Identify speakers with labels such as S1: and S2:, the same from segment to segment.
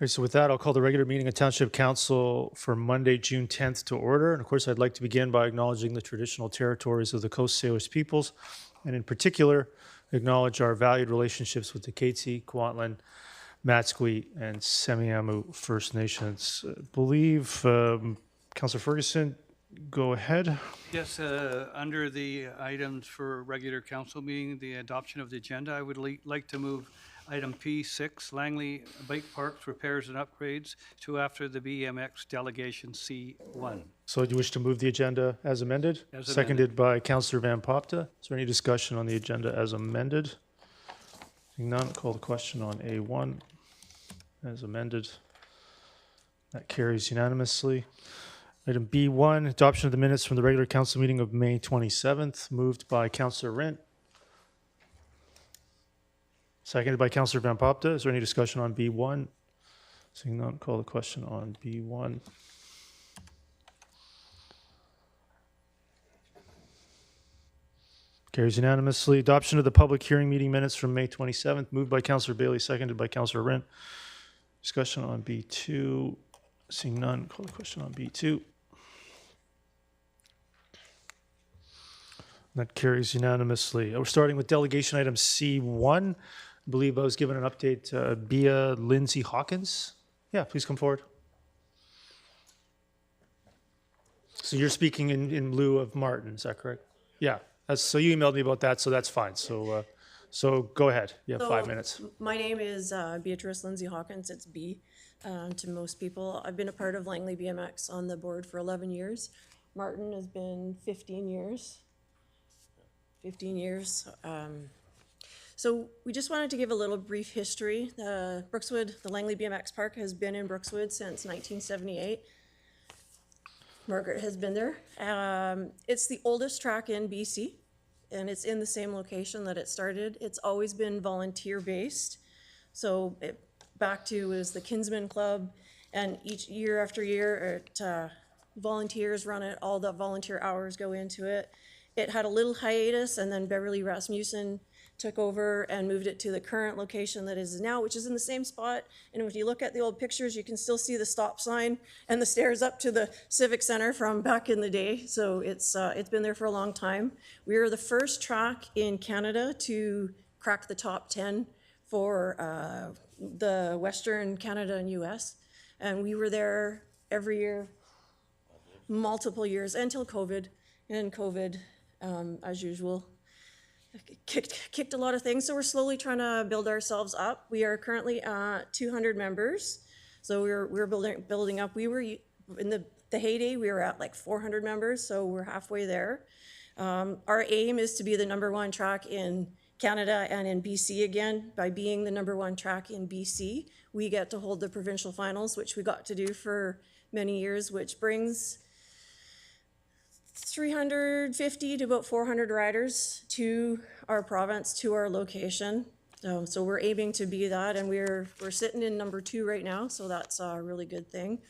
S1: right, so with that, I'll call the regular meeting of Township Council for Monday, June 10th to order. And of course, I'd like to begin by acknowledging the traditional territories of the Coast Salish peoples, and in particular, acknowledge our valued relationships with the Katzie, Kwantlen, Matsqui, and Semiahmoo First Nations. I believe, Councillor Ferguson, go ahead.
S2: Yes, under the items for regular council meeting, the adoption of the agenda, I would like to move item P6, Langley Bike Parks Repairs and Upgrades, to after the BMX delegation C1.
S1: So do you wish to move the agenda as amended?
S2: As
S1: Seconded by Councillor Van Popta. Is there any discussion on the agenda as amended? Seeing none, call the question on A1 as amended. That carries unanimously. Item B1, adoption of the minutes from the regular council meeting of May 27th, moved by Councillor Rent. Seconded by Councillor Van Popta. Is there any discussion on B1? Seeing none, call the question on B1. Carries unanimously. Adoption of the public hearing meeting minutes from May 27th, moved by Councillor Bailey, seconded by Councillor Rent. Discussion on B2. Seeing none, call the question on B2. That carries unanimously. We're starting with delegation item C1. I believe I was given an update, Bia Lindsay Hawkins. Yeah, please come forward. So you're speaking in lieu of Martin, is that correct? Yeah, so you emailed me about that, so that's fine. So go ahead. You have 5 minutes.
S3: My name is Beatrice Lindsay Hawkins. It's B to most people. I've been a part of Langley BMX on the board for 11 years. Martin has been 15 years. 15 years. So we just wanted to give a little brief history. The Langley BMX Park has been in Brookswood since 1978. Margaret has been there. It's the oldest track in BC, and it's in the same location that it started. It's always been volunteer-based. So back to was the Kinsman Club, and each year after year, volunteers run it. All the volunteer hours go into it. It had a little hiatus, and then Beverly Rasmussen took over and moved it to the current location that is now, which is in the same spot. And if you look at the old pictures, you can still see the stop sign and the stairs up to the Civic Center from back in the day. So it's been there for a long time. We were the first track in Canada to crack the top 10 for the Western Canada and US. And we were there every year, multiple years, until COVID. And COVID, as usual, kicked a lot of things. So we're slowly trying to build ourselves up. We are currently at 200 members. So we're building up. We were in the heyday, we were at like 400 members. So we're halfway there. Our aim is to be the #1 track in Canada and in BC again. By being the #1 track in BC, we get to hold the provincial finals, which we got to do for many years, which brings 350 to about 400 riders to our province, to our location. So we're aiming to be that, and we're sitting in #2 right now, so that's a really good thing.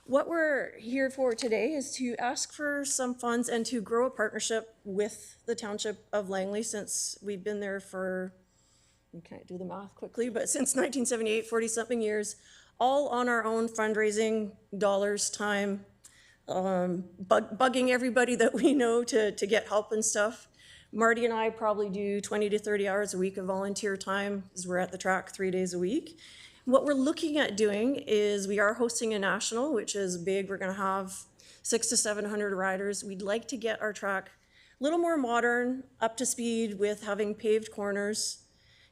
S3: What we're here for today is to ask for some funds and to grow a partnership with the Township of Langley, since we've been there for, you can't do the math quickly, but since 1978, 40-something years, all on our own fundraising dollars, time, bugging everybody that we know to get help and stuff. Marty and I probably do 20 to 30 hours a week of volunteer time, as we're at the track 3 days a week. What we're looking at doing is we are hosting a national, which is big. We're gonna have 600 to 700 riders. We'd like to get our track a little more modern, up to speed with having paved corners,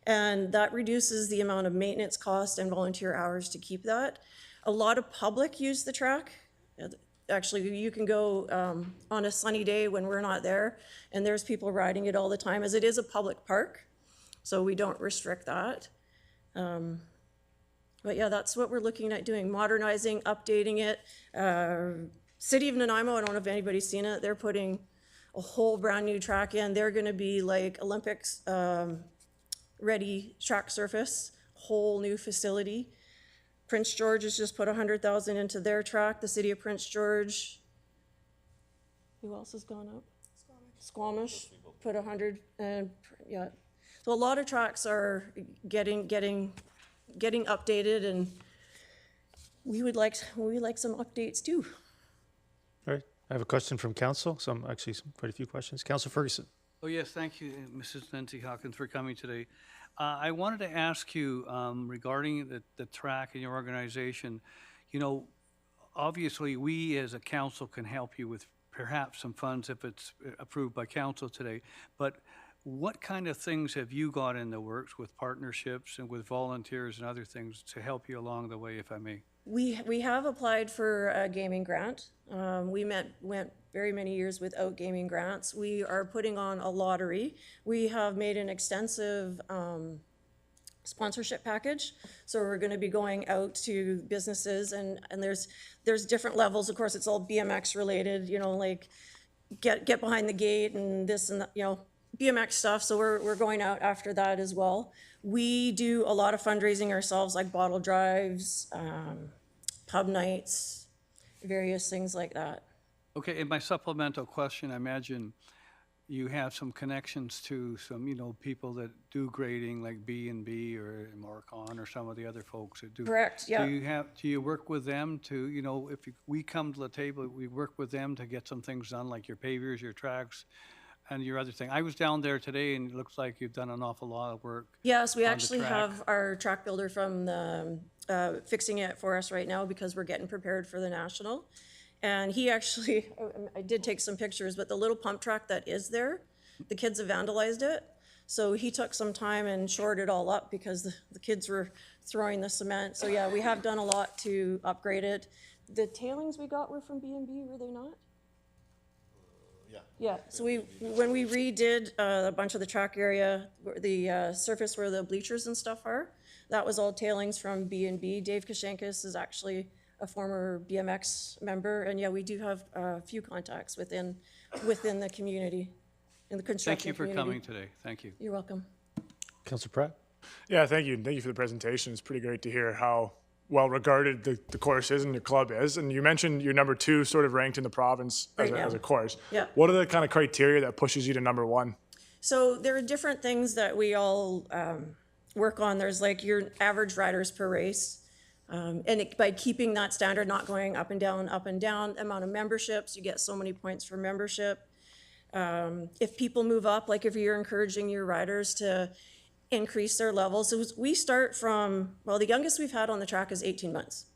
S3: and that reduces the amount of maintenance cost and volunteer hours to keep that. A lot of public use the track. Actually, you can go on a sunny day when we're not there, and there's people riding it all the time, as it is a public park, so we don't restrict that. But yeah, that's what we're looking at doing, modernizing, updating it. City of Nanaimo, I don't know if anybody's seen it, they're putting a whole brand new track in. They're gonna be like Olympics ready track surface, whole new facility. Prince George has just put 100,000 into their track. The city of Prince George. Who else has gone up? Squamish put 100, and yeah. So a lot of tracks are getting updated, and we would like some updates too.
S1: All right, I have a question from council, quite a few questions. Councilor Ferguson.
S2: Oh, yes, thank you, Mrs. Lindsay Hawkins, for coming today. I wanted to ask you regarding the track in your organization. You know, obviously, we as a council can help you with perhaps some funds if it's approved by council today, but what kind of things have you got in the works with partnerships and with volunteers and other things to help you along the way, if I may?
S3: We have applied for a gaming grant. We went very many years without gaming grants. We are putting on a lottery. We have made an extensive sponsorship package. So we're going to be going out to businesses, and there's different levels. Of course, it's all BMX related, you know, like get behind the gate and this and that, you know, BMX stuff. So we're going out after that as well. We do a lot of fundraising ourselves, like bottle drives, pub nights, various things like that.
S2: Okay, and my supplemental question, I imagine you have some connections to some, you know, people that do grading like B&B or Marcon or some of the other folks that do.
S3: Correct, yeah.
S2: Do you work with them to, you know, if we come to the table, we work with them to get some things done, like your pavers, your tracks, and your other thing? I was down there today and it looks like you've done an awful lot of work.
S3: Yes, we
S2: on the
S3: actually
S2: track.
S3: have our track builder from the, fixing it for us right now because we're getting prepared for the national. And he actually, I did take some pictures, but the little pump track that is there, the kids have vandalized it. So he took some time and shored it all up because the kids were throwing the cement. So yeah, we have done a lot to upgrade it. The tailings we got were from B&B, were they not? Yeah, so when we redid a bunch of the track area, the surface where the bleachers and stuff are, that was all tailings from B&B. Dave Kashankis is actually a former BMX member, and yeah, we do have a few contacts within the community, in the construction community.
S2: Thank you for coming today. Thank you.
S3: You're welcome.
S1: Councilor Pratt.
S4: Yeah, thank you. Thank you for the presentation. It's pretty great to hear how well regarded the course is and the club is. And you mentioned you're number 2 sort of ranked in the province
S3: Right now.
S4: as a course.
S3: Yeah.
S4: What are the kind of criteria that pushes you to number 1?
S3: So there are different things that we all work on. There's like your average riders per race. By keeping that standard, not going up and down, amount of memberships, you get so many points for membership. If people move up, like if you're encouraging your riders to increase their levels. So we start from, well, the youngest we've had on the track is 18 months.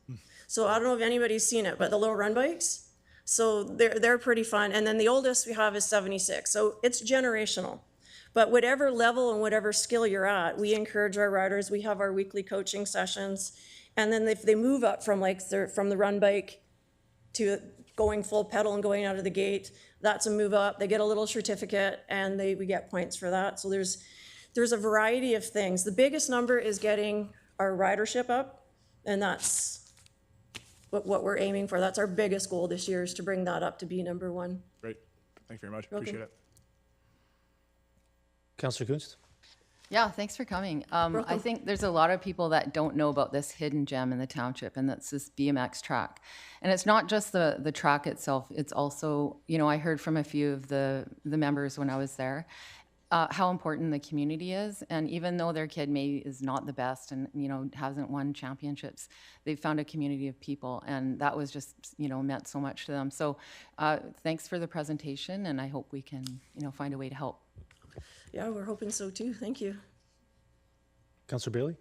S3: So I don't know if anybody's seen it, but the little run bikes, so they're pretty fun. And then the oldest we have is 76. So it's generational. But whatever level and whatever skill you're at, we encourage our riders. We have our weekly coaching sessions. And then if they move up from from the run bike to going full pedal and going out of the gate, that's a move up. They get a little certificate and we get points for that. So there's a variety of things. The biggest number is getting our ridership up, and that's what we're aiming for. That's our biggest goal this year, is to bring that up to be number 1.
S4: Great. Thank you very much.
S3: Welcome.
S4: Appreciate it.
S1: Councilor Kunst.
S5: Yeah, thanks for coming. I think there's a lot of people that don't know about this hidden gem in the township, and that's this BMX track. And it's not just the track itself, it's also, you know, I heard from a few of the members when I was there, how important the community is. And even though their kid is not the best and, you know, hasn't won championships, they've found a community of people, and that was just, you know, meant so much to them. So thanks for the presentation, and I hope we can, you know, find a way to help.
S3: Yeah, we're hoping so too. Thank you.
S1: Councilor Bailey.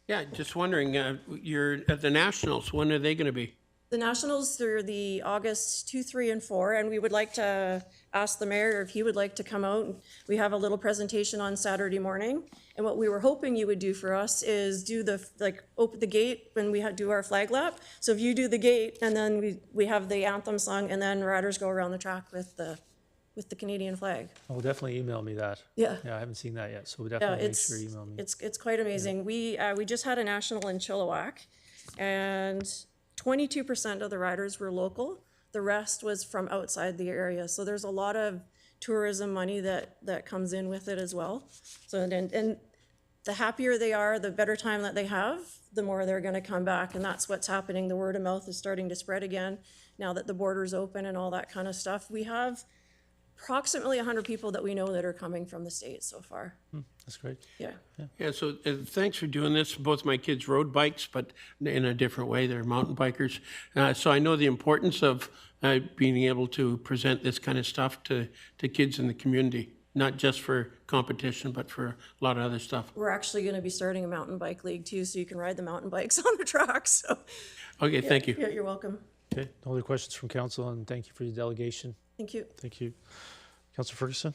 S6: Yeah, just wondering, you're at the Nationals, when are they going to be?
S3: The Nationals, they're the August 2, 3, and 4, and we would like to ask the mayor if he would like to come out. We have a little presentation on Saturday morning, and what we were hoping you would do for us is do open the gate when we do our flag lap. So if you do the gate, and then we have the anthem sung, and then riders go around the track with the Canadian flag.
S1: Oh, definitely email me that.
S3: Yeah.
S1: Yeah, I haven't seen that yet, so
S3: Yeah,
S1: definitely make sure you email me.
S3: it's quite amazing. We just had a national in Chilliwack, and 22% of the riders were local. The rest was from outside the area. So there's a lot of tourism money that comes in with it as well. So and the happier they are, the better time that they have, the more they're going to come back, and that's what's happening. The word of mouth is starting to spread again now that the border's open and all that kind of stuff. We have approximately 100 people that we know that are coming from the state so far.
S1: That's great.
S3: Yeah.
S6: Yeah, so thanks for doing this. Both my kids rode bikes, but in a different way. They're mountain bikers. So I know the importance of being able to present this kind of stuff to kids in the community, not just for competition, but for a lot of other stuff.
S3: We're actually going to be starting a mountain bike league too, so you can ride the mountain bikes on the track. So,
S6: Okay, thank you.
S3: yeah, you're welcome.
S1: Okay, no other questions from council, and thank you for your delegation.
S3: Thank you.
S1: Thank you. Councilor Ferguson,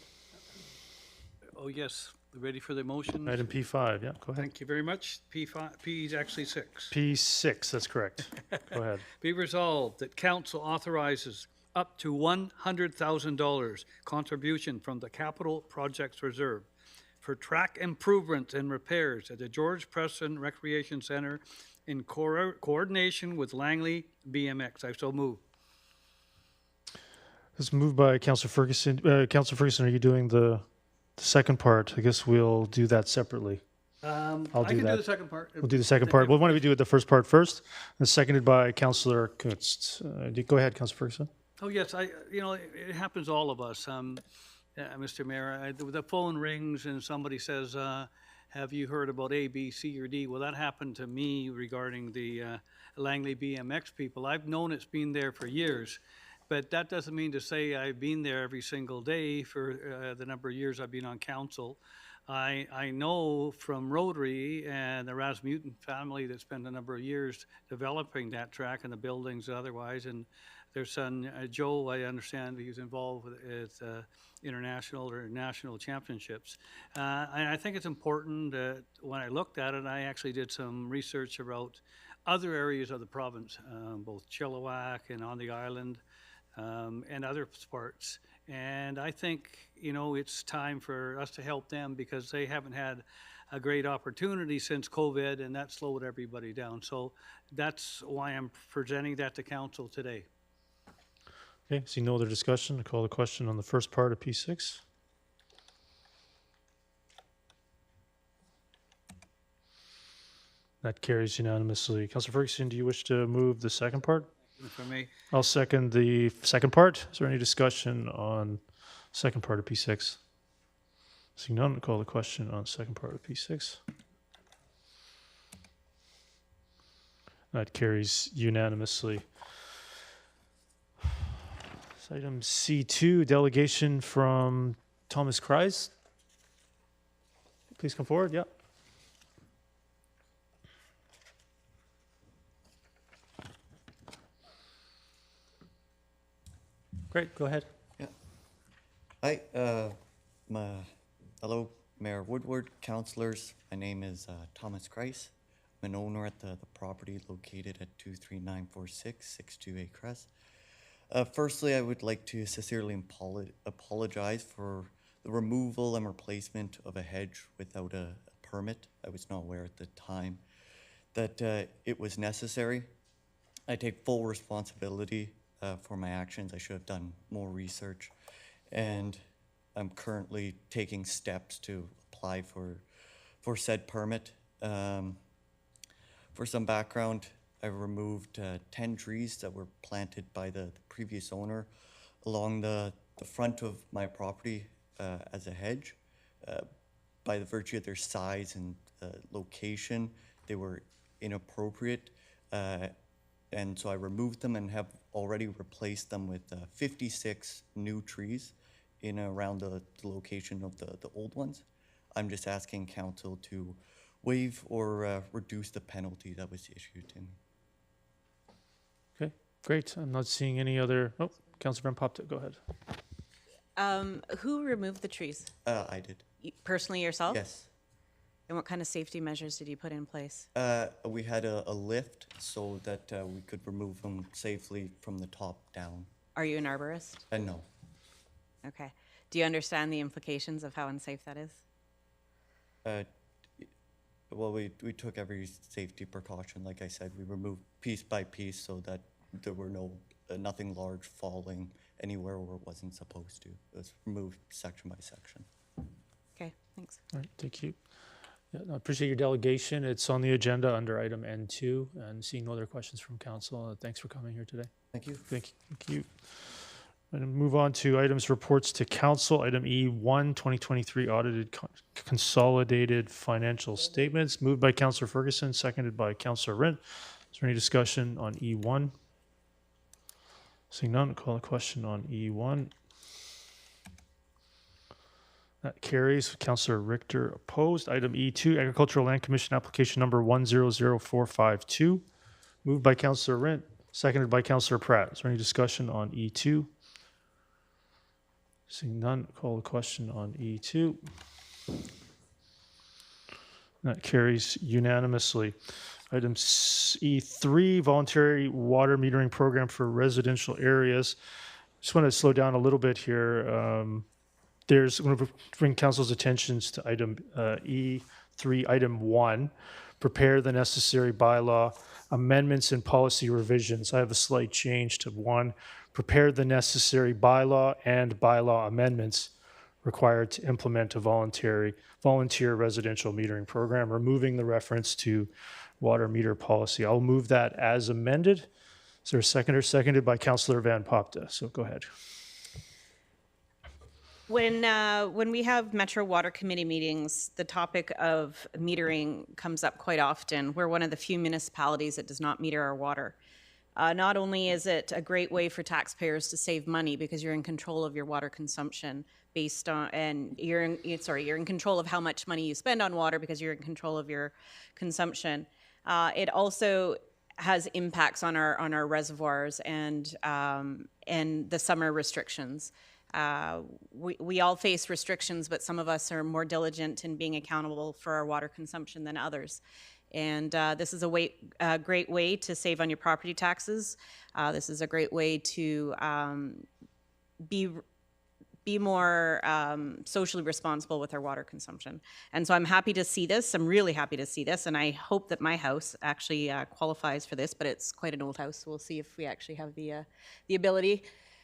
S2: Oh, yes, ready for the motion?
S1: item P5, yeah, go ahead.
S2: Thank you very much. P is actually 6.
S1: P6, that's correct. Go ahead.
S2: Be resolved that council authorizes up to $100,000 contribution from the Capital Projects Reserve for track improvements and repairs at the George Preston Recreation Center in coordination with Langley BMX. I so move.
S1: It's moved by Councilor Ferguson. Councilor Ferguson, are you doing the second part? I guess we'll do that separately.
S2: I
S1: do
S2: can do
S1: that.
S2: the second part.
S1: We'll do the second part. Well, why don't we do the first part first? And seconded by Councilor Kunst. Go ahead, Councilor Ferguson.
S2: Oh, yes, it happens to all of us. Mr. Mayor, the phone rings and somebody says, have you heard about A, B, C, or D? Well, that happened to me regarding the Langley BMX people. I've known it's been there for years, but that doesn't mean to say I've been there every single day for the number of years I've been on council. I know from Rotary and the Rasmussen family that spent a number of years developing that track and the buildings otherwise, and their son, Joe, I understand he was involved with international or national championships. And I think it's important that when I looked at it, I actually did some research about other areas of the province, both Chilliwack and on the island, and other parts. And I think, it's time for us to help them because they haven't had a great opportunity since COVID, and that slowed everybody down. So that's why I'm presenting that to council today.
S1: Okay, see no other discussion. I call the question on the first part of P6. That carries unanimously. Councilor Ferguson, do you wish to move the second part?
S2: If I may,
S1: I'll second the second part. Is there any discussion on second part of P6? Seeing none, I'll call the question on second part of P6. That carries unanimously. Item C2, delegation from Thomas Kreis. Please come forward, yeah. Great, go ahead.
S7: Hi, hello, Mayor Woodward, councillors. My name is Thomas Kreis. I'm an owner at the property located at 23946 62A Crest. Firstly, I would like to sincerely apologize for the removal and replacement of a hedge without a permit. I was not aware at the time that it was necessary. I take full responsibility for my actions. I should have done more research, and I'm currently taking steps to apply for said permit. For some background, I removed 10 trees that were planted by the previous owner along the front of my property as a hedge. By the virtue of their size and location, they were inappropriate. And so I removed them and have already replaced them with 56 new trees in around the location of the old ones. I'm just asking council to waive or reduce the penalty that was issued to me.
S1: Okay, great. I'm not seeing any other, oh, Councilor Van Popte, go ahead.
S8: Who removed the trees?
S7: I did.
S8: Personally yourself?
S7: Yes.
S8: And what kind of safety measures did you put in place?
S7: We had a lift so that we could remove them safely from the top down.
S8: Are you an arborist?
S7: No.
S8: Okay. Do you understand the implications of how unsafe that is?
S7: Well, we took every safety precaution. Like I said, we removed piece by piece so that there were nothing large falling anywhere where it wasn't supposed to. It was removed section by section.
S8: Okay, thanks.
S1: All right, thank you. Yeah, I appreciate your delegation. It's on the agenda under item N2, and seeing no other questions from council. Thanks for coming here today.
S7: Thank you.
S1: Thank you. And move on to items reports to council. Item E1, 2023 audited consolidated financial statements. Moved by Councillor Ferguson, seconded by Councillor Rent. Is there any discussion on E1? Seeing none, call a question on E1. That carries. Councillor Richter opposed. Item E2, Agricultural Land Commission application number 100452. Moved by Councillor Rent, seconded by Councillor Pratt. Is there any discussion on E2? Seeing none, call the question on E2. That carries unanimously. Item E3, voluntary water metering program for residential areas. Just want to slow down a little bit here. I'm going to bring council's attentions to item E3, item 1. Prepare the necessary bylaw amendments and policy revisions. I have a slight change to 1. Prepare the necessary bylaw and bylaw amendments required to implement a volunteer residential metering program, removing the reference to water meter policy. I'll move that as amended. Is there a seconder? Seconded by Councillor Van Popta. So go ahead.
S8: When we have Metro Water Committee meetings, the topic of metering comes up quite often. We're one of the few municipalities that does not meter our water. Not only is it a great way for taxpayers to save money because you're in control of your water consumption based on, and you're in control of how much money you spend on water because you're in control of your consumption. It also has impacts on our reservoirs and the summer restrictions. We all face restrictions, but some of us are more diligent in being accountable for our water consumption than others. And this is a great way to save on your property taxes. This is a great way to be more socially responsible with our water consumption. And so I'm happy to see this. I'm really happy to see this. And I hope that my house actually qualifies for this, but it's quite an old house. So we'll see if we actually have the ability.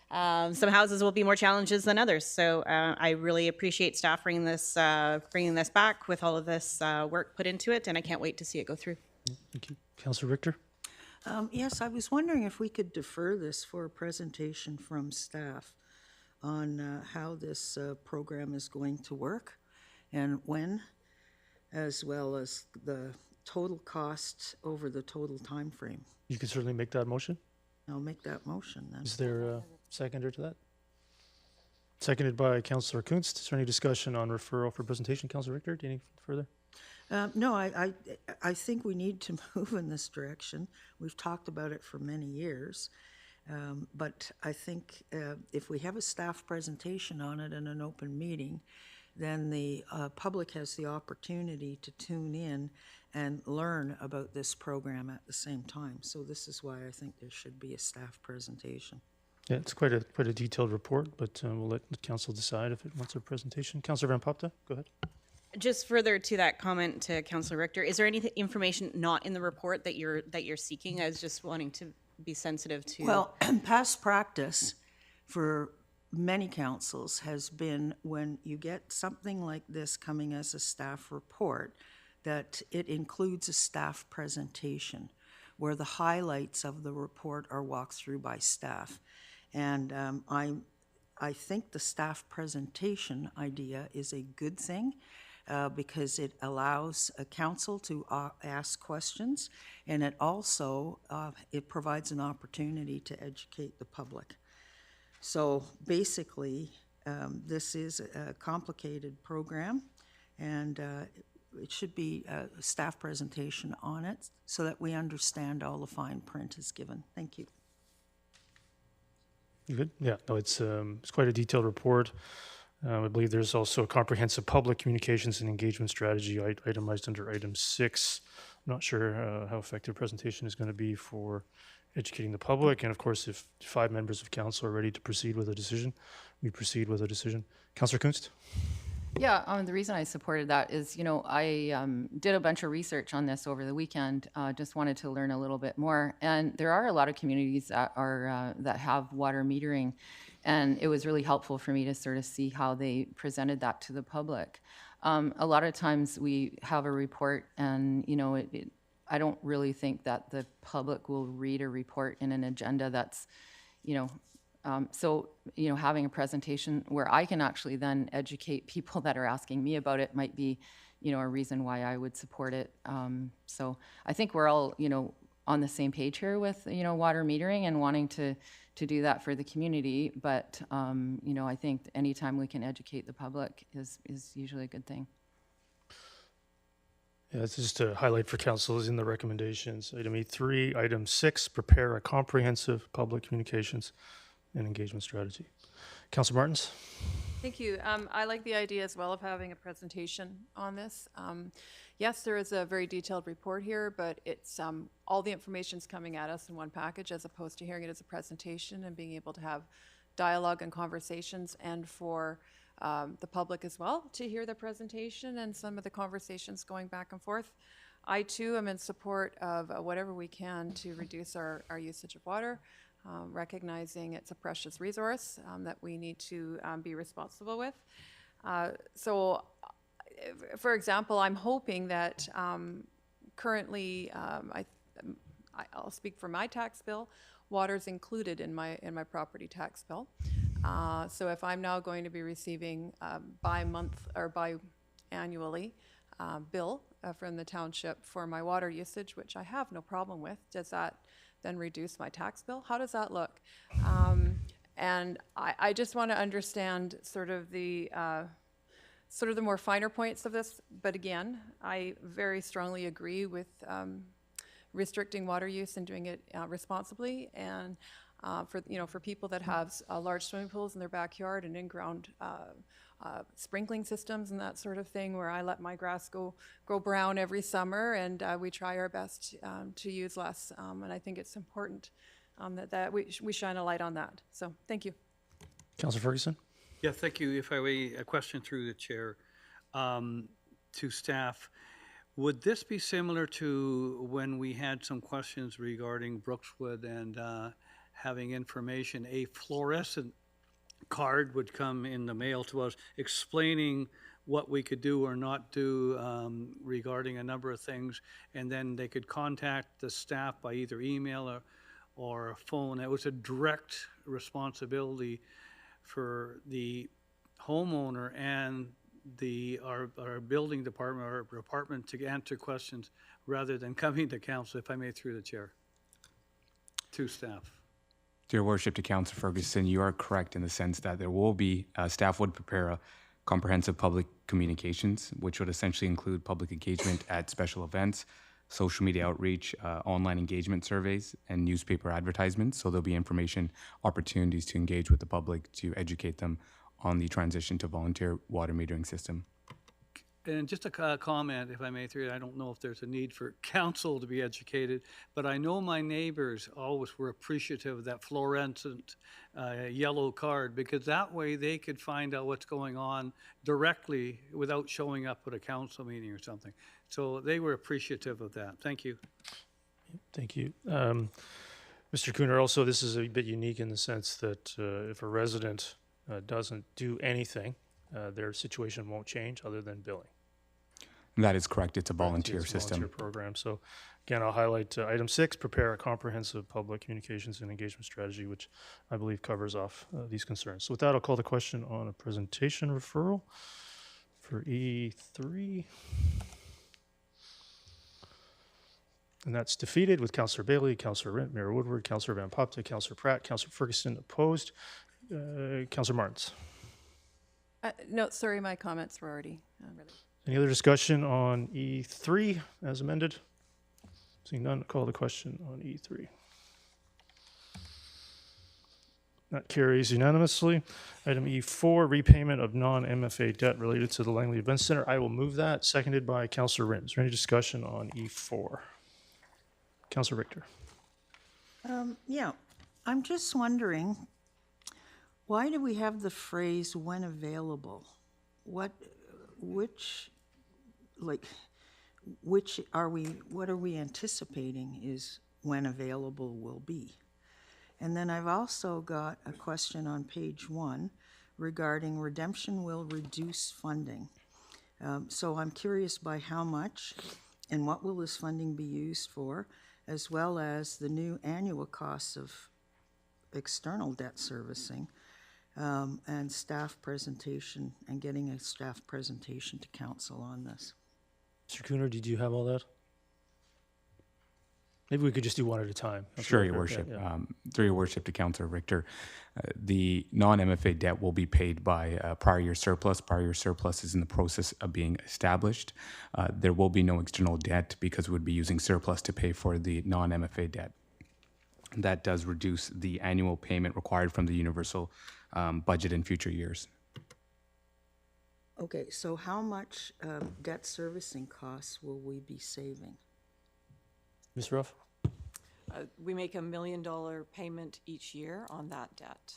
S8: Some houses will be more challenges than others. So I really appreciate staff bringing this back with all of this work put into it, and I can't wait to see it go through.
S1: Thank you. Councillor Richter?
S9: Yes, I was wondering if we could defer this for a presentation from staff on how this program is going to work and when, as well as the total cost over the total time frame.
S1: You can certainly make that motion.
S9: I'll make that motion then.
S1: Is there a seconder to that? Seconded by Councillor Kunst. Is there any discussion on referral for presentation? Councillor Richter, do you need further?
S9: No, I think we need to move in this direction. We've talked about it for many years. But I think if we have a staff presentation on it in an open meeting, then the public has the opportunity to tune in and learn about this program at the same time. So this is why I think there should be a staff presentation.
S1: Yeah, it's quite a detailed report, but we'll let the council decide if it wants a presentation. Councillor Van Popta, go ahead.
S8: Just further to that comment to Councillor Richter, is there any information not in the report that you're seeking? I was just wanting to be sensitive to.
S9: Well, past practice for many councils has been when you get something like this coming as a staff report, that it includes a staff presentation where the highlights of the report are walked through by staff. And I think the staff presentation idea is a good thing because it allows a council to ask questions, and it also it provides an opportunity to educate the public. So basically, this is a complicated program, and it should be a staff presentation on it so that we understand all the fine print is given. Thank you.
S1: You good? Yeah, no, it's quite a detailed report. I believe there's also a comprehensive public communications and engagement strategy itemized under item 6. I'm not sure how effective presentation is going to be for educating the public. And of course, if 5 members of council are ready to proceed with a decision, we proceed with a decision. Councillor Kunst?
S5: Yeah, the reason I supported that is, I did a bunch of research on this over the weekend, just wanted to learn a little bit more. And there are a lot of communities that are that have water metering, and it was really helpful for me to sort of see how they presented that to the public. A lot of times we have a report and, I don't really think that the public will read a report in an agenda that's, So, you know, having a presentation where I can actually then educate people that are asking me about it might be, you know, a reason why I would support it. So I think we're all, you know, on the same page here with, you know, water metering and wanting to do that for the community. But, you know, I think anytime we can educate the public is usually a good thing.
S1: Yeah, it's just to highlight for council is in the recommendations. Item E3, item 6, prepare a comprehensive public communications and engagement strategy. Councilor Martins?
S10: Thank you. I like the idea as well of having a presentation on this. Yes, there is a very detailed report here, but it's all the information's coming at us in one package as opposed to hearing it as a presentation and being able to have dialogue and conversations, and for the public as well to hear the presentation and some of the conversations going back and forth. I too am in support of whatever we can to reduce our usage of water, recognizing it's a precious resource that we need to be responsible with. So, for example, I'm hoping that currently, I'll speak for my tax bill, water's included in my property tax bill. So if I'm now going to be receiving bi-month or bi-annually bill from the township for my water usage, which I have no problem with, does that then reduce my tax bill? How does that look? And I just want to understand sort of the more finer points of this. But again, I very strongly agree with restricting water use and doing it responsibly. And for people that have large swimming pools in their backyard and in-ground sprinkling systems and that sort of thing, where I let my grass go brown every summer, and we try our best to use less. And I think it's important that we shine a light on that. So thank you.
S1: Councilor Ferguson?
S2: Yeah, thank you. If I may, a question through the chair to staff. Would this be similar to when we had some questions regarding Brookswood and having information? A fluorescent card would come in the mail to us explaining what we could do or not do regarding a number of things, and then they could contact the staff by either email or phone. It was a direct responsibility for the homeowner and our building department, our department, to answer questions rather than coming to council, if I may, through the chair, to staff.
S11: Dear Worship, to Councillor Ferguson, you are correct in the sense that there will be, staff would prepare a comprehensive public communications, which would essentially include public engagement at special events, social media outreach, online engagement surveys, and newspaper advertisements. So there'll be information opportunities to engage with the public to educate them on the transition to volunteer water metering system.
S2: And just a comment, if I may, through, I don't know if there's a need for council to be educated, but I know my neighbors always were appreciative of that fluorescent yellow card, because that way they could find out what's going on directly without showing up at a council meeting or something. So they were appreciative of that. Thank you.
S1: Thank you. Mr. Cooner, also, this is a bit unique in the sense that if a resident doesn't do anything, their situation won't change other than billing.
S11: That is correct. It's a volunteer
S1: It's a
S11: system.
S1: volunteer program. So again, I'll highlight item 6, prepare a comprehensive public communications and engagement strategy, which I believe covers off these concerns. So with that, I'll call the question on a presentation referral for E3. And that's defeated with Councillor Bailey, Councillor Rint, Mayor Woodward, Councillor Van Popte, Councillor Pratt, Councillor Ferguson opposed. Councillor Martins.
S10: No, sorry, my comments were already ready.
S1: Any other discussion on E3 as amended? Seeing none, call the question on E3. That carries unanimously. Item E4, repayment of non-MFA debt related to the Langley Event Center. I will move that, seconded by Councillor Rint. Is there any discussion on E4? Councillor Richter.
S9: Yeah, I'm just wondering, why do we have the phrase "when available"? What are we anticipating is when available will be? And then I've also got a question on page 1 regarding redemption will reduce funding. So I'm curious by how much and what will this funding be used for, as well as the new annual costs of external debt servicing, and staff presentation, and getting a staff presentation to council on this.
S1: Mr. Cooner, did you have all that? Maybe we could just do one at a time.
S11: Sure, Your
S1: Richter.
S11: Worship.
S1: Yeah.
S11: Through Your Worship to Councillor Richter, the non-MFA debt will be paid by prior year surplus. Prior year surplus is in the process of being established. There will be no external debt because we would be using surplus to pay for the non-MFA debt. That does reduce the annual payment required from the universal budget in future years.
S9: Okay, so how much debt servicing costs will we be saving?
S1: Ms. Ruff?
S12: We make $1 million payment each year on that debt.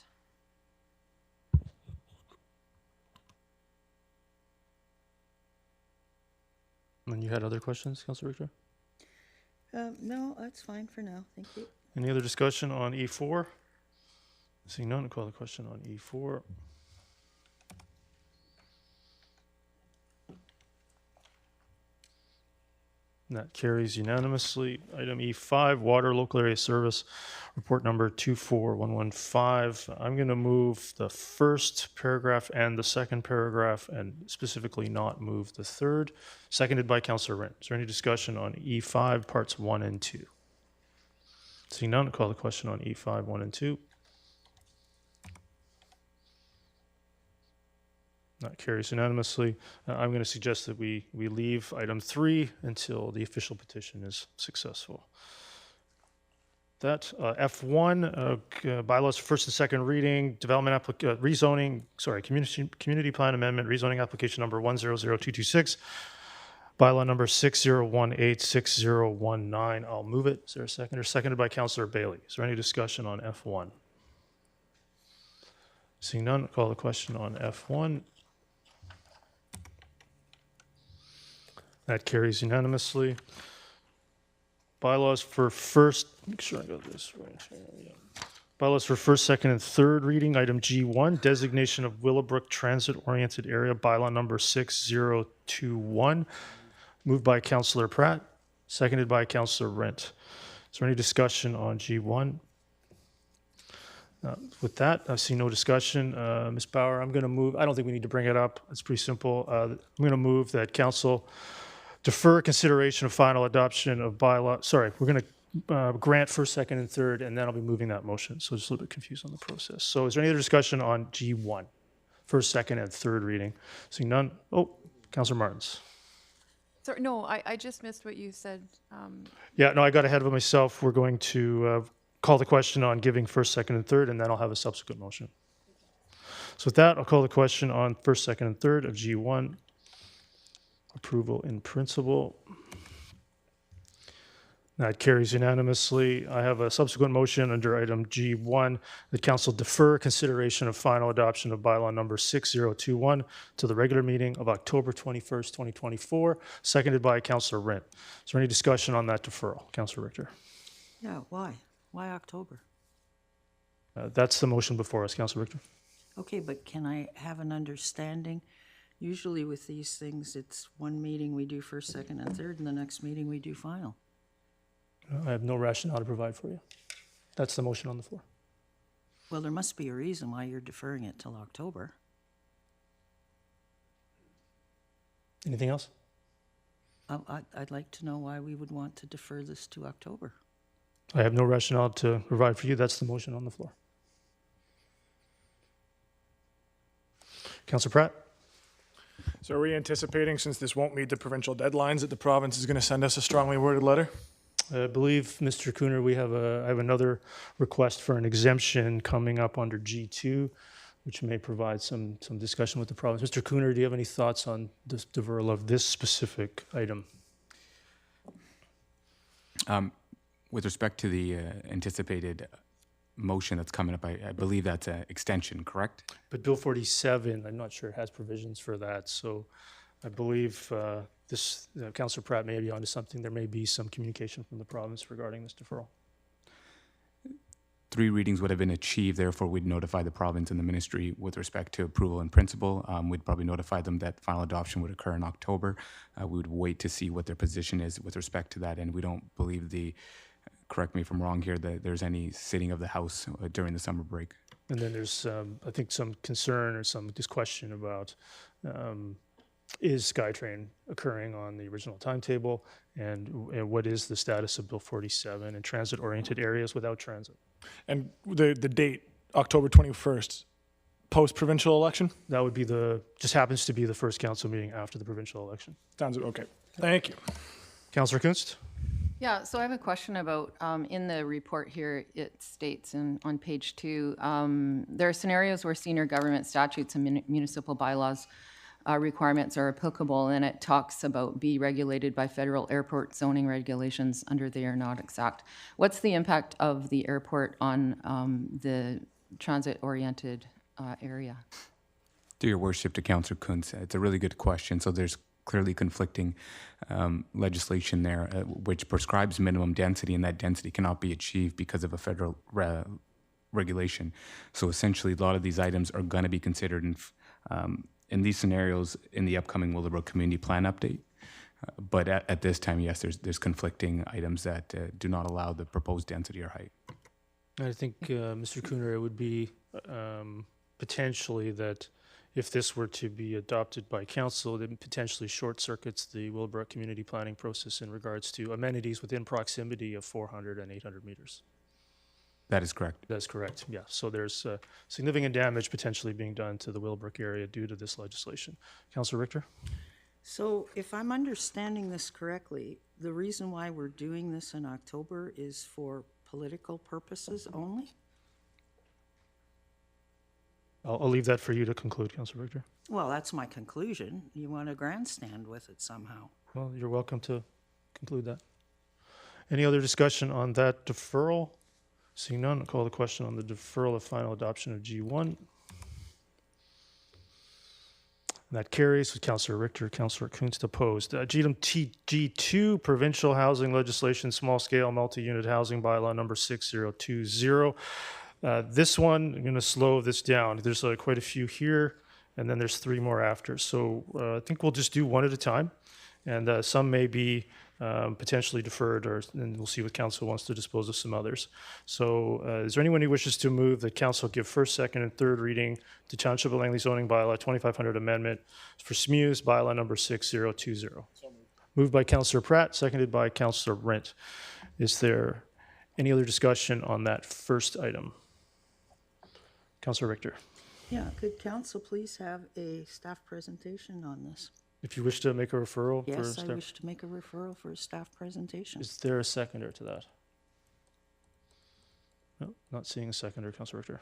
S1: And you had other questions, Councillor Richter?
S9: No, that's fine for now, thank you.
S1: Any other discussion on E4? Seeing none, I'll call the question on E4. And that carries unanimously. Item E5, Water Local Area Service, report number 24115. I'm going to move the first paragraph and the second paragraph, and specifically not move the third. Seconded by Councillor Rent. Is there any discussion on E5, parts 1 and 2? Seeing none, I'll call the question on E5, 1 and 2. That carries unanimously. I'm going to suggest that we leave item 3 until the official petition is successful. That F1, bylaws for first and second reading, development rezoning, community plan amendment, rezoning application number 100226, bylaw number 60186019. I'll move it. Is there a second? Seconded by Councillor Bailey. Is there any discussion on F1? Seeing none, I'll call the question on F1. That carries unanimously. Bylaws for first, make sure I got this right here. Yeah. Bylaws for first, second, and third reading. Item G1, designation of Willowbrook Transit-Oriented Area, bylaw number 6021. Moved by Councillor Pratt, seconded by Councillor Rent. Is there any discussion on G1? With that, I see no discussion. Ms. Bauer, I'm going to move. I don't think we need to bring it up. It's pretty simple. I'm going to move that council defer consideration of final adoption of bylaw. Sorry, we're going to grant first, second, and third, and then I'll be moving that motion. So just a little bit confused on the process. So is there any other discussion on G1? First, second, and third reading. Seeing none. Oh, Councillor Martins.
S10: Sorry, no, I just missed what you said.
S1: Yeah, no, I got ahead of myself. We're going to call the question on giving first, second, and third, and then I'll have a subsequent motion. So with that, I'll call the question on first, second, and third of G1. Approval in principle. That carries unanimously. I have a subsequent motion under item G1 that council defer consideration of final adoption of bylaw number 6021 to the regular meeting of October 21st, 2024, seconded by Councillor Rent. Is there any discussion on that deferral? Councillor Richter.
S9: Yeah, why? Why October?
S1: That's the motion before us, Councillor Richter.
S9: Okay, but can I have an understanding? Usually with these things, it's one meeting we do first, second, and third, and the next meeting we do final.
S1: I have no rationale to provide for you. That's the motion on the floor.
S9: Well, there must be a reason why you're deferring it till October.
S1: Anything else?
S9: I'd like to know why we would want to defer this to October.
S1: I have no rationale to provide for you. That's the motion on the floor. Councillor Pratt?
S4: So are we anticipating, since this won't meet the provincial deadlines, that the province is going to send us a strongly worded letter?
S1: I believe, Mr. Cooner, I have another request for an exemption coming up under G2, which may provide some discussion with the province. Mr. Cooner, do you have any thoughts on this deferral of this specific item?
S11: With respect to the anticipated motion that's coming up, I believe that's an extension, correct?
S1: But Bill 47, I'm not sure it has provisions for that. So I believe Councillor Pratt may be onto something. There may be some communication from the province regarding this deferral.
S11: 3 readings would have been achieved, therefore we'd notify the province and the ministry with respect to approval in principle. We'd probably notify them that final adoption would occur in October. We would wait to see what their position is with respect to that, and we don't believe the correct me if I'm wrong here, that there's any sitting of the House during the summer break.
S1: And then there's, I think, some concern or some just question about is SkyTrain occurring on the original timetable, and what is the status of Bill 47 and transit-oriented areas without transit?
S4: And the date, October 21st, post-provincial election?
S1: That would be just happens to be the first council meeting after the provincial election.
S4: Sounds okay. Thank you.
S1: Councillor Kunst?
S5: Yeah, so I have a question about, in the report here, it states on page 2, there are scenarios where senior government statutes and municipal bylaws requirements are applicable, and it talks about be regulated by federal airport zoning regulations under the Aeronautics Act. What's the impact of the airport on the transit-oriented area?
S11: Through your worship to Councillor Kuntz, it's a really good question. So there's clearly conflicting legislation there, which prescribes minimum density, and that density cannot be achieved because of a federal regulation. So essentially, a lot of these items are going to be considered in these scenarios in the upcoming Willowbrook Community Plan update. But at this time, yes, there's conflicting items that do not allow the proposed density or height.
S1: I think, Mr. Cooner, it would be potentially that if this were to be adopted by council, it potentially short circuits the Willowbrook community planning process in regards to amenities within proximity of 400 and 800 meters.
S11: That is correct.
S1: That's correct, yeah. So there's significant damage potentially being done to the Willowbrook area due to this legislation. Councillor Richter?
S9: So if I'm understanding this correctly, the reason why we're doing this in October is for political purposes only?
S1: I'll leave that for you to conclude, Councillor Richter.
S9: Well, that's my conclusion. You want to grandstand with it somehow.
S1: Well, you're welcome to conclude that. Any other discussion on that deferral? Seeing none, I'll call the question on the deferral of final adoption of G1. And that carries with Councillor Richter, Councillor Kunst opposed. G2, provincial housing legislation, small scale multi-unit housing bylaw number 6020. This one, I'm going to slow this down. There's quite a few here, and then there's 3 more after. So I think we'll just do one at a time, and some may be potentially deferred, and we'll see what council wants to dispose of some others. So is there anyone who wishes to move that council give first, second, and third reading to Township of Langley zoning bylaw 2500 amendment for SMU's bylaw number 6020? Moved by Councillor Pratt, seconded by Councillor Rent. Is there any other discussion on that first item? Councillor Richter.
S9: Yeah, could council please have a staff presentation on this?
S1: If you wish to make a referral for
S9: Yes, I
S1: staff,
S9: wish to make a referral for a staff presentation.
S1: is there a seconder to that? No, not seeing a seconder, Councillor Richter.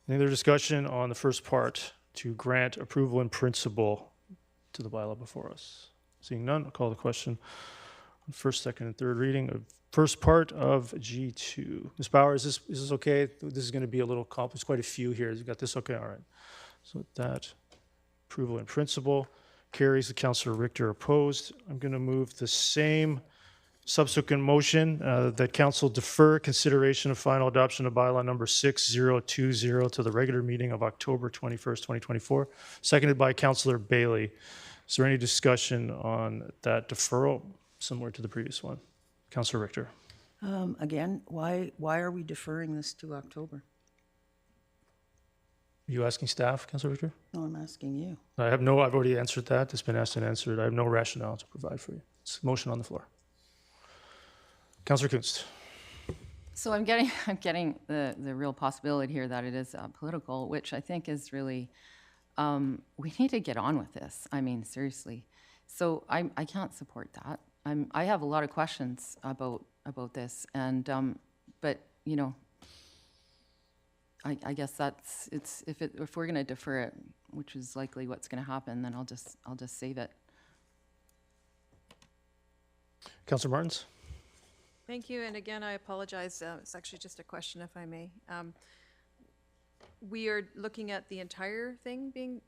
S1: Any other discussion on the first part to grant approval in principle to the bylaw before us? Seeing none, I'll call the question on first, second, and third reading of first part of G2. Ms. Bauer, is this okay? This is going to be a little complex, quite a few here. You got this? Okay, all right. So that approval in principle carries with Councillor Richter opposed. I'm going to move the same subsequent motion that council defer consideration of final adoption of bylaw number 6020 to the regular meeting of October 21st, 2024, seconded by Councillor Bailey. Is there any discussion on that deferral similar to the previous one? Councillor Richter.
S9: Again, why are we deferring this to October?
S1: Are you asking staff, Councillor Richter?
S9: No, I'm asking you.
S1: I've already answered that. It's been asked and answered. I have no rationale to provide for you. It's a motion on the floor. Councillor Kunst.
S5: So I'm getting the real possibility here that it is political, which I think is really, we need to get on with this. I mean, seriously. So I can't support that. I have a lot of questions about this, and but you know, I guess if we're going to defer it, which is likely what's going to happen, then I'll just save it.
S1: Councillor Martins.
S10: Thank you, and again, I apologize. It's actually just a question, if I may. We are looking at the entire thing being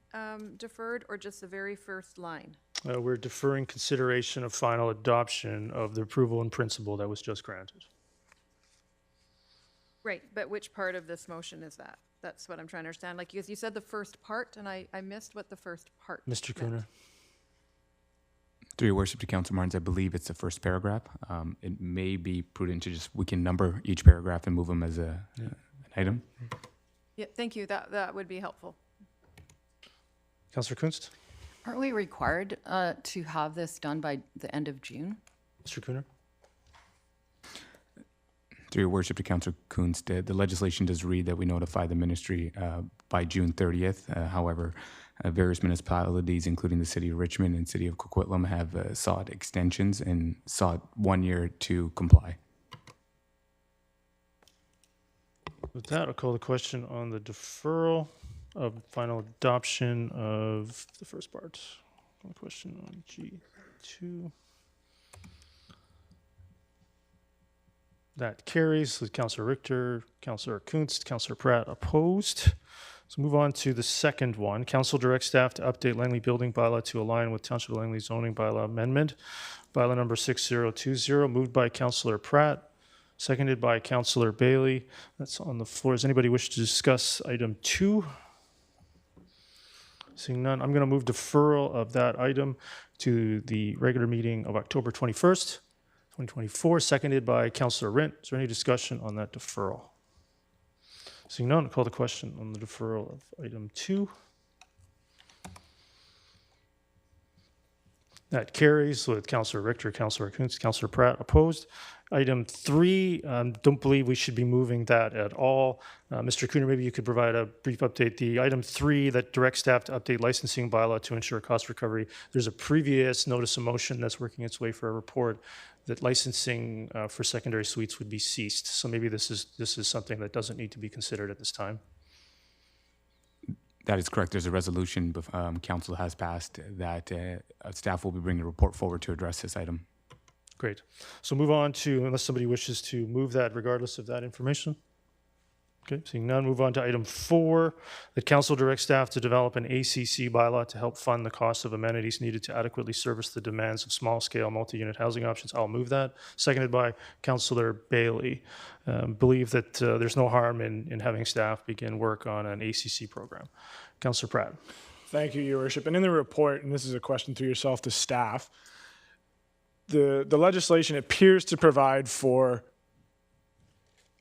S10: deferred, or just the very first line?
S1: We're deferring consideration of final adoption of the approval in principle that was just granted.
S10: Right, but which part of this motion is that? That's what I'm trying to understand. Like, because you said the first part, and I missed what the first part
S1: Mr.
S10: meant.
S1: Cooner.
S11: Through your worship to Council Martins, I believe it's the first paragraph. It may be prudent to we can number each paragraph and move them as an item.
S10: Yeah, thank you. That would be helpful.
S1: Councillor Kunst?
S5: Aren't we required to have this done by the end of June?
S1: Mr. Cooner?
S11: Through your worship to Councillor Kunst, the legislation does read that we notify the ministry by June 30th. However, various municipalities, including the City of Richmond and City of Coquitlam, have sought extensions and sought 1 year to comply.
S1: With that, I'll call the question on the deferral of final adoption of the first part. Call the question on G2. That carries with Councillor Richter, Councillor Kunst, Councillor Pratt opposed. So move on to the second one. Council directs staff to update Langley building bylaw to align with Township of Langley zoning bylaw amendment. Bylaw number 6020, moved by Councillor Pratt, seconded by Councillor Bailey. That's on the floor. Does anybody wish to discuss item 2? Seeing none, I'm going to move deferral of that item to the regular meeting of October 21st, 2024, seconded by Councillor Rint. Is there any discussion on that deferral? Seeing none, I'll call the question on the deferral of item 2. That carries with Councillor Richter, Councillor Kunst, Councillor Pratt opposed. Item 3, don't believe we should be moving that at all. Mr. Cooner, maybe you could provide a brief update. The item 3 that directs staff to update licensing bylaw to ensure cost recovery. There's a previous notice of motion that's working its way for a report that licensing for secondary suites would be ceased. So maybe this is something that doesn't need to be considered at this time.
S11: That is correct. There's a resolution council has passed that staff will be bringing a report forward to address this item.
S1: Great. So move on to, unless somebody wishes to move that regardless of that information. Okay, seeing none, move on to item 4. The council directs staff to develop an ACC bylaw to help fund the cost of amenities needed to adequately service the demands of small-scale multi-unit housing options. I'll move that. Seconded by Councillor Bailey. Believe that there's no harm in having staff begin work on an ACC program. Councillor Pratt.
S4: Thank you, Your Worship. And in the report, and this is a question through yourself to staff, the legislation appears to provide for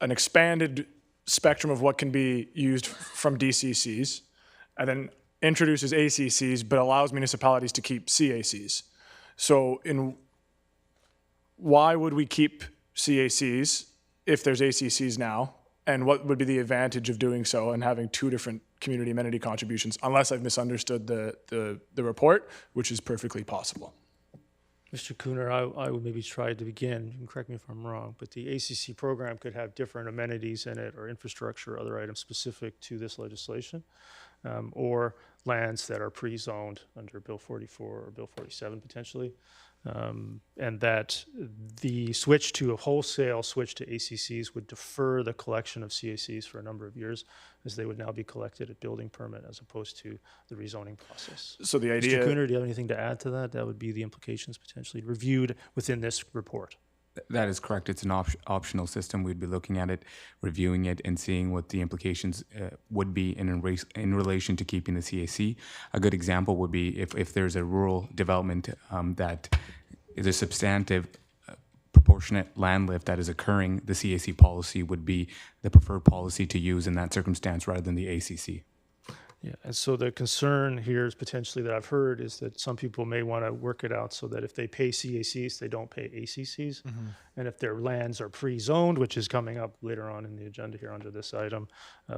S4: an expanded spectrum of what can be used from DCCs, and then introduces ACCs, but allows municipalities to keep CACs. So why would we keep CACs if there's ACCs now? And what would be the advantage of doing so and having 2 different community amenity contributions, unless I've misunderstood the report, which is perfectly possible.
S1: Mr. Cooner, I would maybe try to begin, you can correct me if I'm wrong, but the ACC program could have different amenities in it or infrastructure or other items specific to this legislation, or lands that are pre-zoned under Bill 44 or Bill 47 potentially, and that the switch to a wholesale switch to ACCs would defer the collection of CACs for a number of years, as they would now be collected at building permit as opposed to the rezoning process.
S4: So the idea...
S1: Mr. Cooner, do you have anything to add to that? That would be the implications potentially reviewed within this report.
S11: That is correct. It's an optional system. We'd be looking at it, reviewing it, and seeing what the implications would be in relation to keeping the CAC. A good example would be if there's a rural development that is a substantive proportionate land lift that is occurring, the CAC policy would be the preferred policy to use in that circumstance rather than the ACC.
S1: Yeah, and so the concern here is potentially that I've heard is that some people may want to work it out so that if they pay CACs, they don't pay ACCs. Mm-hmm. And if their lands are pre-zoned, which is coming up later on in the agenda here under this item,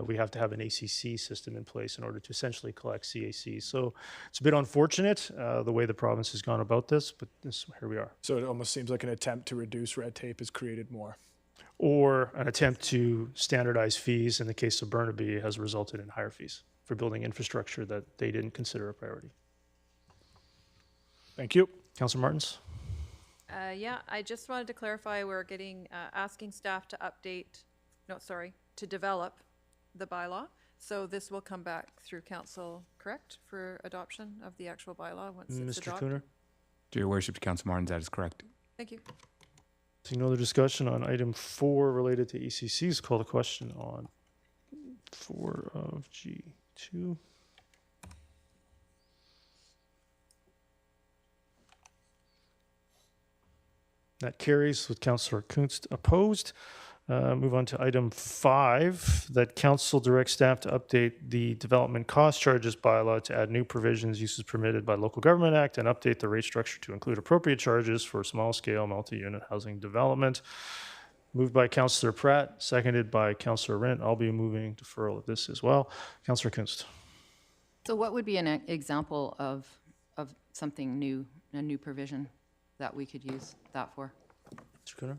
S1: we have to have an ACC system in place in order to essentially collect CACs. So it's a bit unfortunate the way the province has gone about this, but here we are.
S4: So it almost seems like an attempt to reduce red tape has created more.
S1: Or an attempt to standardize fees in the case of Burnaby has resulted in higher fees for building infrastructure that they didn't consider a priority.
S4: Thank you.
S1: Councillor Martins?
S10: Yeah, I just wanted to clarify, we're asking staff to to develop the bylaw. So this will come back through council, correct, for adoption of the actual bylaw once it's adopted?
S1: Mr. Cooner?
S11: To your worship, to Council Martins, that is correct.
S10: Thank you.
S1: Seeing no other discussion on item 4 related to ECCs, call the question on 4 of G2. That carries with Councillor Kunst opposed. Move on to item 5, that council directs staff to update the development cost charges bylaw to add new provisions, uses permitted by Local Government Act, and update the rate structure to include appropriate charges for small-scale multi-unit housing development. Moved by Councillor Pratt, seconded by Councillor Rent. I'll be moving deferral of this as well. Councillor Kunst.
S5: So what would be an example of something new, a new provision that we could use that for?
S1: Mr. Cooner?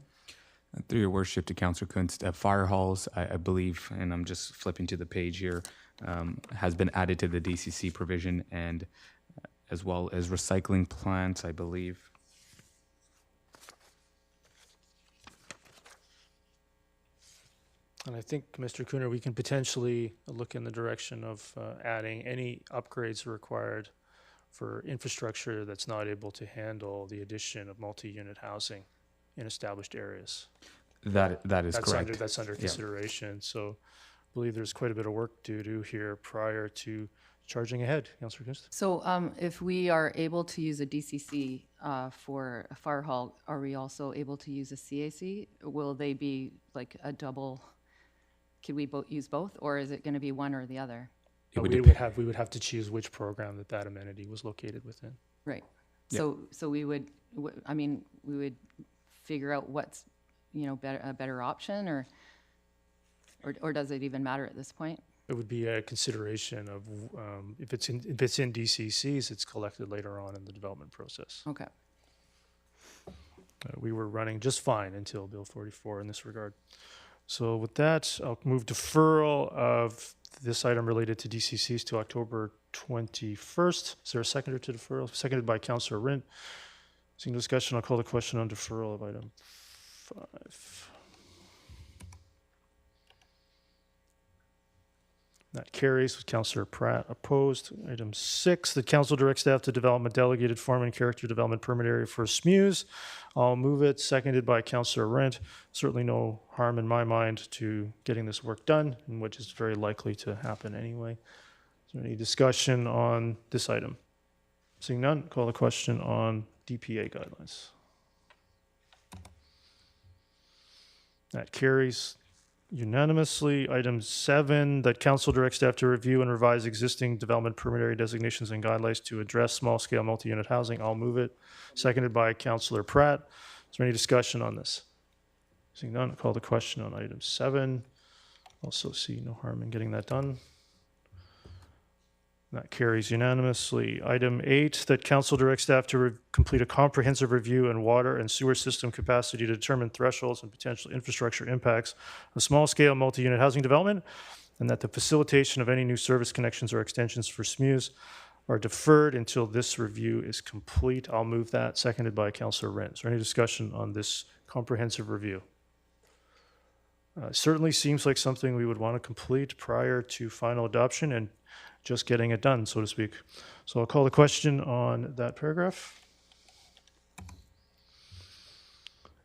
S11: Through your worship to Councillor Kunst, fire halls, I believe, and I'm just flipping to the page here, has been added to the DCC provision, and as well as recycling plants, I believe.
S1: And I think, Mr. Cooner, we can potentially look in the direction of adding any upgrades required for infrastructure that's not able to handle the addition of multi-unit housing in established areas.
S11: That is
S1: That's
S11: correct.
S1: that's under consideration. So I believe there's quite a bit of work to do here prior to charging ahead. Councillor Kunst?
S5: So if we are able to use a DCC for a fire hall, are we also able to use a CAC? Will they be like a double? Could we use both, or is it going to be one or the other?
S1: We would have to choose which program that amenity was located within.
S5: Right.
S11: Yeah.
S5: So we would, we would figure out what's, a better option, or does it even matter at this point?
S1: It would be a consideration of if it's in DCCs, it's collected later on in the development process.
S5: Okay.
S1: We were running just fine until Bill 44 in this regard. So with that, I'll move deferral of this item related to DCCs to October 21st. Is there a seconder to deferral? Seconded by Councillor Rint. Seeing no discussion, I'll call the question on deferral of item 5. That carries with Councillor Pratt opposed. Item 6, the council directs staff to develop a delegated form and character development permit area for SMUs. I'll move it, seconded by Councillor Rent. Certainly no harm in my mind to getting this work done, and which is very likely to happen anyway. Is there any discussion on this item? Seeing none, call the question on DPA guidelines. That carries unanimously. Item 7, that council directs staff to review and revise existing development permit area designations and guidelines to address small-scale multi-unit housing. I'll move it. Seconded by Councillor Pratt. Is there any discussion on this? Seeing none, I'll call the question on item 7. Also see no harm in getting that done. That carries unanimously. Item 8, that council directs staff to complete a comprehensive review in water and sewer system capacity to determine thresholds and potential infrastructure impacts of small-scale multi-unit housing development, and that the facilitation of any new service connections or extensions for SMUs are deferred until this review is complete. I'll move that, seconded by Councillor Rent. Is there any discussion on this comprehensive review? Certainly seems like something we would want to complete prior to final adoption and just getting it done, so to speak. So I'll call the question on that paragraph.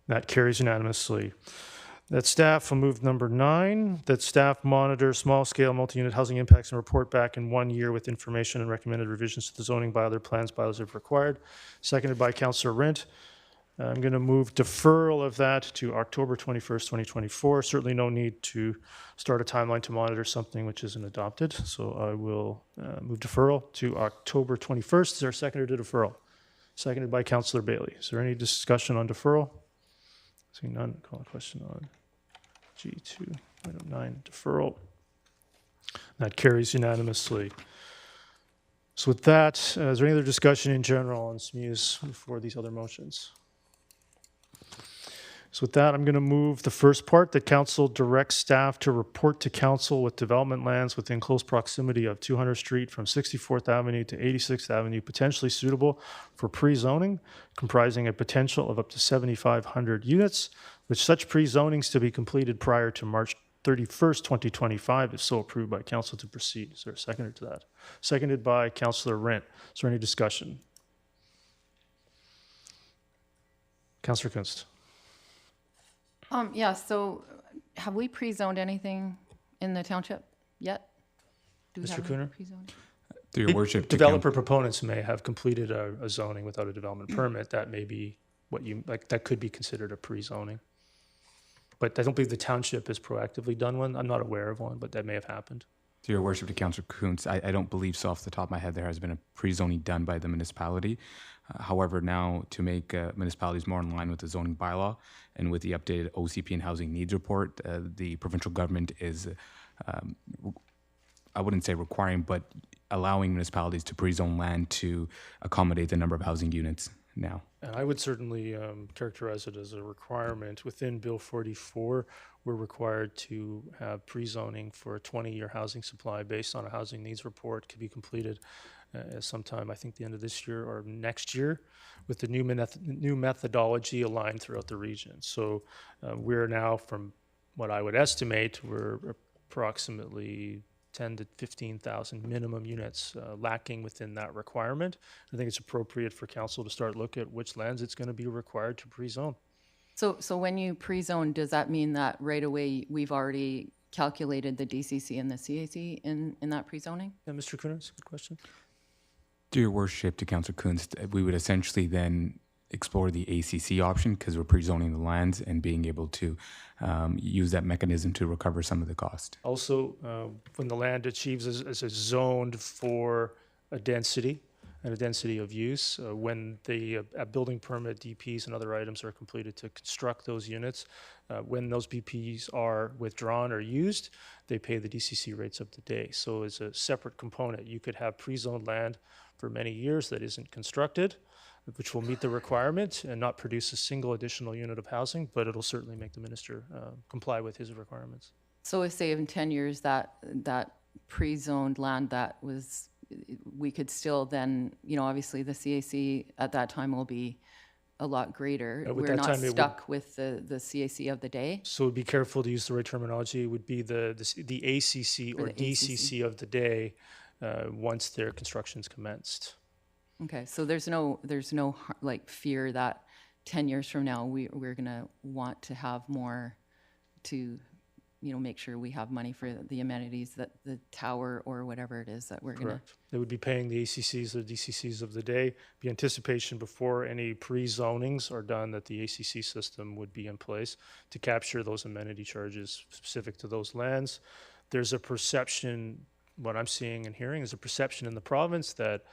S1: That carries unanimously. That staff will move number 9, that staff monitor small-scale multi-unit housing impacts and report back in 1 year with information and recommended revisions to the zoning by other plans, bylaws if required. Seconded by Councillor Rint. I'm going to move deferral of that to October 21st, 2024. Certainly no need to start a timeline to monitor something which isn't adopted. So I will move deferral to October 21st. Is there a seconder to deferral? Seconded by Councillor Bailey. Is there any discussion on deferral? Seeing none, call a question on G2, item 9, deferral. That carries unanimously. So with that, is there any other discussion in general on SMUs before these other motions? So with that, I'm going to move the first part, that council directs staff to report to council with development lands within close proximity of 200 Street from 64th Avenue to 86th Avenue, potentially suitable for pre-zoning, comprising a potential of up to 7,500 units, with such pre-zonings to be completed prior to March 31st, 2025, if so approved by council to proceed. Is there a seconder to that? Seconded by Councillor Rent. Is there any discussion? Councillor Kunst.
S5: Yeah, so have we pre-zoned anything in the township yet? Do we
S1: Mr.
S5: have
S1: Cooner?
S5: any pre-zoned?
S11: Through your worship to
S1: Developer proponents may have completed a zoning without a development permit. That may be what you, like, that could be considered a pre-zoning. But I don't believe the township has proactively done one. I'm not aware of one, but that may have happened.
S11: To your worship, to Councillor Kuntz, I don't believe so off the top of my head there has been a pre-zoning done by the municipality. However, now to make municipalities more in line with the zoning bylaw and with the updated OCP and housing needs report, the provincial government is, I wouldn't say requiring, but allowing municipalities to pre-zone land to accommodate the number of housing units now.
S1: And I would certainly characterize it as a requirement. Within Bill 44, we're required to have pre-zoning for a 20-year housing supply based on a housing needs report, could be completed sometime, I think, the end of this year or next year, with the new methodology aligned throughout the region. So we're now, from what I would estimate, we're approximately 10 to 15,000 minimum units lacking within that requirement. I think it's appropriate for council to start look at which lands it's going to be required to pre-zone.
S5: So when you pre-zone, does that mean that right away we've already calculated the DCC and the CAC in that pre-zoning?
S1: Yeah, Mr. Kunis, good question.
S11: To your worship, to Councillor Kuntz, we would essentially then explore the ACC option because we're pre-zoning the lands and being able to use that mechanism to recover some of the cost.
S1: Also, when the land achieves as a zoned for a density and a density of use, when the building permit DPs and other items are completed to construct those units, when those BPs are withdrawn or used, they pay the DCC rates of the day. So it's a separate component. You could have pre-zoned land for many years that isn't constructed, which will meet the requirement and not produce a single additional unit of housing, but it'll certainly make the minister comply with his requirements.
S5: So if, say, in 10 years, that pre-zoned land that was, we could still then, obviously the CAC at that time will be a lot greater. We're not stuck with the CAC of the day.
S1: So be careful to use the right terminology. It would be the ACC or DCC of the day once their construction's commenced.
S5: Okay, so there's no like fear that 10 years from now we're gonna want to have more to, make sure we have money for the amenities that the tower or whatever it is that we're gonna.
S1: Correct. They would be paying the ACCs or DCCs of the day. Be anticipation before any pre-zonings are done that the ACC system would be in place to capture those amenity charges specific to those lands. There's a perception, what I'm seeing and hearing is a perception in the province that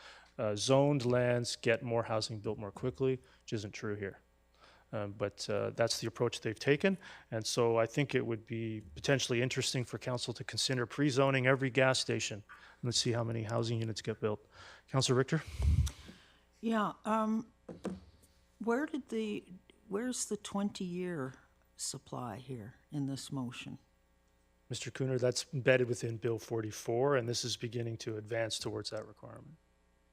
S1: zoned lands get more housing built more quickly, which isn't true here. But that's the approach they've taken. And so I think it would be potentially interesting for council to consider pre-zoning every gas station. Let's see how many housing units get built. Councillor Richter?
S9: Yeah, where's the 20-year supply here in this motion?
S1: Mr. Cooner, that's embedded within Bill 44, and this is beginning to advance towards that requirement.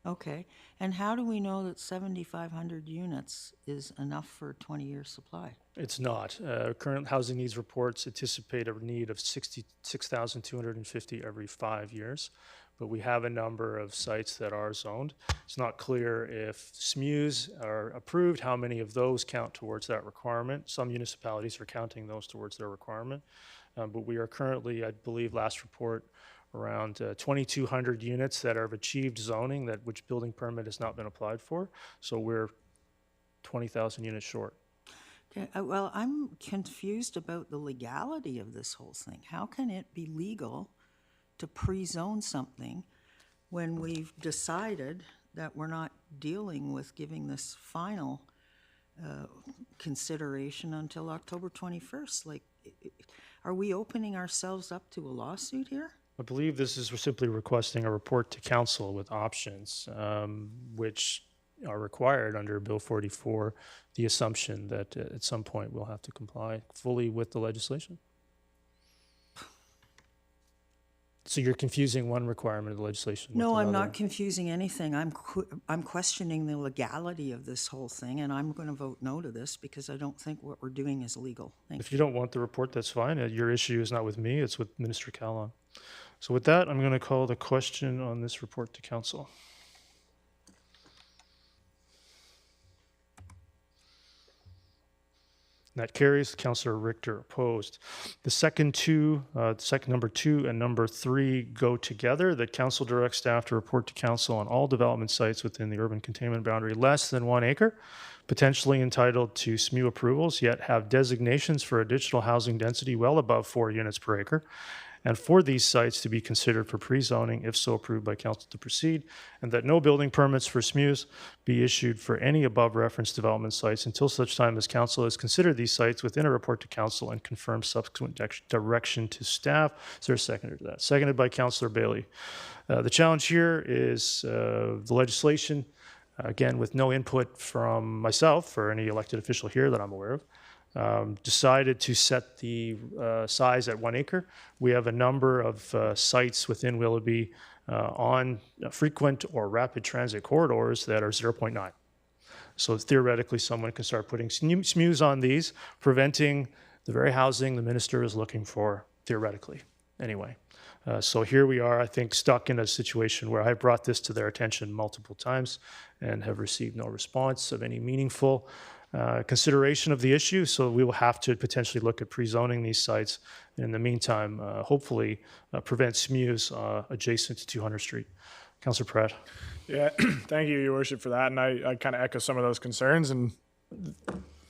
S9: Okay, and how do we know that 7,500 units is enough for a 20-year supply?
S1: It's not. Current housing needs reports anticipate a need of 66,250 every 5 years, but we have a number of sites that are zoned. It's not clear if SMUs are approved, how many of those count towards that requirement. Some municipalities are counting those towards their requirement, but we are currently, I believe, last report, around 2,200 units that have achieved zoning which building permit has not been applied for. So we're 20,000 units short.
S9: Okay, well, I'm confused about the legality of this whole thing. How can it be legal to pre-zone something when we've decided that we're not dealing with giving this final consideration until October 21st? Like, are we opening ourselves up to a lawsuit here?
S1: I believe this is simply requesting a report to council with options, which are required under Bill 44, the assumption that at some point we'll have to comply fully with the legislation. So you're confusing one requirement of the legislation with
S9: No, I'm
S1: another.
S9: not confusing anything. I'm questioning the legality of this whole thing, and I'm going to vote no to this because I don't think what we're doing is legal.
S1: If you don't want the report, that's fine. Your issue is not with me, it's with Minister Callon. So with that, I'm going to call the question on this report to council. And that carries. Councillor Richter opposed. The second number 2 and number 3 go together. The council directs staff to report to council on all development sites within the urban containment boundary less than 1 acre potentially entitled to SMU approvals, yet have designations for additional housing density well above 4 units per acre, and for these sites to be considered for pre-zoning if so approved by council to proceed, and that no building permits for SMUs be issued for any above referenced development sites until such time as council has considered these sites within a report to council and confirmed subsequent direction to staff. Is there a seconder to that? Seconded by Councillor Bailey. The challenge here is the legislation, again, with no input from myself or any elected official here that I'm aware of, decided to set the size at 1 acre. We have a number of sites within Willoughby on frequent or rapid transit corridors that are 0.9. So theoretically, someone can start putting SMUs on these, preventing the very housing the minister is looking for, theoretically, anyway. So here we are, I think, stuck in a situation where I brought this to their attention multiple times and have received no response of any meaningful consideration of the issue. So we will have to potentially look at pre-zoning these sites. In the meantime, hopefully prevent SMUs adjacent to 200 Street. Councillor Pratt.
S4: Yeah, thank you, Your Worship, for that. And I kind of echo some of those concerns. And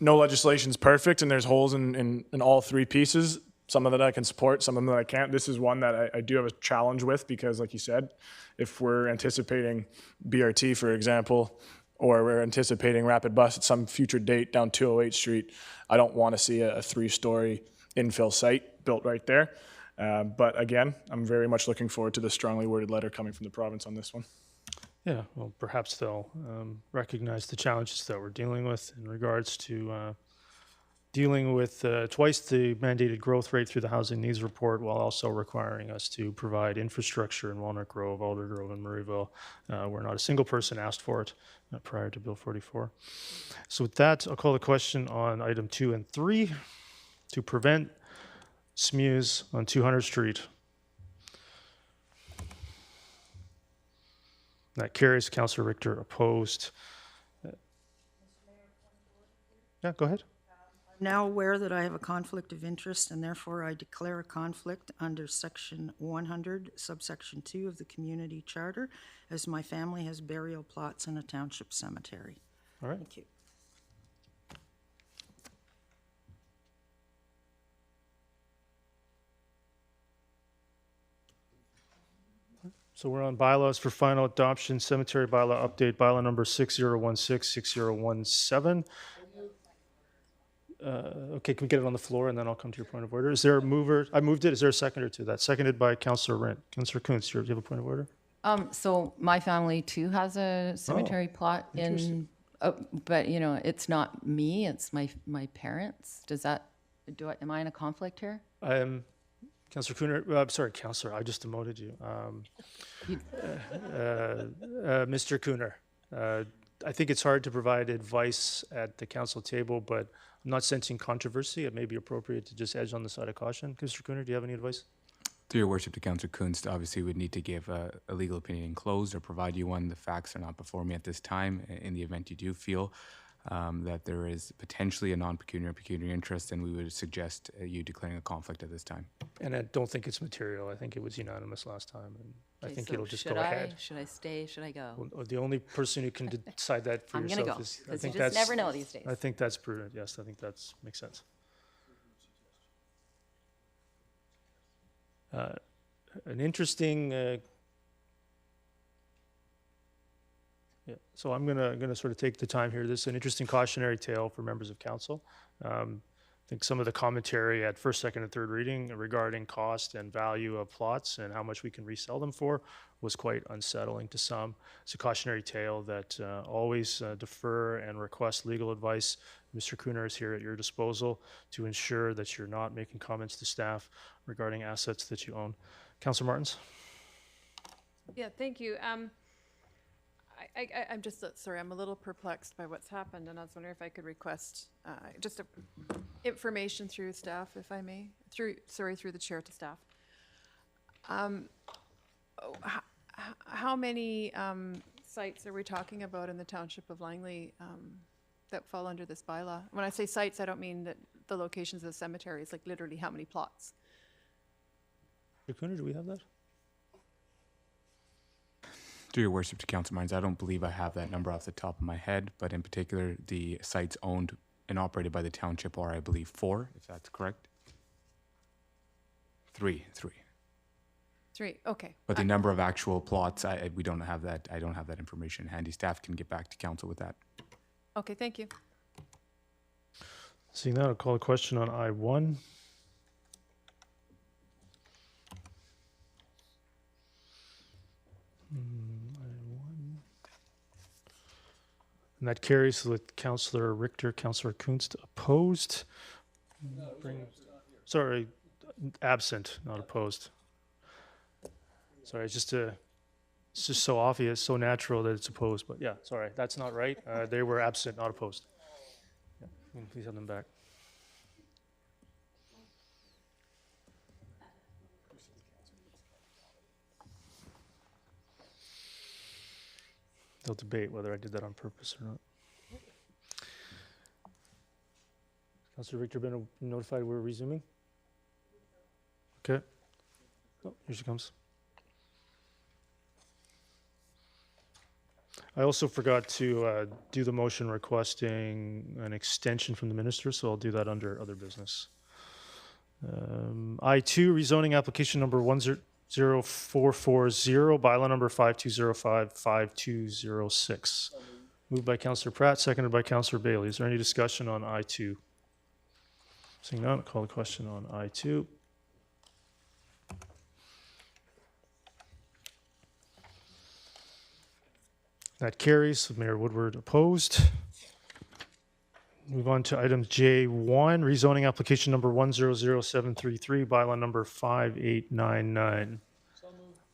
S4: no legislation is perfect, and there's holes in all three pieces. Some of that I can support, some of them that I can't. This is one that I do have a challenge with because, like you said, if we're anticipating BRT, for example, or we're anticipating rapid bus at some future date down 208 Street, I don't want to see a 3-story infill site built right there. But again, I'm very much looking forward to the strongly worded letter coming from the province on this one.
S1: Yeah, well, perhaps they'll recognize the challenges that we're dealing with in regards to dealing with twice the mandated growth rate through the housing needs report, while also requiring us to provide infrastructure in Walnut Grove, Aldergrove, and Murrayville, where not a single person asked for it prior to Bill 44. So with that, I'll call the question on item 2 and 3 to prevent SMUs on 200 Street. That carries. Councillor Richter opposed. Yeah, go ahead.
S9: I'm now aware that I have a conflict of interest, and therefore I declare a conflict under section 100, subsection 2 of the community charter, as my family has burial plots in a township cemetery.
S1: All right.
S9: Thank you.
S1: So we're on bylaws for final adoption, cemetery bylaw update, bylaw number 6016, 6017. Okay, can we get it on the floor and then I'll come to your point of order? Is there a mover? I moved it. Is there a seconder to that? Seconded by Councillor Rent. Councillor Kuntz, do you have a point of order?
S5: So my family too has a cemetery plot in, but you know, it's not me, it's my parents. Does that, am I in a conflict here?
S1: Councillor Cooner, I'm sorry, Councillor, I just demoted you. Mr. Cooner, I think it's hard to provide advice at the council table, but I'm not sensing controversy. It may be appropriate to just edge on the side of caution. Mr. Cooner, do you have any advice?
S11: Through your worship to Councillor Kunst, obviously would need to give a legal opinion enclosed or provide you one. The facts are not before me at this time. In the event you do feel that there is potentially a non-pecuniary or pecuniary interest, then we would suggest you declaring a conflict at this time.
S1: And I don't think it's material. I think it was unanimous last time, and I think
S13: so
S1: it'll just go ahead.
S13: Should I stay? Should I go?
S1: Well, the only person who can decide that for
S13: I'm
S1: yourself
S13: gonna go,
S1: is. I
S13: 'cause
S1: think
S13: you just
S1: that's
S13: never know these days.
S1: I think that's prudent. Yes, I think that makes sense. An interesting. Yeah, so I'm gonna sort of take the time here. This is an interesting cautionary tale for members of council. I think some of the commentary at first, second, and third reading regarding cost and value of plots and how much we can resell them for was quite unsettling to some. It's a cautionary tale that always defer and request legal advice. Mr. Cooner is here at your disposal to ensure that you're not making comments to staff regarding assets that you own. Councillor Martins?
S10: Yeah, thank you. I'm just, sorry, I'm a little perplexed by what's happened, and I was wondering if I could request just information through staff, if I may, through the chair to staff. How many sites are we talking about in the township of Langley that fall under this bylaw? When I say sites, I don't mean that the locations of the cemeteries, like literally how many plots?
S1: Mr. Cooner, do we have that?
S11: Through your worship to Council Martins, I don't believe I have that number off the top of my head, but in particular, the sites owned and operated by the township are, I believe, 4, if that's correct. 3.
S10: 3, okay.
S11: But the number of actual plots, we don't have that. I don't have that information handy. Staff can get back to council with that.
S10: Okay, thank you.
S1: Seeing that, I'll call a question on I-1. I-1. And that carries with Councillor Richter, Councillor Kunst opposed. Sorry, absent, not opposed. Sorry, it's just so obvious, so natural that it's opposed. But yeah, sorry, that's not right. They were absent, not opposed. Yeah, please have them back. They'll debate whether I did that on purpose or not. Councillor Richter been notified we're resuming? Okay. Oh, here she comes. I also forgot to do the motion requesting an extension from the minister, so I'll do that under other business. I-2, rezoning application number 10440, bylaw number 5205-5206. Moved by Councillor Pratt, seconded by Councillor Bailey. Is there any discussion on I-2? Seeing none, I'll call the question on I-2. That carries with Mayor Woodward opposed. Move on to item J1, rezoning application number 100733, bylaw number 5899.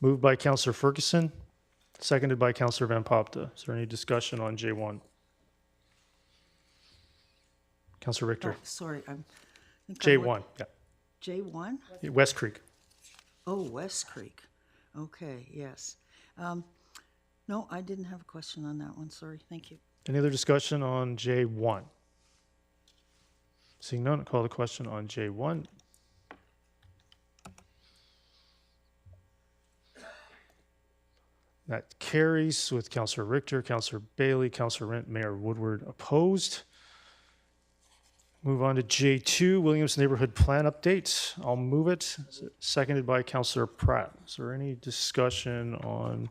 S1: Moved by Councillor Ferguson, seconded by Councillor Van Popta. Is there any discussion on J1? Councillor Richter.
S9: Oh, sorry, I think
S1: J1, yeah.
S9: J1?
S1: West Creek.
S9: Oh, West Creek. Okay, yes. No, I didn't have a question on that one, sorry, thank you.
S1: Any other discussion on J1? Seeing none, I'll call the question on J1. That carries with Councillor Richter, Councillor Bailey, Councillor Rent, Mayor Woodward opposed. Move on to J2, Williams Neighborhood Plan Update. I'll move it. Seconded by Councillor Pratt. Is there any discussion on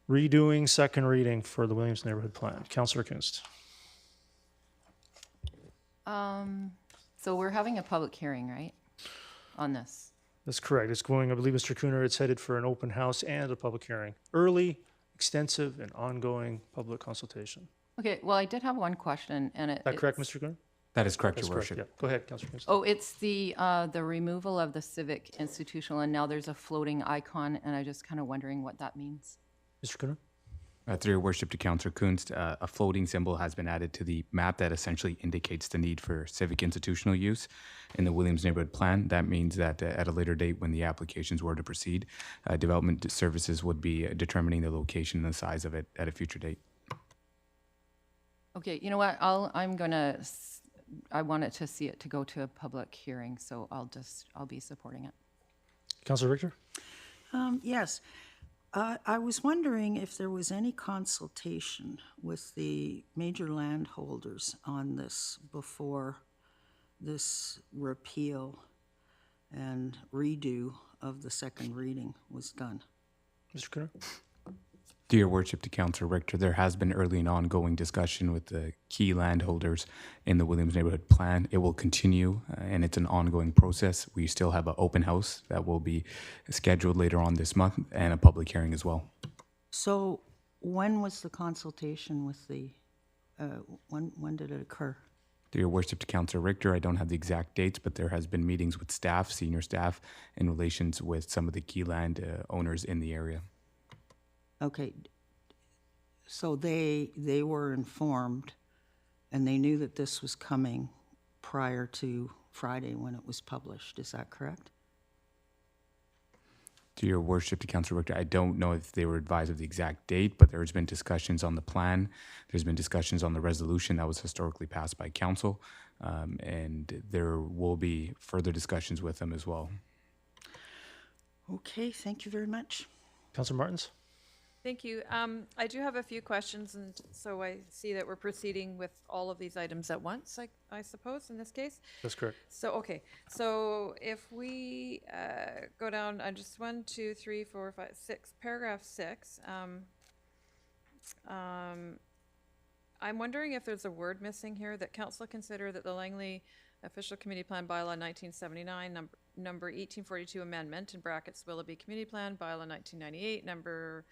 S1: redoing second reading for the Williams Neighborhood Plan? Councillor Kunst.
S5: So we're having a public hearing, right, on this?
S1: That's correct. It's going, I believe, Mr. Cooner, it's headed for an open house and a public hearing. Early, extensive, and ongoing public consultation.
S5: Okay, well, I did have one question, and
S1: Is that correct, Mr. Cooner?
S11: That is correct,
S1: That's
S11: Your
S1: correct,
S11: Worship.
S1: yeah. Go ahead, Councillor Kunst.
S5: Oh, it's the removal of the civic institutional, and now there's a floating icon, and I'm just kind of wondering what that means.
S1: Mr. Cooner?
S11: Through your worship to Councillor Kunst, a floating symbol has been added to the map that essentially indicates the need for civic institutional use in the Williams Neighborhood Plan. That means that at a later date, when the applications were to proceed, development services would be determining the location and the size of it at a future date.
S5: Okay, you know what, I wanted to see it to go to a public hearing, so I'll be supporting it.
S1: Councillor Richter?
S9: Yes. I was wondering if there was any consultation with the major landholders on this before this repeal and redo of the second reading was done.
S1: Mr. Cooner?
S11: To your worship to Councillor Richter, there has been early and ongoing discussion with the key landholders in the Williams Neighborhood Plan. It will continue, and it's an ongoing process. We still have an open house that will be scheduled later on this month and a public hearing as well.
S9: So when was the consultation with the, when did it occur?
S11: To your worship to Councillor Richter, I don't have the exact dates, but there has been meetings with staff, senior staff, in relations with some of the key land owners in the area.
S9: Okay, so they were informed and they knew that this was coming prior to Friday when it was published, is that correct?
S11: To your worship to Councillor Richter, I don't know if they were advised of the exact date, but there's been discussions on the plan. There's been discussions on the resolution that was historically passed by council, and there will be further discussions with them as well.
S9: Okay, thank you very much.
S1: Councillor Martins?
S10: Thank you. I do have a few questions, and so I see that we're proceeding with all of these items at once, I suppose, in this case.
S1: That's correct.
S10: So, okay, so if we go down, just 1, 2, 3, 4, 5, 6, paragraph 6. I'm wondering if there's a word missing here, that council consider that the Langley Official Community Plan Bylaw 1979, number 1842 amendment, in brackets, Willoughby Community Plan Bylaw 1998, number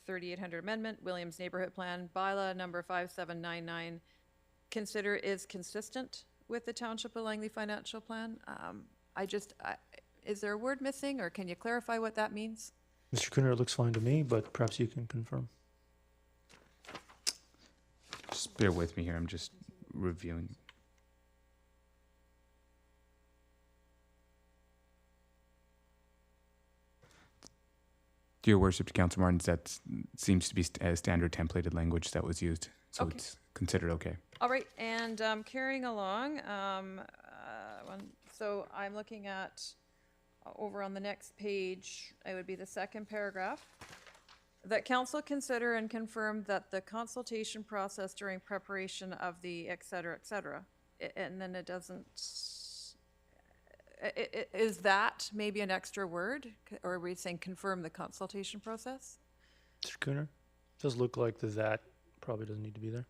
S10: 3800 amendment, Williams Neighborhood Plan Bylaw number 5799, consider is consistent with the Township of Langley Financial Plan. Is there a word missing, or can you clarify what that means?
S1: Mr. Cooner, it looks fine to me, but perhaps you can confirm.
S11: Just bear with me here. I'm just reviewing. Dear Worship, to Council Martins, that seems to be a standard templated language that was used, so
S10: Okay.
S11: it's considered okay.
S10: All right, and carrying along, so I'm looking at, over on the next page, it would be the second paragraph, that council consider and confirm that the consultation process during preparation of the et cetera, and then it doesn't, is that maybe an extra word? Or are we saying confirm the consultation process?
S1: Mr. Cooner, it does look like that probably doesn't need to be there.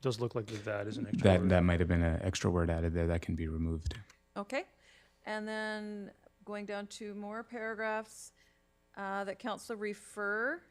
S1: It does look like that is an extra word.
S11: That might have been an extra word added there. That can be removed.
S10: Okay, and then going down to more paragraphs, that council refer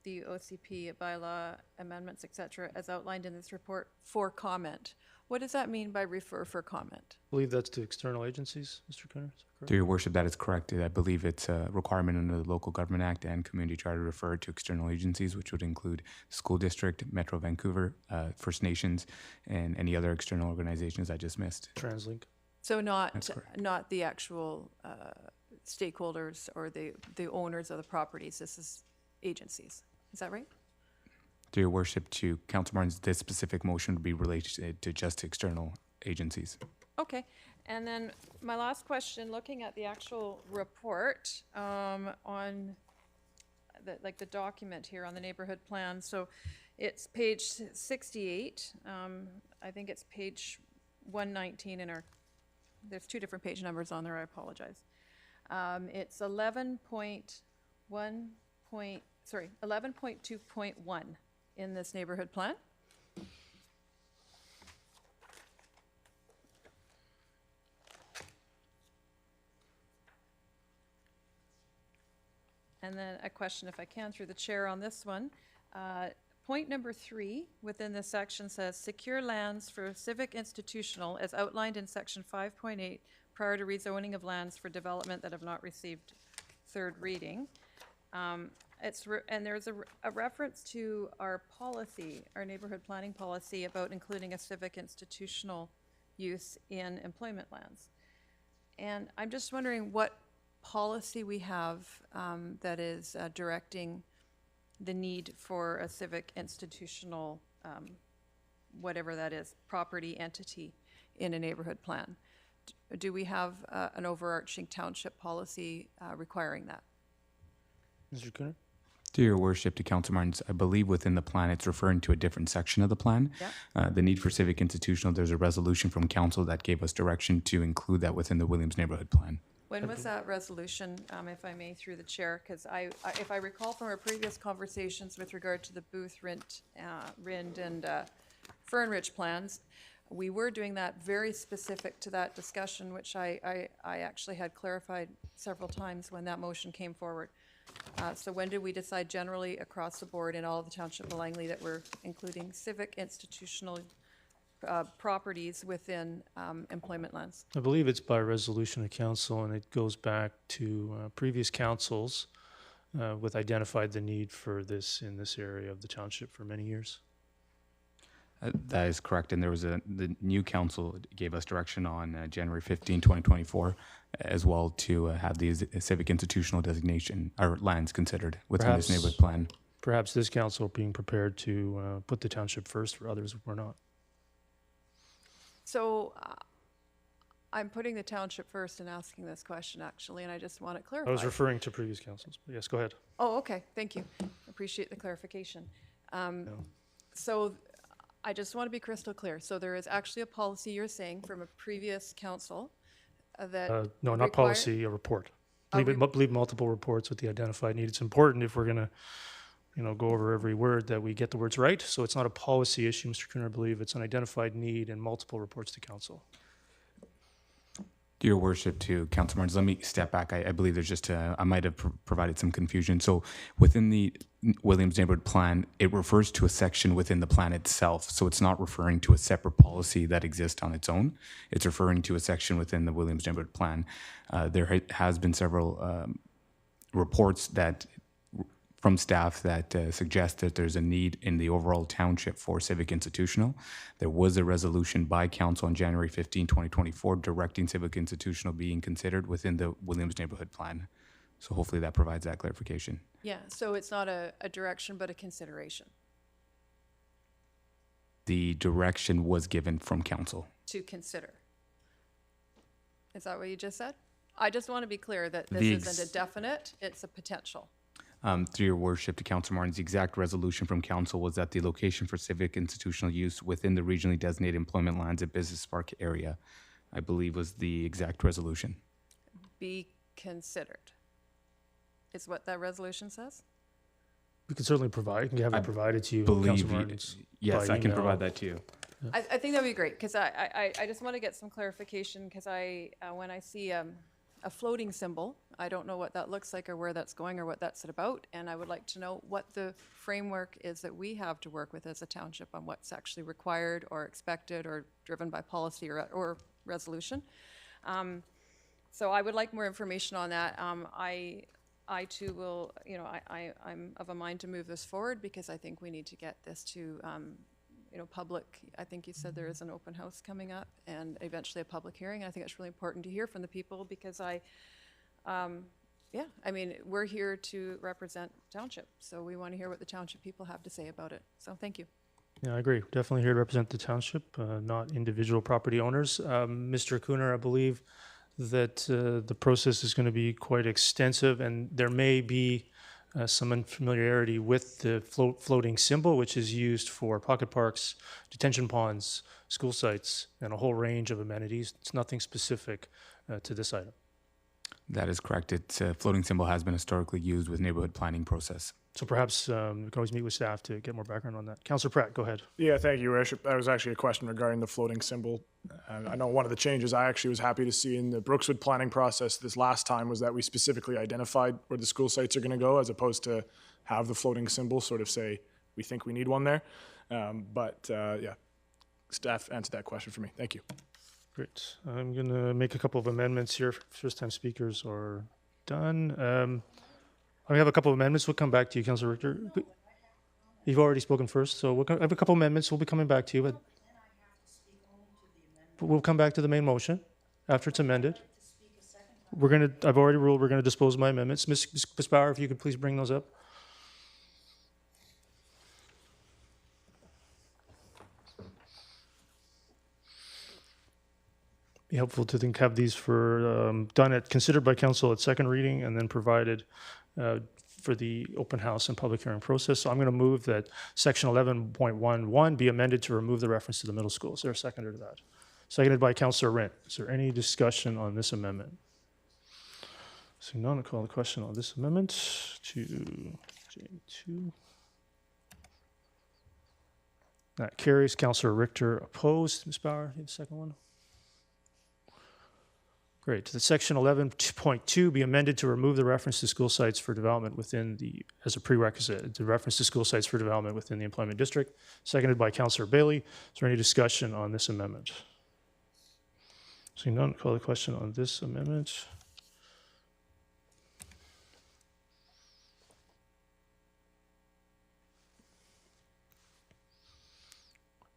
S10: the OCP bylaw amendments, et cetera, as outlined in this report for comment. What does that mean by refer for comment?
S1: I believe that's to external agencies, Mr. Cooner, is that correct?
S11: To your worship, that is correct. I believe it's a requirement under the Local Government Act and Community Charter to refer to external agencies, which would include School District, Metro Vancouver, First Nations, and any other external organizations I just missed.
S1: TransLink.
S10: So
S11: That's correct.
S10: not the actual stakeholders or the owners of the properties, this is agencies, is that right?
S11: To your worship, to Council Martins, this specific motion would be related to just external agencies.
S10: Okay, and then my last question, looking at the actual report on the document here on the neighborhood plan. So it's page 68. I think it's page 119 in our, there's two different page numbers on there, I apologize. It's 11.2.1 in this neighborhood plan. And then a question, if I can, through the chair on this one. Point number 3 within this section says, secure lands for civic institutional as outlined in section 5.8 prior to rezoning of lands for development that have not received third reading. And there's a reference to our policy, our neighborhood planning policy about including a civic institutional use in employment lands. And I'm just wondering what policy we have that is directing the need for a civic institutional, whatever that is, property entity in a neighborhood plan. Do we have an overarching township policy requiring that?
S1: Mr. Cooner?
S11: To your worship, to Council Martins, I believe within the plan, it's referring to a different section of the plan.
S10: Yeah.
S11: The need for civic institutional, there's a resolution from council that gave us direction to include that within the Williams neighborhood plan.
S10: When was that resolution, if I may, through the chair? Because if I recall from our previous conversations with regard to the Booth, Rind, and Fern Ridge plans, we were doing that very specific to that discussion, which I actually had clarified several times when that motion came forward. So when did we decide generally across the board in all of the Township of Langley that we're including civic institutional properties within employment lands?
S1: I believe it's by resolution of council, and it goes back to previous councils with identified the need for this in this area of the township for many years.
S11: That is correct, and there was the new council gave us direction on January 15, 2024, as well to have the civic institutional designation, or lands considered within this neighborhood plan.
S1: Perhaps this council being prepared to put the township first, for others we're not.
S10: So I'm putting the township first and asking this question, actually, and I just want it
S1: I
S10: clarified.
S1: was referring to previous councils, but yes, go ahead.
S10: Oh, okay, thank you. Appreciate the clarification. So I just want to be crystal clear. So there is actually a policy, you're saying, from a previous council that
S1: No, not
S10: require-
S1: policy, a report. Believe multiple reports with the identified need. It's important if we're going to, go over every word that we get the words right. So it's not a policy issue, Mr. Cooner. I believe it's an identified need and multiple reports to council.
S11: Your worship, to Councilor Martins, let me step back. I believe there's just I might have provided some confusion. So within the Williams Neighborhood Plan, it refers to a section within the plan itself. So it's not referring to a separate policy that exists on its own. It's referring to a section within the Williams Neighborhood Plan. There has been several reports that from staff that suggest that there's a need in the overall township for civic institutional. There was a resolution by council on January 15, 2024, directing civic institutional being considered within the Williams Neighborhood Plan. So hopefully that provides that clarification.
S10: Yeah, so it's not a direction, but a consideration
S11: The direction was given from council.
S10: to consider. Is that what you just said? I just want to be clear that this
S11: The
S10: isn't a definite, it's a potential.
S11: Through your worship, to Councilor Martins, the exact resolution from council was that the location for civic institutional use within the regionally designated employment lands at Business Park area, I believe, was the exact resolution.
S10: Be considered, is what that resolution says?
S1: We can certainly provide, can have it provided to you,
S11: Believe
S1: Councilor
S11: you-
S1: Martins,
S11: yes,
S1: by
S11: I can
S1: email.
S11: provide that to you.
S10: I think that'd be great, because I just want to get some clarification, because when I see a floating symbol, I don't know what that looks like or where that's going or what that's about, and I would like to know what the framework is that we have to work with as a township on what's actually required or expected or driven by policy or resolution. So I would like more information on that. I too will, I'm of a mind to move this forward because I think we need to get this to, public. I think you said there is an open house coming up and eventually a public hearing. I think it's really important to hear from the people because we're here to represent township. So we want to hear what the township people have to say about it. So thank you.
S1: Yeah, I agree. Definitely here to represent the township, not individual property owners. Mr. Cooner, I believe that the process is going to be quite extensive and there may be some unfamiliarity with the floating symbol, which is used for pocket parks, detention ponds, school sites, and a whole range of amenities. It's nothing specific to this item.
S11: That is correct. It's floating symbol has been historically used with neighborhood planning process.
S1: So perhaps we can always meet with staff to get more background on that. Councillor Pratt, go ahead.
S4: Yeah, thank you, Your Worship. That was actually a question regarding the floating symbol. I know one of the changes I actually was happy to see in the Brookswood planning process this last time was that we specifically identified where the school sites are going to go as opposed to have the floating symbol sort of say, we think we need one there. Staff answered that question for me. Thank you.
S1: Great. I'm going to make a couple of amendments here. First-time speakers are done. I have a couple of amendments. We'll come back to you, Councillor Richter. You've already spoken first, so I have a couple of amendments. We'll be coming back to you. But we'll come back to the main motion after it's amended. I've already ruled we're going to dispose of my amendments. Ms. Bauer, if you could please bring those up. Be helpful to have these considered by council at second reading and then provided for the open house and public hearing process. So I'm going to move that section 11.11 be amended to remove the reference to the middle school. Is there a seconder to that? Seconded by Councillor Rent. Is there any discussion on this amendment? Seeing none, I'll call the question on this amendment to J2. That carries. Councillor Richter opposed. Ms. Bauer, you have the second one? Great. The section 11.2 be amended to remove the reference to school sites for development as a prerequisite, the reference to school sites for development within the employment district. Seconded by Councillor Bailey. Is there any discussion on this amendment? Seeing none, call the question on this amendment.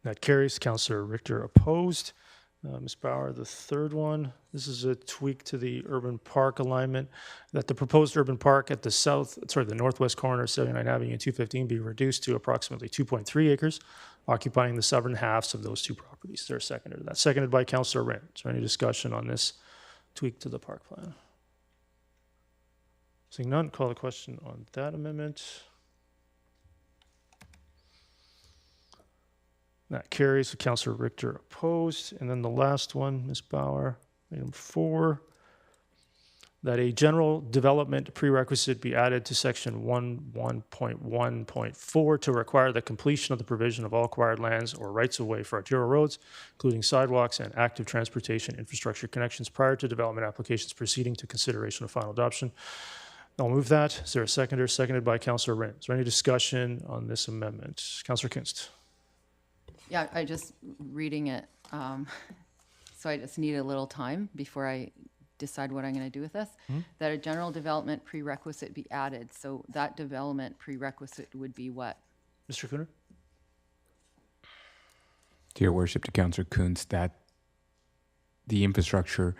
S1: That carries. Councillor Richter opposed. Ms. Bauer, the third one. This is a tweak to the urban park alignment that the proposed urban park at the northwest corner of 79 Avenue and 215 be reduced to approximately 2.3 acres occupying the southern halves of those two properties. Is there a seconder to that? Seconded by Councillor Wren. Is there any discussion on this tweak to the park plan? Seeing none, call the question on that amendment. That carries with Councillor Richter opposed. And then the last one, Ms. Bauer, item 4, that a general development prerequisite be added to section 11.1.4 to require the completion of the provision of all acquired lands or rights-of-way for arterial roads, including sidewalks and active transportation infrastructure connections prior to development applications proceeding to consideration of final adoption. I'll move that. Is there a seconder? Seconded by Councillor Wren. Is there any discussion on this amendment? Councillor Kunst.
S5: Yeah, I just reading it, so I just need a little time before I decide what I'm going to do with this. That a general development prerequisite be added. So that development prerequisite would be what?
S1: Mr. Cooner?
S11: To your worship, to Councillor Kuntz, that the infrastructure,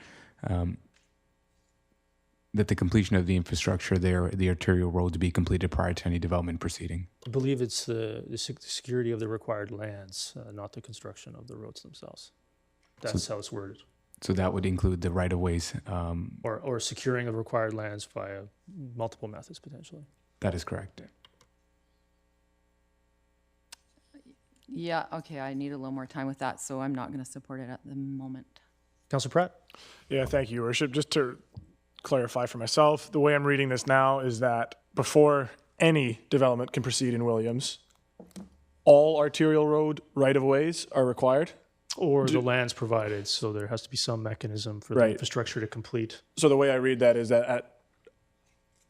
S11: that the completion of the infrastructure there, the arterial roads be completed prior to any development proceeding.
S1: I believe it's the security of the required lands, not the construction of the roads themselves. That's how it's worded.
S11: So that would include the right-of-ways.
S1: Or securing of required lands via multiple methods, potentially.
S11: That is correct.
S5: Yeah, okay, I need a little more time with that, so I'm not going to support it at the moment.
S1: Councillor Pratt?
S4: Yeah, thank you, Your Worship. Just to clarify for myself, the way I'm reading this now is that before any development can proceed in Williams, all arterial road right-of-ways are required?
S1: Or the lands provided, so there has to be some mechanism for the
S4: Right.
S1: infrastructure to complete.
S4: So the way I read that is that at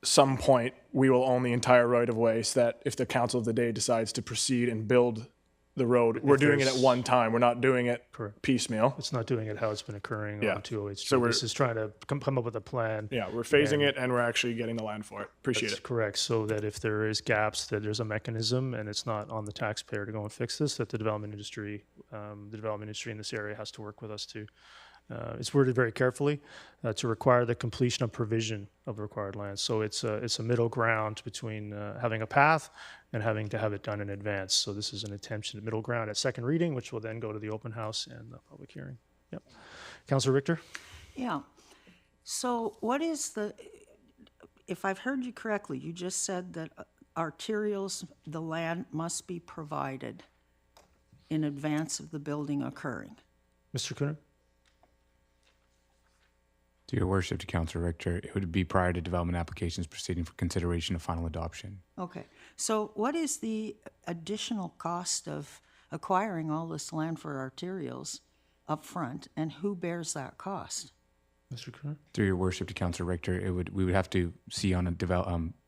S4: some point, we will own the entire right-of-way so that if the council of the day decides to proceed and build the road, we're doing it at
S1: there's-
S4: one time. We're not doing it
S1: Correct.
S4: piecemeal.
S1: It's not doing it how it's been occurring
S4: Yeah.
S1: on 208 Street.
S4: So we're-
S1: This is trying to come up with a plan.
S4: Yeah, we're phasing it and we're actually getting the land for it. Appreciate
S1: That's
S4: it.
S1: correct, so that if there is gaps, that there's a mechanism and it's not on the taxpayer to go and fix this, that the development industry in this area has to work with us to. It's worded very carefully to require the completion of provision of the required land. So it's a middle ground between having a path and having to have it done in advance. So this is an attempt at middle ground at second reading, which will then go to the open house and the public hearing. Yep. Councillor Richter?
S9: Yeah. So what is the, if I've heard you correctly, you just said that arterials, the land must be provided in advance of the building occurring.
S1: Mr. Cooner?
S11: To your worship, to Councillor Richter, it would be prior to development applications proceeding for consideration of final adoption.
S9: Okay. So what is the additional cost of acquiring all this land for arterials up front, and who bears that cost?
S1: Mr. Cooner?
S11: Through your worship, to Councillor Richter, we would have to see on a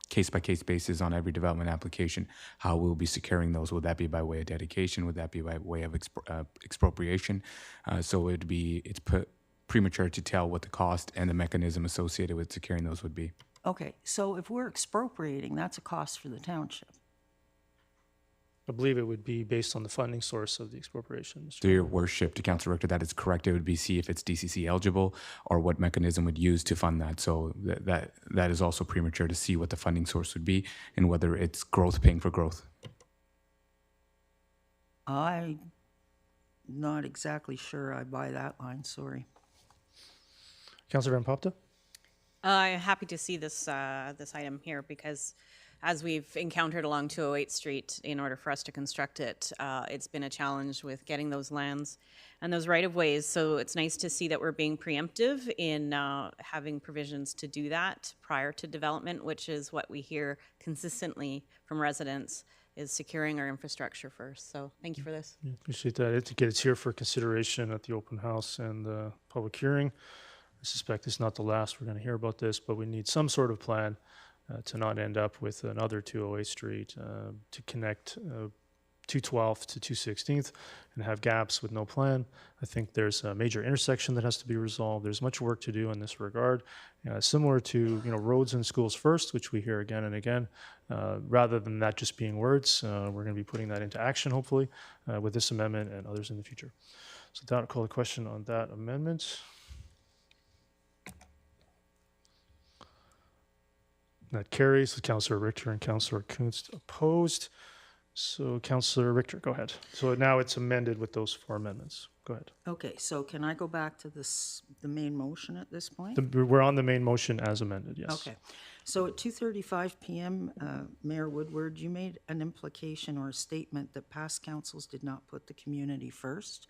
S11: case-by-case basis on every development application how we'll be securing those. Would that be by way of dedication? Would that be by way of expropriation? So it's premature to tell what the cost and the mechanism associated with securing those would be.
S9: Okay, so if we're expropriating, that's a cost for the township.
S1: I believe it would be based on the funding source of the expropriation. Mr.
S11: Through your worship, to Councillor Richter, that is correct. It would be see if it's DCC eligible or what mechanism would use to fund that. So that is also premature to see what the funding source would be and whether it's growth paying for growth.
S9: I'm not exactly sure I buy that line, sorry.
S1: Councillor Van Popta?
S8: I'm happy to see this this item here because as we've encountered along 208 Street, in order for us to construct it, it's been a challenge with getting those lands and those right-of-ways. So it's nice to see that we're being preemptive in having provisions to do that prior to development, which is what we hear consistently from residents, is securing our infrastructure first. So thank you for this.
S1: Yeah, appreciate that. It's here for consideration at the open house and the public hearing. I suspect it's not the last we're going to hear about this, but we need some sort of plan to not end up with another 208 Street to connect 212th to 216th and have gaps with no plan. I think there's a major intersection that has to be resolved. There's much work to do in this regard, similar to roads and schools first, which we hear again and again. Rather than that just being words, we're going to be putting that into action, hopefully, with this amendment and others in the future. So that, I'll call a question on that amendment. That carries with Councillor Richter and Councillor Kunst opposed. So Councillor Richter, go ahead. So now it's amended with those 4 amendments. Go ahead.
S9: Okay, so can I go back to the main motion at this point?
S1: We're on the main motion as amended, yes.
S9: Okay. So at 2:35 PM, Mayor Woodward, you made an implication or a statement that past councils did not put the community first.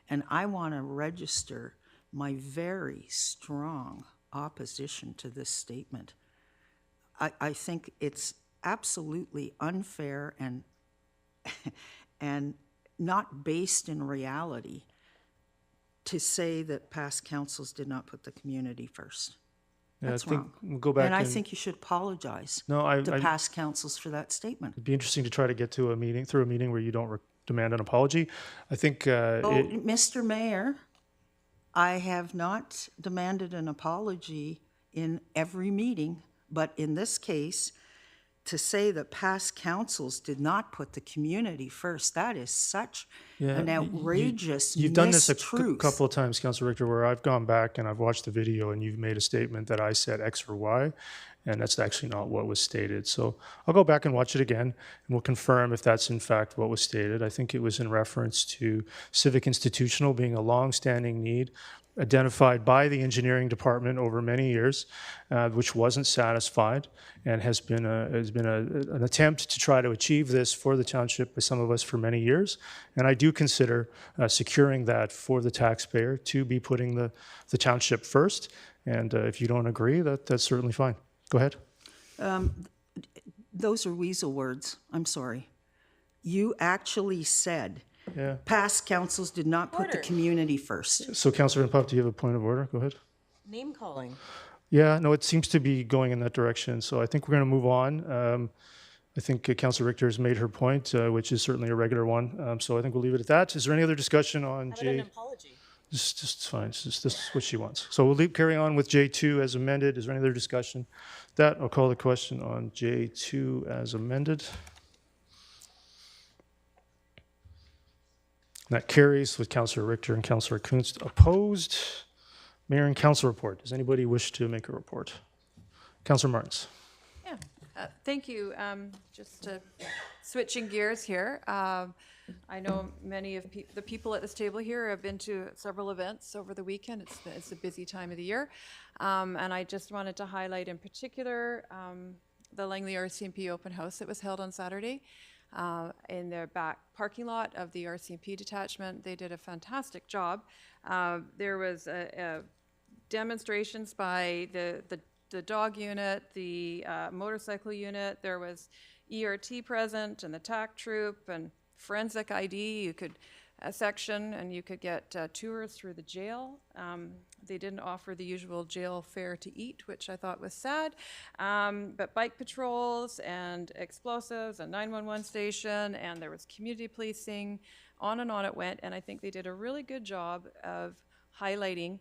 S9: And I want to register my very strong opposition to this statement. I think it's absolutely unfair and and not based in reality to say that past councils did not put the community first.
S1: Yeah,
S9: That's
S1: I think
S9: wrong.
S1: we'll go back
S9: And I think you should apologize
S1: No,
S9: to past councils for that statement.
S1: it'd be interesting to try to get to a meeting, through a meeting where you don't demand an apology. I think
S9: Oh, Mr. Mayor, I have not demanded an apology in every meeting, but in this case, to say that past councils did not put the community first, that is such an outrageous
S1: you've done this a
S9: mistruth.
S1: couple of times, Councillor Richter, where I've gone back and I've watched the video and you've made a statement that I said X or Y, and that's actually not what was stated. So I'll go back and watch it again, and we'll confirm if that's in fact what was stated. I think it was in reference to civic institutional being a long-standing need identified by the engineering department over many years, which wasn't satisfied, and has been an attempt to try to achieve this for the township by some of us for many years. And I do consider securing that for the taxpayer to be putting the township first. And if you don't agree, that's certainly fine. Go ahead.
S9: Those are weasel words. I'm sorry. You actually said past councils did not put the community first.
S1: So, Councillor Van Pop, do you have a point of order? Go ahead.
S12: Name calling.
S1: Yeah, no, it seems to be going in that direction. So I think we're going to move on. I think Councillor Richter has made her point, which is certainly a regular one. So I think we'll leave it at that. Is there any other discussion on
S12: How about an apology?
S1: Just fine. This is what she wants. So we'll carry on with J2 as amended. Is there any other discussion? That I'll call the question on J2 as amended. That carries with Councillor Richter and Councillor Kunst opposed. Mayor and Council report. Does anybody wish to make a report? Councillor Martins.
S10: Yeah, thank you. Just switching gears here. I know many of the people at this table here have been to several events over the weekend. It's a busy time of the year. And I just wanted to highlight in particular the Langley RCMP open house that was held on Saturday. In their back parking lot of the RCMP detachment. They did a fantastic job. There was demonstrations by the dog unit, the motorcycle unit. There was ERT present and the TAC troop and forensic ID. You could section and you could get tours through the jail. They didn't offer the usual jail fare to eat, which I thought was sad. But bike patrols and explosives and 911 station, and there was community policing, on and on it went. And I think they did a really good job of highlighting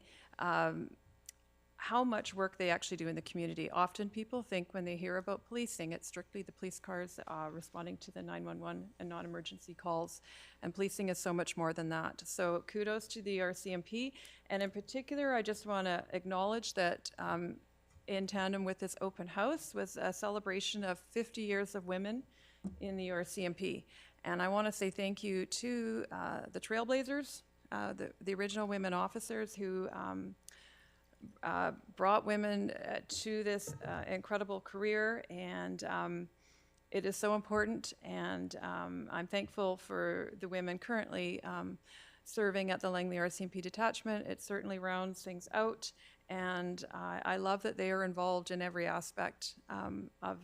S10: how much work they actually do in the community. Often people think when they hear about policing, it's strictly the police cars responding to the 911 and non-emergency calls. And policing is so much more than that. So kudos to the RCMP. And in particular, I just want to acknowledge that in tandem with this open house was a celebration of 50 years of women in the RCMP. And I want to say thank you to the Trailblazers, the original women officers who brought women to this incredible career, and it is so important, and I'm thankful for the women currently serving at the Langley RCMP detachment. It certainly rounds things out, and I love that they are involved in every aspect of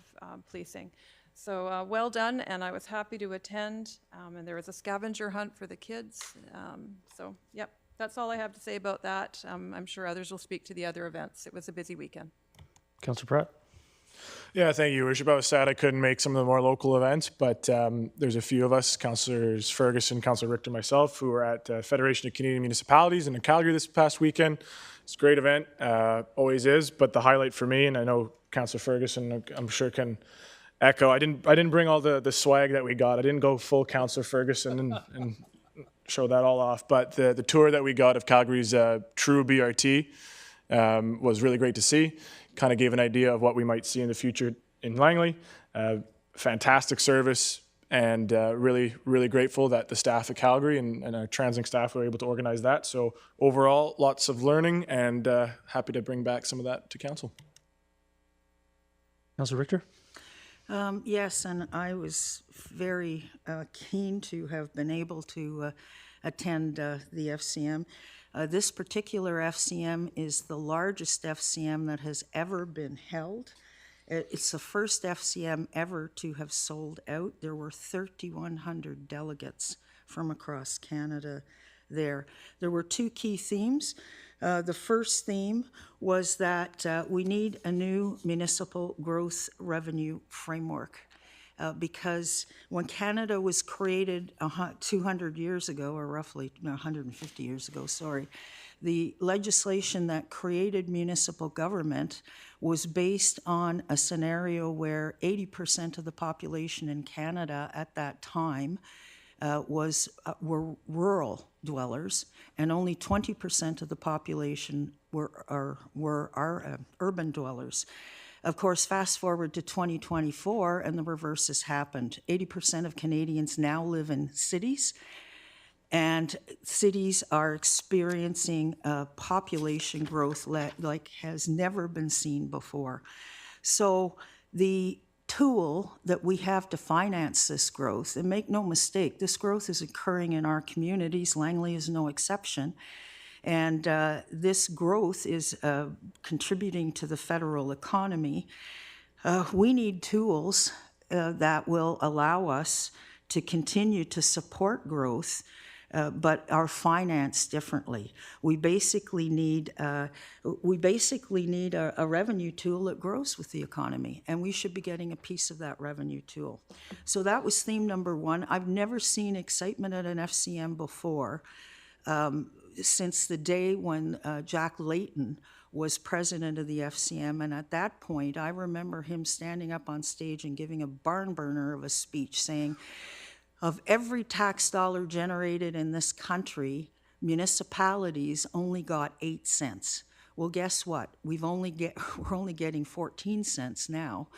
S10: policing. So well done, and I was happy to attend, and there was a scavenger hunt for the kids. So, yep. That's all I have to say about that. I'm sure others will speak to the other events. It was a busy weekend.
S1: Councillor Pratt.
S4: Yeah, thank you, Your Worship. I was sad I couldn't make some of the more local events, but there's a few of us, Councillors Ferguson, Councillor Richter, myself, who were at Federation of Canadian Municipalities in Calgary this past weekend. It's a great event, always is, but the highlight for me, and I know Councillor Ferguson, I'm sure can echo, I didn't bring all the swag that we got. I didn't go full Councillor Ferguson and show that all off, but the tour that we got of Calgary's true BRT was really great to see. Kind of gave an idea of what we might see in the future in Langley. Fantastic service, and really, really grateful that the staff at Calgary and our Translink staff were able to organize that. So overall, lots of learning, and happy to bring back some of that to council.
S1: Councilor Richter?
S9: Yes, and I was very keen to have been able to attend the FCM. This particular FCM is the largest FCM that has ever been held. It's the first FCM ever to have sold out. There were 3,100 delegates from across Canada there. There were two key themes. The first theme was that we need a new municipal growth revenue framework. Because when Canada was created 200 years ago, or roughly 150 years ago, sorry, the legislation that created municipal government was based on a scenario where 80% of the population in Canada at that time were rural dwellers, and only 20% of the population were urban dwellers. Of course, fast forward to 2024, and the reverse has happened. 80% of Canadians now live in cities, and cities are experiencing population growth like has never been seen before. So the tool that we have to finance this growth, and make no mistake, this growth is occurring in our communities. Langley is no exception. And this growth is contributing to the federal economy. We need tools that will allow us to continue to support growth, but are financed differently. We basically need a revenue tool that grows with the economy, and we should be getting a piece of that revenue tool. So that was theme number one. I've never seen excitement at an FCM before. Since the day when Jack Layton was president of the FCM, and at that point, I remember him standing up on stage and giving a barn burner of a speech saying, of every tax dollar generated in this country, municipalities only got 8 cents. Well, guess what? We're only getting 14 cents now,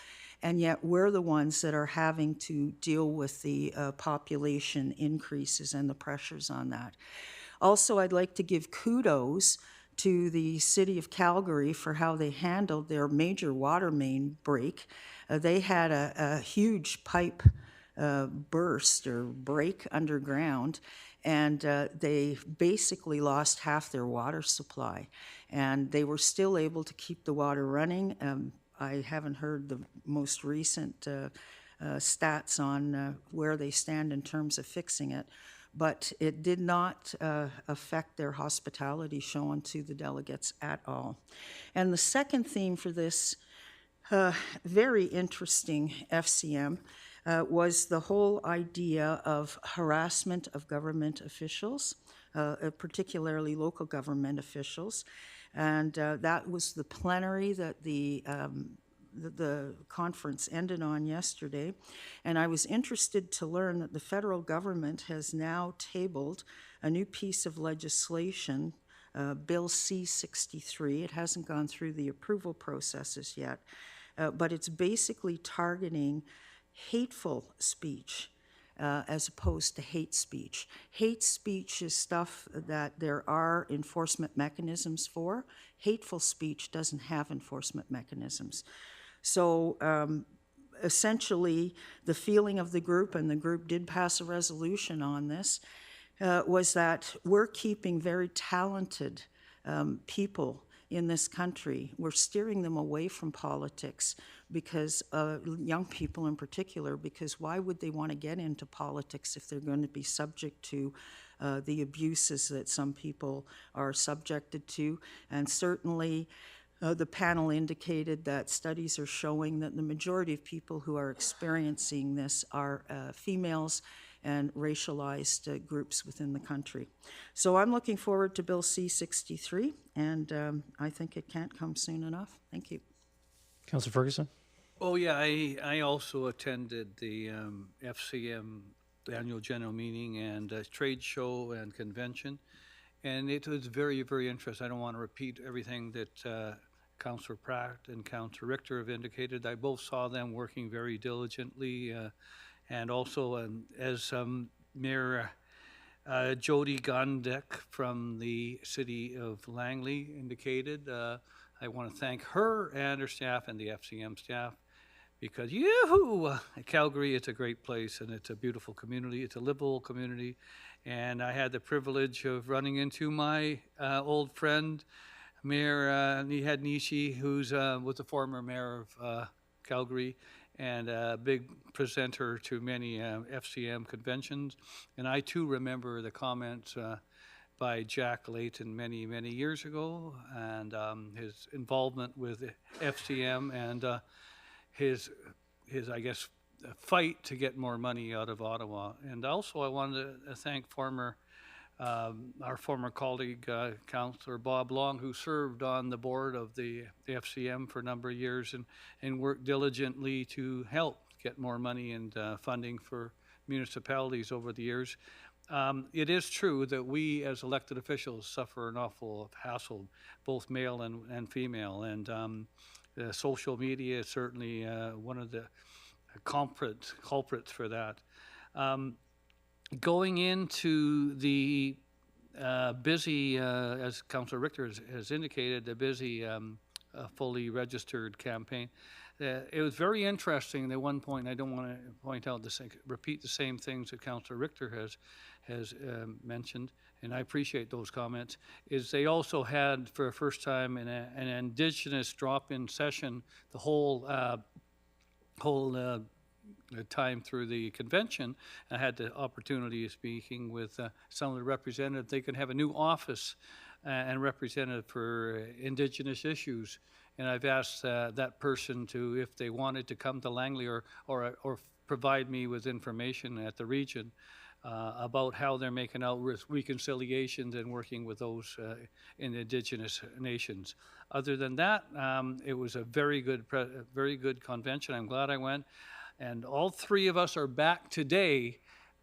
S9: and yet we're the ones that are having to deal with the population increases and the pressures on that. Also, I'd like to give kudos to the City of Calgary for how they handled their major water main break. They had a huge pipe burst or break underground, and they basically lost half their water supply. And they were still able to keep the water running. I haven't heard the most recent stats on where they stand in terms of fixing it, but it did not affect their hospitality shown to the delegates at all. And the second theme for this very interesting FCM was the whole idea of harassment of government officials, particularly local government officials. And that was the plenary that the conference ended on yesterday, and I was interested to learn that the federal government has now tabled a new piece of legislation, Bill C-63. It hasn't gone through the approval processes yet, but it's basically targeting hateful speech as opposed to hate speech. Hate speech is stuff that there are enforcement mechanisms for. Hateful speech doesn't have enforcement mechanisms. So essentially, the feeling of the group, and the group did pass a resolution on this, was that we're keeping very talented people in this country. We're steering them away from politics because, young people in particular, because why would they want to get into politics if they're going to be subject to the abuses that some people are subjected to? And certainly, the panel indicated that studies are showing that the majority of people who are experiencing this are females and racialized groups within the country. So I'm looking forward to Bill C-63, and I think it can't come soon enough. Thank you.
S1: Councilor Ferguson?
S2: Oh, yeah, I also attended the FCM, the annual general meeting, and trade show and convention. And it was very, very interesting. I don't want to repeat everything that Councillor Pratt and Councillor Richter have indicated. I both saw them working very diligently And also, as Mayor Jody Gondek from the city of Langley indicated, I want to thank her and her staff and the FCM staff because, Calgary is a great place and it's a beautiful community. It's a livable community. And I had the privilege of running into my old friend, Mayor Nihad Nishi, who's was the former mayor of Calgary and a big presenter to many FCM conventions. And I too remember the comments by Jack Layton many, many years ago, and his involvement with FCM and his, I guess, fight to get more money out of Ottawa. And also I wanted to thank our former colleague, Councillor Bob Long, who served on the board of the FCM for a number of years and worked diligently to help get more money and funding for municipalities over the years. It is true that we as elected officials suffer an awful hassle, both male and female, and the social media is certainly one of the culprits for that. Going into the busy, as Councillor Richter has indicated, the busy fully registered campaign, it was very interesting at one point. I don't want to repeat the same things that Councillor Richter has mentioned, and I appreciate those comments, is they also had, for the first time, an Indigenous drop-in session, the whole time through the convention. I had the opportunity of speaking with some of the representatives. They could have a new office and representative for Indigenous issues. And I've asked that person to, if they wanted to come to Langley or provide me with information at the region about how they're making out reconciliations and working with those in Indigenous nations. Other than that, it was a very good convention. I'm glad I went. And all three of us are back today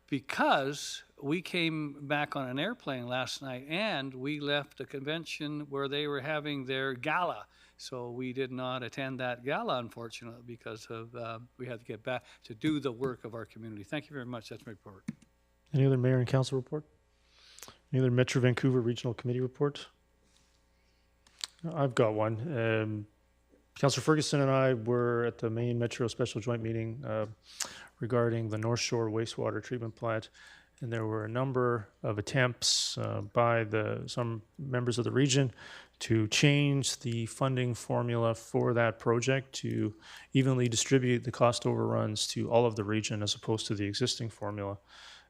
S2: because we came back on an airplane last night and we left a convention where they were having their gala. So we did not attend that gala, unfortunately, because of we had to get back to do the work of our community. Thank you very much. That's my report.
S1: Any other mayor and council report? Any other Metro Vancouver Regional Committee report? I've got one. Councillor Ferguson and I were at the Maine Metro Special Joint Meeting regarding the North Shore Wastewater Treatment Plant, and there were a number of attempts by some members of the region to change the funding formula for that project to evenly distribute the cost overruns to all of the region as opposed to the existing formula.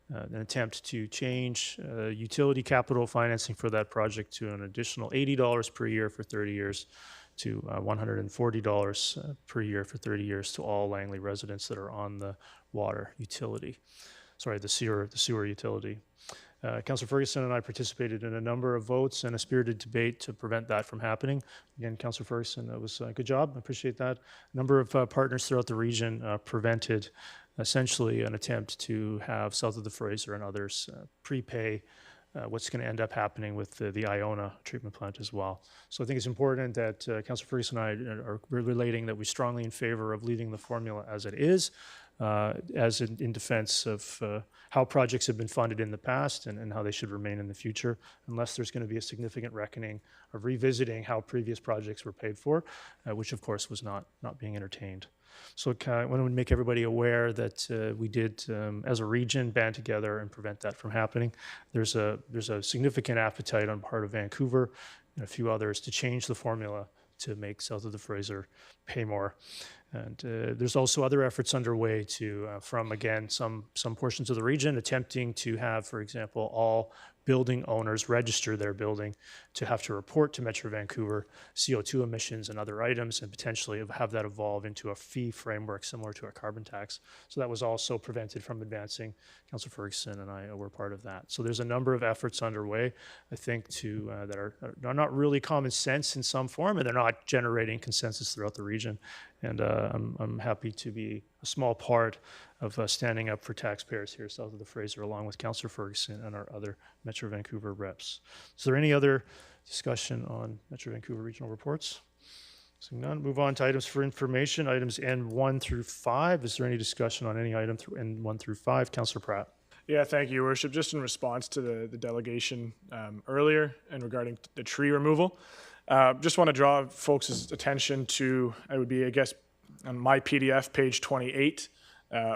S1: An attempt to change utility capital financing for that project to an additional $80 per year for 30 years to $140 per year for 30 years to all Langley residents that are on the water utility. Sorry, the sewer utility. Councillor Ferguson and I participated in a number of votes and a spirited debate to prevent that from happening. Again, Councillor Ferguson, that was a good job. I appreciate that. A number of partners throughout the region prevented essentially an attempt to have south of the Fraser and others prepay what's going to end up happening with the Iona treatment plant as well. So I think it's important that Councillor Ferguson and I are relating that we're strongly in favor of leaving the formula as it is, as in defense of how projects have been funded in the past and how they should remain in the future, unless there's going to be a significant reckoning of revisiting how previous projects were paid for, which of course was not being entertained. So I want to make everybody aware that we did, as a region, band together and prevent that from happening. There's a significant appetite on part of Vancouver and a few others to change the formula to make south of the Fraser pay more. And there's also other efforts underway to, from again, some portions of the region attempting to have, for example, all building owners register their building to have to report to Metro Vancouver CO2 emissions and other items, and potentially have that evolve into a fee framework similar to a carbon tax. So that was also prevented from advancing. Councillor Ferguson and I were part of that. So there's a number of efforts underway, I think, that are not really common sense in some form, and they're not generating consensus throughout the region. And I'm happy to be a small part of standing up for taxpayers here south of the Fraser, along with Councillor Ferguson and our other Metro Vancouver reps. Is there any other discussion on Metro Vancouver regional reports? Seeing none, move on to items for information, items N1 through 5. Is there any discussion on any item through N1 through 5? Councillor Pratt.
S4: Yeah, thank you, Your Worship. Just in response to the delegation earlier and regarding the tree removal, just want to draw folks' attention to, I would be, I guess, on my PDF, page 28,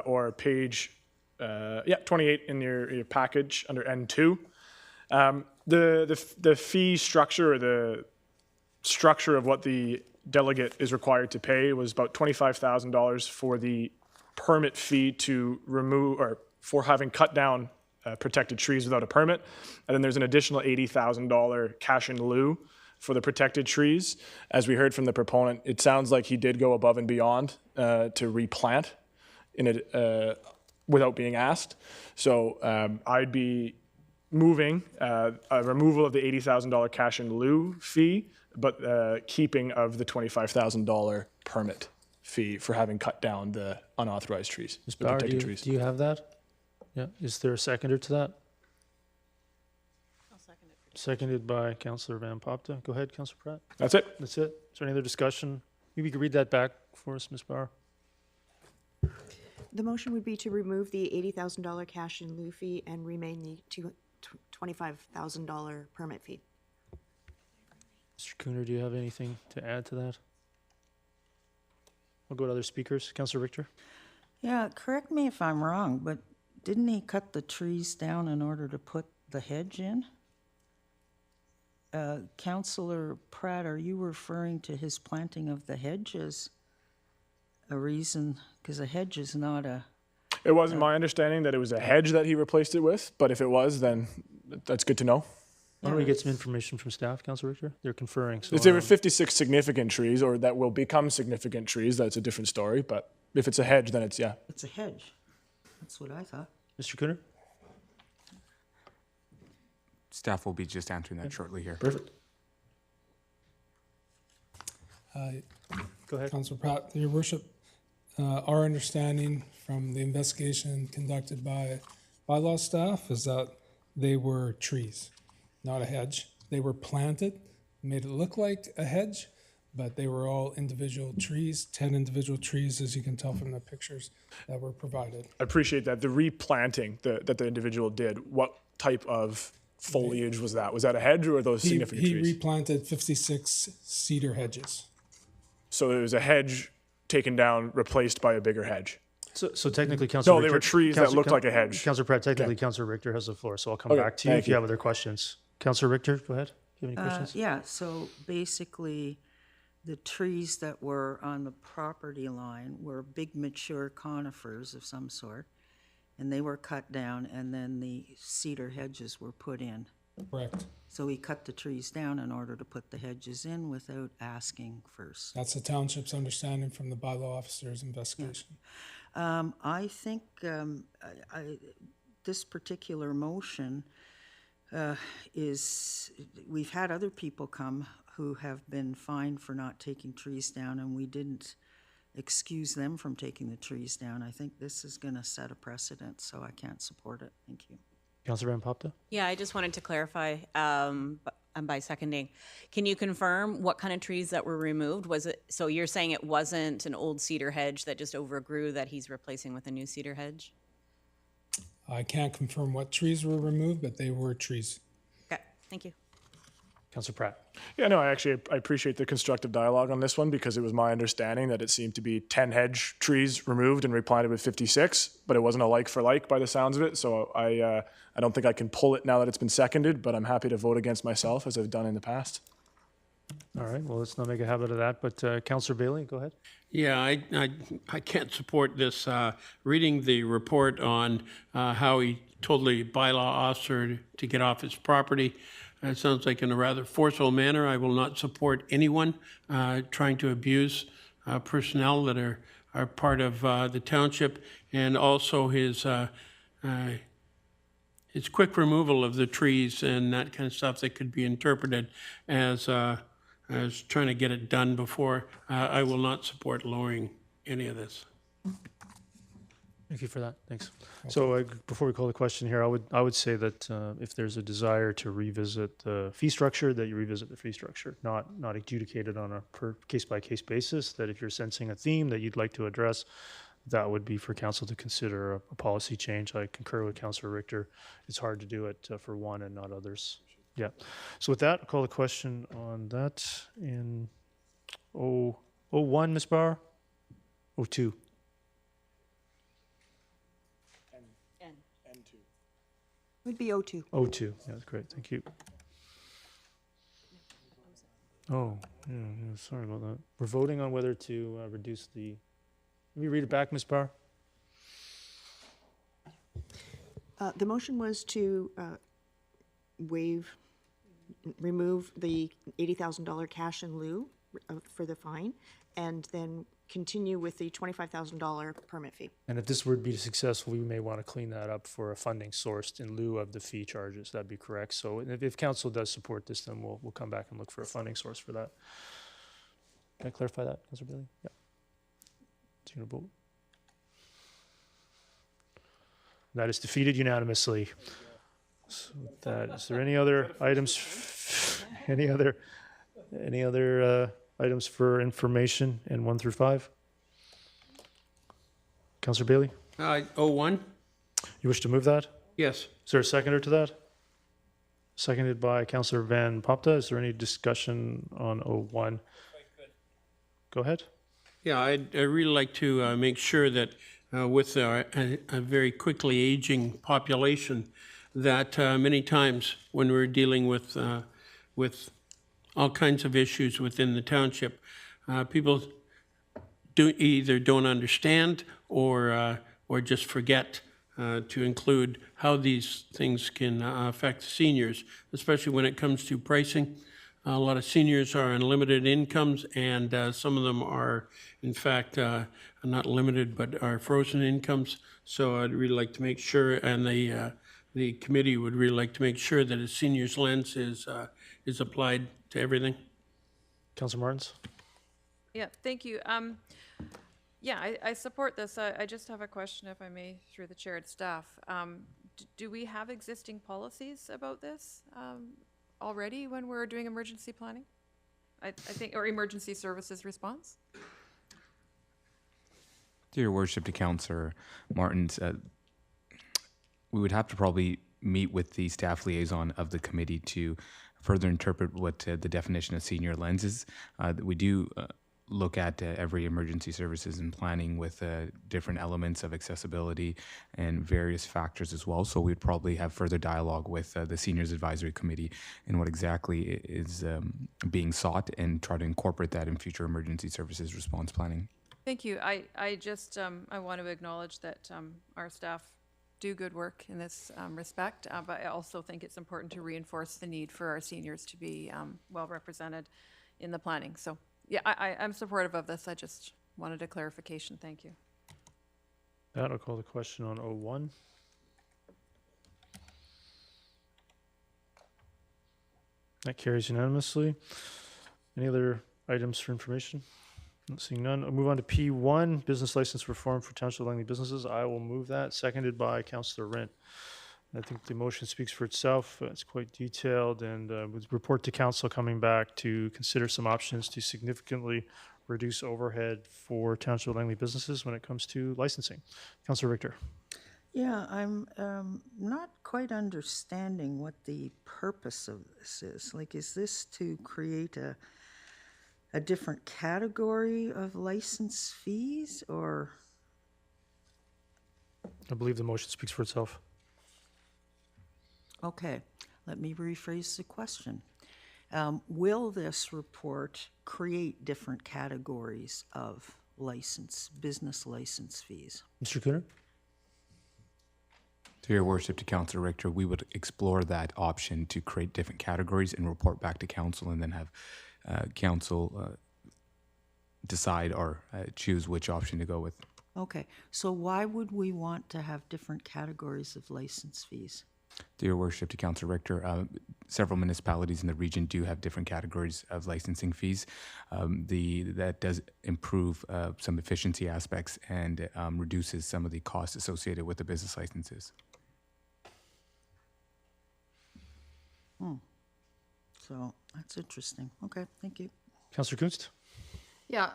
S4: or page, 28 in your package under N2. The fee structure, or the structure of what the delegate is required to pay, was about $25,000 for the permit fee to remove, or for having cut down protected trees without a permit. And then there's an additional $80,000 cash in lieu for the protected trees. As we heard from the proponent, it sounds like he did go above and beyond to replant in it without being asked. So I'd be moving a removal of the $80,000 cash in lieu fee, but keeping of the $25,000 permit fee for having cut down the unauthorized trees,
S1: Ms.
S4: the
S1: Bauer,
S4: protected trees.
S1: do you have that? Yeah. Is there a seconder to that?
S3: I'll second it.
S1: Seconded by Councillor Van Popta. Go ahead, Councillor Pratt.
S4: That's it.
S1: That's it. Is there any other discussion? Maybe you could read that back for us, Ms. Bauer.
S13: The motion would be to remove the $80,000 cash in lieu fee and remain the $25,000 permit fee.
S1: Mr. Cooner, do you have anything to add to that? We'll go to other speakers. Councillor Richter.
S9: Yeah, correct me if I'm wrong, but didn't he cut the trees down in order to put the hedge in? Councillor Pratt, are you referring to his planting of the hedge as a reason? Because a hedge is not a...
S4: It wasn't my understanding that it was a hedge that he replaced it with, but if it was, then that's good to know.
S1: Why don't we get some information from staff, Councillor Richter? They're conferring. So,
S4: If there were 56 significant trees, or that will become significant trees, that's a different story. But if it's a hedge, then it's, yeah.
S9: It's a hedge. That's what I thought.
S1: Mr. Cooner?
S11: Staff will be just answering that shortly here.
S4: Perfect.
S1: Go ahead.
S14: Councillor Pratt, Your Worship, our understanding from the investigation conducted by bylaw staff is that they were trees, not a hedge. They were planted, made it look like a hedge, but they were all individual trees, 10 individual trees, as you can tell from the pictures that were provided.
S4: I appreciate that. The replanting that the individual did, what type of foliage was that? Was that a hedge, or were those significant
S14: He
S4: trees?
S14: replanted 56 cedar hedges.
S4: So it was a hedge taken down, replaced by a bigger hedge.
S1: So technically, Councillor
S4: No, they
S1: Richter...
S4: were trees that looked like a hedge.
S1: Councillor Pratt, technically, Councillor Richter has the floor, so I'll come
S4: Okay,
S1: back to you
S4: thank
S1: if you
S4: you.
S1: have other questions. Councillor Richter, go ahead. Do you have any questions?
S9: Yeah, so basically, the trees that were on the property line were big mature conifers of some sort, and they were cut down, and then the cedar hedges were put in.
S14: Correct.
S9: So he cut the trees down in order to put the hedges in without asking first.
S14: That's the township's understanding from the bylaw officer's investigation.
S9: I think this particular motion is, we've had other people come who have been fined for not taking trees down, and we didn't excuse them from taking the trees down. I think this is going to set a precedent, so I can't support it. Thank you.
S1: Councillor Van Popta?
S8: Yeah, I just wanted to clarify by seconding. Can you confirm what kind of trees that were removed? Was it, so you're saying it wasn't an old cedar hedge that just overgrew that he's replacing with a new cedar hedge?
S14: I can't confirm what trees were removed, but they were trees.
S8: Okay, thank you.
S1: Councillor Pratt?
S4: Yeah, no, I appreciate the constructive dialogue on this one, because it was my understanding that it seemed to be 10 hedge trees removed and replanted with 56, but it wasn't a like for like by the sounds of it. So I don't think I can pull it now that it's been seconded, but I'm happy to vote against myself as I've done in the past.
S1: All right, well, let's not make a habit of that, but Councillor Bailey, go ahead.
S6: Yeah, I can't support this. Reading the report on how he told the bylaw officer to get off his property, it sounds like in a rather forceful manner. I will not support anyone trying to abuse personnel that are part of the township, and also his quick removal of the trees and that kind of stuff that could be interpreted as trying to get it done before. I will not support lowering any of this.
S1: Thank you for that. Thanks. So before we call the question here, I would say that if there's a desire to revisit the fee structure, that you revisit the fee structure, not adjudicate it on a per case by case basis. That if you're sensing a theme that you'd like to address, that would be for council to consider a policy change. I concur with Councillor Richter. It's hard to do it for one and not others. Yeah. So with that, I'll call the question on that in 01, Ms. Bauer? 02.
S13: Would be O2.
S1: 02. Yeah, that's great. Thank you. Oh, yeah, sorry about that. We're voting on whether to reduce the... Let me read it back, Ms. Barr.
S13: The motion was to remove the $80,000 cash in lieu for the fine, and then continue with the $25,000 permit fee.
S1: And if this were to be successful, we may want to clean that up for a funding source in lieu of the fee charges. That'd be correct. So if council does support this, then we'll come back and look for a funding source for that. Can I clarify that, Councilor Bailey? Yeah. It's your vote. That is defeated unanimously. So that, is there any other items? Any other items for information in 1 through 5? Councillor Bailey?
S6: 01?
S1: You wish to move that?
S6: Yes.
S1: Is there a seconder to that? Seconded by Councillor Van Popta. Is there any discussion on 01? Go ahead.
S6: Yeah, I'd really like to make sure that with a very quickly aging population, that many times when we're dealing with all kinds of issues within the township, people either don't understand or just forget to include how these things can affect seniors, especially when it comes to pricing. A lot of seniors are on limited incomes, and some of them are, in fact, not limited, but are frozen incomes. So I'd really like to make sure, and the committee would really like to make sure that a senior's lens is applied to everything.
S1: Councillor Martins?
S10: Yeah, thank you. Yeah, I support this. I just have a question, if I may, through the chair to staff. Do we have existing policies about this already when we're doing emergency planning? I think, or emergency services response?
S11: To your worship, to Councillor Martins, we would have to probably meet with the staff liaison of the committee to further interpret what the definition of senior lens is. We do look at every emergency services and planning with different elements of accessibility and various factors as well. So we'd probably have further dialogue with the Seniors Advisory Committee and what exactly is being sought, and try to incorporate that in future emergency services response planning.
S10: Thank you. I just, I want to acknowledge that our staff do good work in this respect, but I also think it's important to reinforce the need for our seniors to be well represented in the planning. So yeah, I'm supportive of this. I just wanted a clarification. Thank you.
S1: That, I'll call the question on 01. That carries unanimously. Any other items for information? Not seeing none. I'll move on to P1, business license reform for Township Langley businesses. I will move that, seconded by Councillor Rent. I think the motion speaks for itself. It's quite detailed, and with report to council coming back to consider some options to significantly reduce overhead for Township Langley businesses when it comes to licensing. Councillor Richter.
S9: Yeah, I'm not quite understanding what the purpose of this is. Like, is this to create a different category of license fees, or?
S1: I believe the motion speaks for itself.
S9: Okay, let me rephrase the question. Will this report create different categories of business license fees?
S1: Mr. Cooner?
S11: To your worship, to Councillor Richter, we would explore that option to create different categories and report back to council, and then have council decide or choose which option to go with.
S9: Okay, so why would we want to have different categories of license fees?
S11: Dear Worship, to Councillor Richter, several municipalities in the region do have different categories of licensing fees. That does improve some efficiency aspects and reduces some of the costs associated with the business licenses.
S9: So that's interesting. Okay, thank you.
S1: Councillor Kunst?
S5: Yeah,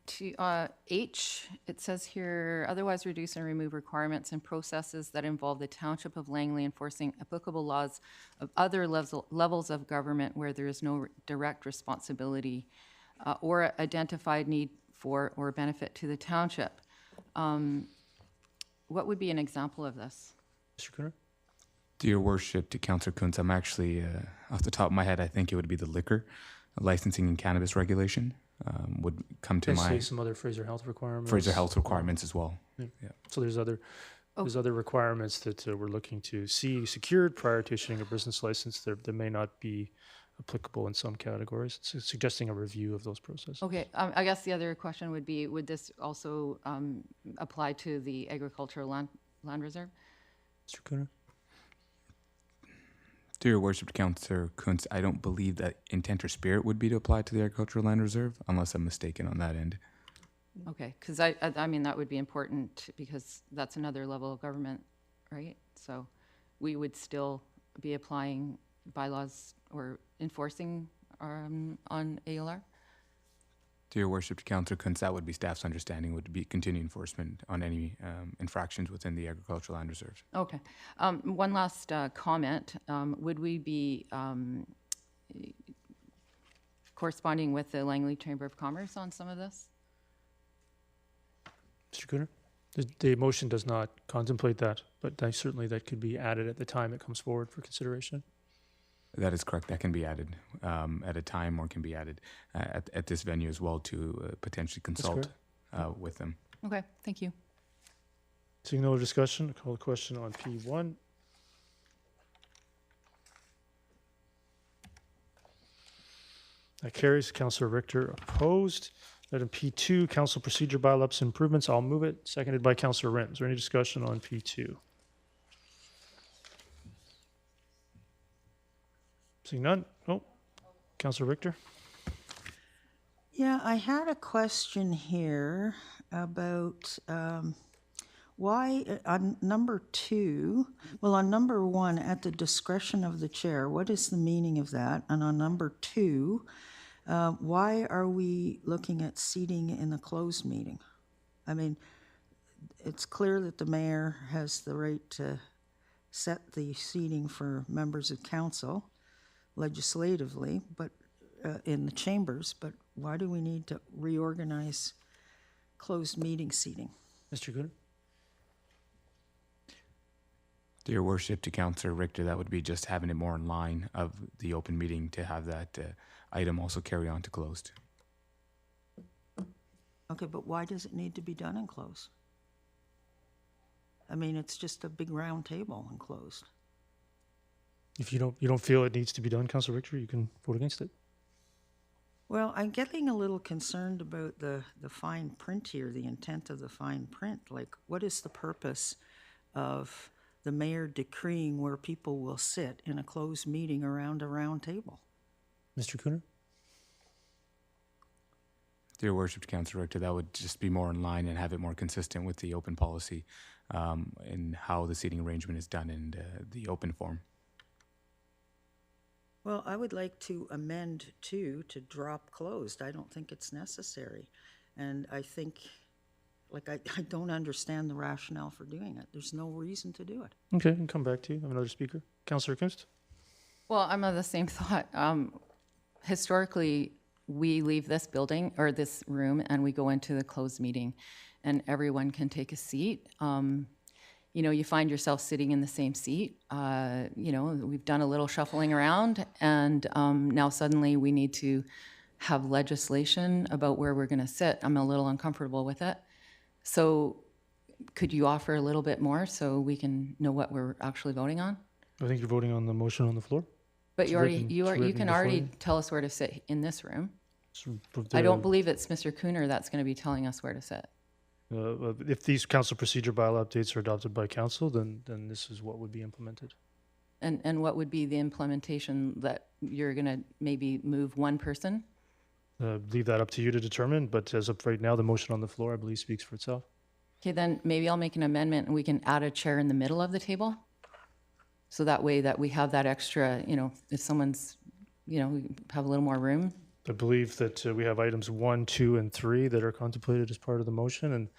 S5: to H, it says here, otherwise reduce and remove requirements and processes that involve the Township of Langley enforcing applicable laws of other levels of government where there is no direct responsibility or identified need for or benefit to the township. What would be an example of this?
S1: Mr. Cooner?
S11: Dear Worship, to Councillor Kuntz, I'm actually, off the top of my head, I think it would be the liquor licensing and cannabis regulation would come to
S1: I
S11: mind.
S1: see some other Fraser Health requirements.
S11: Fraser Health requirements as well.
S1: Yeah.
S11: Yeah.
S1: So there's other requirements that we're looking to see secured prior to issuing a business license that may not be applicable in some categories. So suggesting a review of those processes.
S5: Okay, I guess the other question would be, would this also apply to the agricultural land reserve?
S1: Mr. Cooner?
S11: Dear Worship, Councillor Kuntz, I don't believe that intent or spirit would be to apply to the agricultural land reserve, unless I'm mistaken on that end.
S5: Okay, because I mean, that would be important because that's another level of government, right? So we would still be applying bylaws or enforcing on ALR?
S11: Dear Worship, Councillor Kuntz, that would be staff's understanding, would be continued enforcement on any infractions within the agricultural land reserve.
S5: Okay. One last comment. Would we be corresponding with the Langley Chamber of Commerce on some of this?
S1: Mr. Cooner? The motion does not contemplate that, but certainly that could be added at the time it comes forward for consideration.
S11: That is correct. That can be added at a time or can be added at this venue as well to potentially consult with them.
S5: Okay, thank you.
S1: Seeing no discussion, I call the question on P1. That carries. Councillor Richter opposed. Item P2, council procedure bylaws improvements. I'll move it. Seconded by Councillor Rent. Is there any discussion on P2? Seeing none. Oh, Councillor Richter.
S9: Yeah, I had a question here about why on number 2, well, on number 1, at the discretion of the chair, what is the meaning of that? And on number 2, why are we looking at seating in a closed meeting? I mean, it's clear that the mayor has the right to set the seating for members of council legislatively, but in the chambers, but why do we need to reorganize closed meeting seating?
S1: Mr. Cooner.
S11: Dear Worship, to Councillor Richter, that would be just having it more in line of the open meeting to have that item also carry on to closed.
S9: Okay, but why does it need to be done in closed? I mean, it's just a big round table in closed.
S1: If you don't feel it needs to be done, Councillor Richter, you can vote against it.
S9: Well, I'm getting a little concerned about the fine print here, the intent of the fine print. Like, what is the purpose of the mayor decreeing where people will sit in a closed meeting around a round table?
S1: Mr. Cooner?
S11: Dear Worship, Councillor Richter, that would just be more in line and have it more consistent with the open policy and how the seating arrangement is done in the open form.
S9: Well, I would like to amend 2 to drop closed. I don't think it's necessary. And I think, like, I don't understand the rationale for doing it. There's no reason to do it.
S1: Okay, I can come back to you. I have another speaker. Councillor Kunst?
S5: Well, I'm of the same thought. Historically, we leave this building or this room and we go into the closed meeting and everyone can take a seat. You know, you find yourself sitting in the same seat. You know, we've done a little shuffling around and now suddenly we need to have legislation about where we're gonna sit. I'm a little uncomfortable with it. So could you offer a little bit more so we can know what we're actually voting on?
S1: I think you're voting on the motion on the floor.
S5: But
S1: It's
S5: you
S1: written
S5: can
S1: before
S5: already
S1: you.
S5: tell us where to sit in this room.
S1: So,
S5: I don't believe it's Mr. Cooner that's gonna be telling us where to sit.
S1: If these council procedure bylaw updates are adopted by council, then this is what would be implemented.
S5: And what would be the implementation that you're going to maybe move one person?
S1: Leave that up to you to determine, but as of right now, the motion on the floor, I believe, speaks for itself.
S5: Okay, then maybe I'll make an amendment and we can add a chair in the middle of the table. So that way that we have that extra, if someone's, we have a little more room.
S1: I believe that we have items 1, 2, and 3 that are contemplated as part of the motion. And,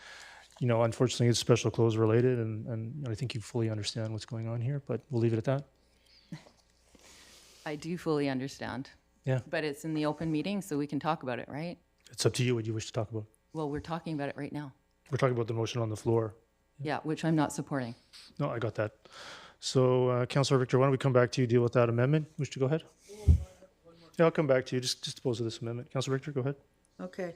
S1: unfortunately, it's special close related. And I think you fully understand what's going on here, but we'll leave it at that.
S5: I do fully understand.
S1: Yeah.
S5: But it's in the open meeting, so we can talk about it, right?
S1: It's up to you what you wish to talk about.
S5: Well, we're talking about it right now.
S1: We're talking about the motion on the floor.
S5: Yeah, which I'm not supporting.
S1: No, I got that. So, Councillor Victor, why don't we come back to you, deal with that amendment? Wish to go ahead? Yeah, I'll come back to you. Just dispose of this amendment. Councillor Victor, go ahead.
S9: Okay.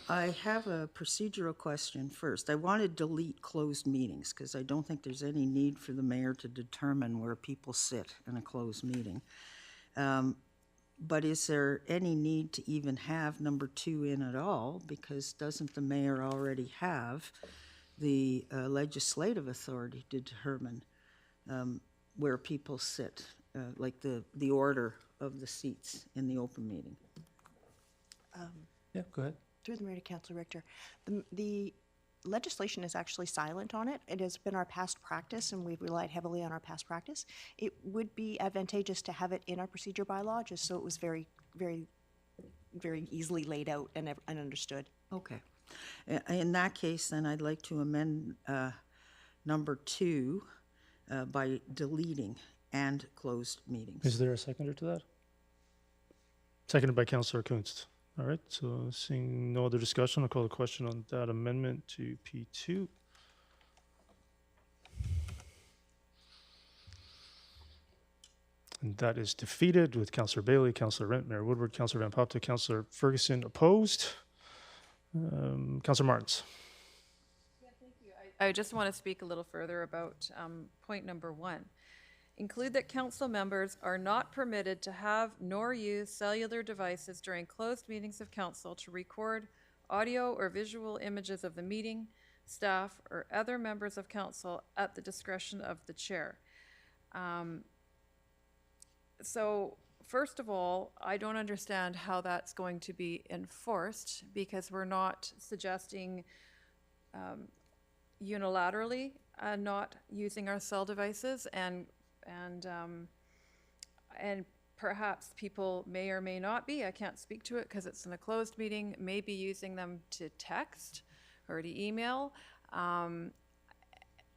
S9: I have a procedural question first. I want to delete closed meetings because I don't think there's any need for the mayor to determine where people sit in a closed meeting. But is there any need to even have number 2 in at all? Because doesn't the mayor already have the legislative authority to determine where people sit, like the order of the seats in the open meeting?
S1: Yeah, go ahead.
S13: Through the mayor to Councillor Richter, the legislation is actually silent on it. It has been our past practice, and we've relied heavily on our past practice. It would be advantageous to have it in our procedure bylaw, just so it was very, very, very easily laid out and understood.
S9: Okay. In that case, then I'd like to amend number 2 by deleting and closed meetings.
S1: Is there a seconder to that? Seconded by Councillor Kunst. All right, so seeing no other discussion, I'll call the question on that amendment to P2. And that is defeated with Councillor Bailey, Councillor Rent, Mayor Woodward, Councillor Van Popta, Councillor Ferguson opposed. Councillor Martins.
S10: Yeah, thank you. I just want to speak a little further about point number 1. Include that council members are not permitted to have nor use cellular devices during closed meetings of council to record audio or visual images of the meeting, staff, or other members of council at the discretion of the chair. So first of all, I don't understand how that's going to be enforced because we're not suggesting unilaterally not using our cell devices, and perhaps people may or may not be, I can't speak to it because it's in a closed meeting, may be using them to text or to email.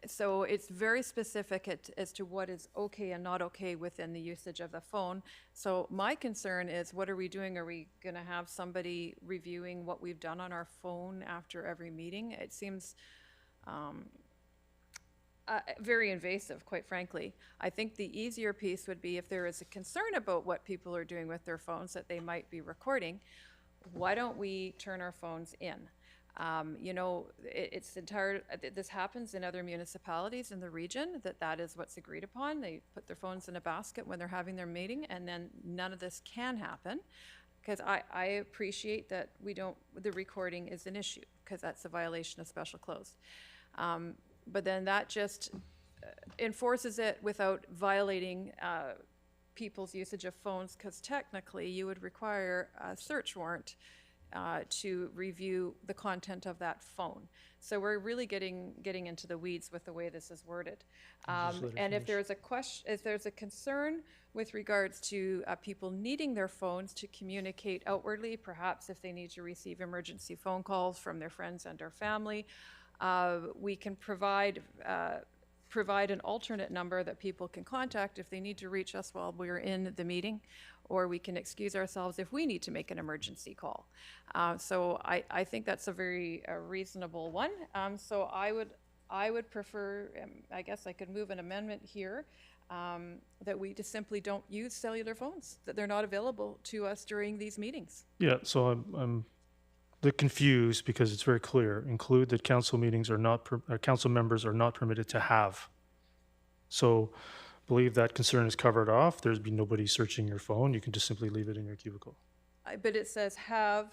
S10: So it's very specific as to what is okay and not okay within the usage of the phone. So my concern is, what are we doing? Are we going to have somebody reviewing what we've done on our phone after every meeting? It seems very invasive, quite frankly. I think the easier piece would be if there is a concern about what people are doing with their phones that they might be recording, why don't we turn our phones in? This happens in other municipalities in the region, that is what's agreed upon. They put their phones in a basket when they're having their meeting, and then none of this can happen. Because I appreciate that the recording is an issue, because that's a violation of special closed. But then that just enforces it without violating people's usage of phones, because technically you would require a search warrant to review the content of that phone. So we're really getting into the weeds with the way this is worded. And if there's a concern with regards to people needing their phones to communicate outwardly, perhaps if they need to receive emergency phone calls from their friends and their family, we can provide an alternate number that people can contact if they need to reach us while we're in the meeting, or we can excuse ourselves if we need to make an emergency call. So I think that's a very reasonable one. So I would prefer, I guess I could move an amendment here, that we just simply don't use cellular phones, that they're not available to us during these meetings.
S1: Yeah, so I'm a bit confused because it's very clear. Include that council meetings are not, council members are not permitted to have. So believe that concern is covered off. There's been nobody searching your phone. You can just simply leave it in your cubicle.
S10: But it says have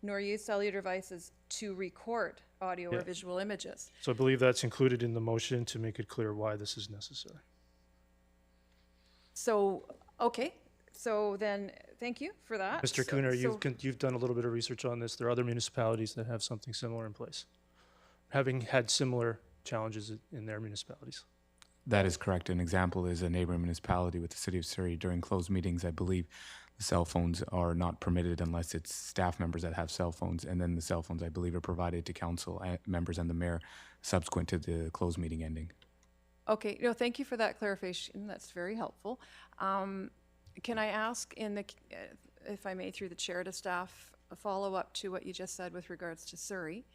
S10: nor use cellular devices to record audio or visual images.
S1: So I believe that's included in the motion to make it clear why this is necessary.
S10: So, okay, so then, thank you for that.
S1: Mr.
S10: So-
S1: Cooner,
S10: so-
S1: you've done a little bit of research on this. There are other municipalities that have something similar in place, having had similar challenges in their municipalities.
S11: That is correct. An example is a neighboring municipality with the city of Surrey. During closed meetings, I believe the cell phones are not permitted unless it's staff members that have cell phones, and then the cell phones, I believe, are provided to council members and the mayor subsequent to the closed meeting ending.
S10: Okay, no, thank you for that clarification. That's very helpful. Can I ask if I may, through the chair to staff, a follow-up to what you just said with regards to Surrey?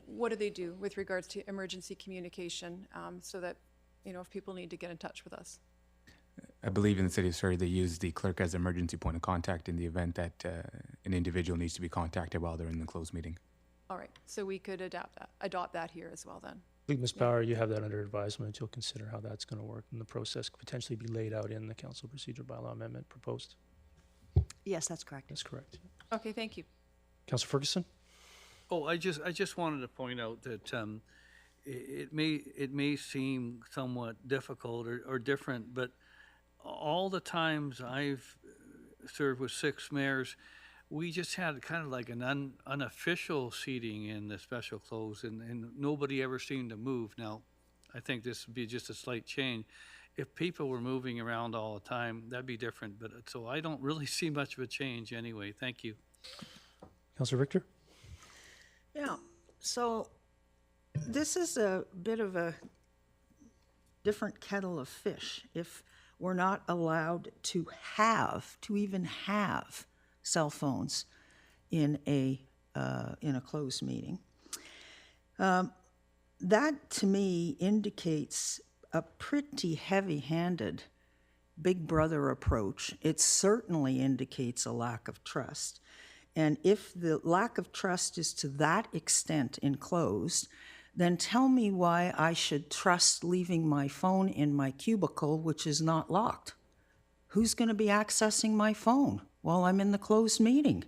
S10: What do they do with regards to emergency communication so that, if people need to get in touch with us?
S11: I believe in the city of Surrey, they use the clerk as emergency point of contact in the event that an individual needs to be contacted while they're in the closed meeting.
S10: All right, so we could adopt that here as well then.
S1: I think, Ms. Bauer, you have that under advisement. You'll consider how that's going to work, and the process could potentially be laid out in the council procedure bylaw amendment proposed.
S13: Yes, that's correct.
S1: That's correct.
S10: Okay, thank you.
S1: Councilor Ferguson?
S2: Oh, I just wanted to point out that it may seem somewhat difficult or different, but all the times I've served with 6 mayors, we just had kind of like an unofficial seating in the special close, and nobody ever seemed to move. Now, I think this would be just a slight change. If people were moving around all the time, that'd be different. But so I don't really see much of a change anyway. Thank you.
S1: Councilor Richter?
S9: Yeah, so this is a bit of a different kettle of fish. If we're not allowed to even have cell phones in a closed meeting, that to me indicates a pretty heavy-handed Big Brother approach. It certainly indicates a lack of trust. And if the lack of trust is to that extent enclosed, then tell me why I should trust leaving my phone in my cubicle, which is not locked. Who's going to be accessing my phone while I'm in the closed meeting?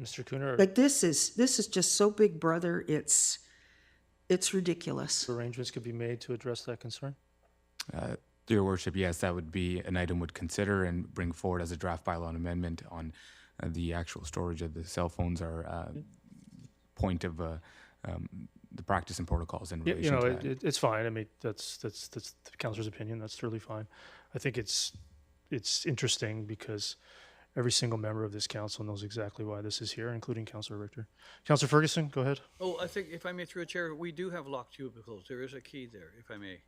S1: Mr. Cooner?
S9: Like this is just so Big Brother, it's ridiculous.
S1: Arrangements could be made to address that concern?
S11: Through your worship, yes, that would be an item would consider and bring forward as a draft bylaw amendment on the actual storage of the cell phones are point of the practice and protocols in relation to that.
S1: It's fine. I mean, that's the councilor's opinion. That's totally fine. I think it's interesting because every single member of this council knows exactly why this is here, including Councilor Richter. Councilor Ferguson, go ahead.
S2: Oh, I think if I may, through a chair, we do have locked cubicles. There is a key there, if I may.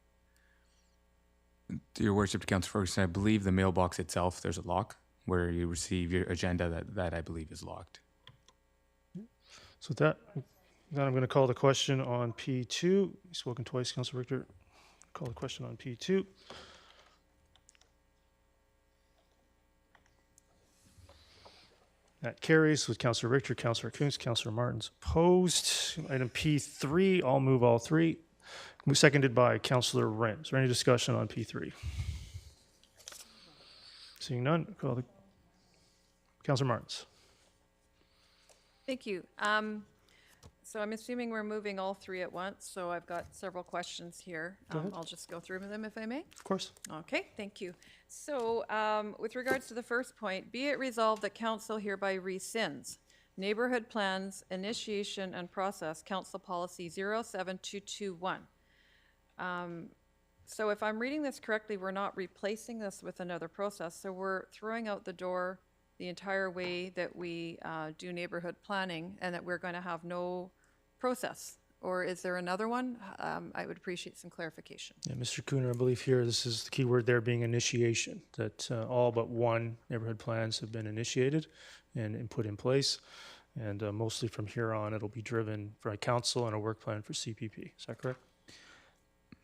S11: To your worship, Councilor Ferguson, I believe the mailbox itself, there's a lock where you receive your agenda that I believe is locked.
S1: So with that, I'm going to call the question on P2. You've spoken twice, Councilor Richter. Call the question on P2. That carries with Councilor Richter, Councilor Coons, Councilor Martins opposed. Item P3, I'll move all three. Seconded by Councilor Wren. Is there any discussion on P3? Seeing none, call the Councilor Martins.
S10: Thank you. So I'm assuming we're moving all three at once, so I've got several questions here. I'll just go through them if I may.
S1: Of course.
S10: Okay, thank you. So with regards to the first point, be it resolved that council hereby rescinds neighborhood plans, initiation and process, council policy 07221. So if I'm reading this correctly, we're not replacing this with another process. So we're throwing out the door the entire way that we do neighborhood planning and that we're going to have no process. Or is there another one? I would appreciate some clarification.
S1: Yeah, Mr. Cooner, I believe here this is the key word there being initiation, that all but one neighborhood plans have been initiated and put in place. And mostly from here on, it'll be driven by council and a work plan for CPP. Is that correct?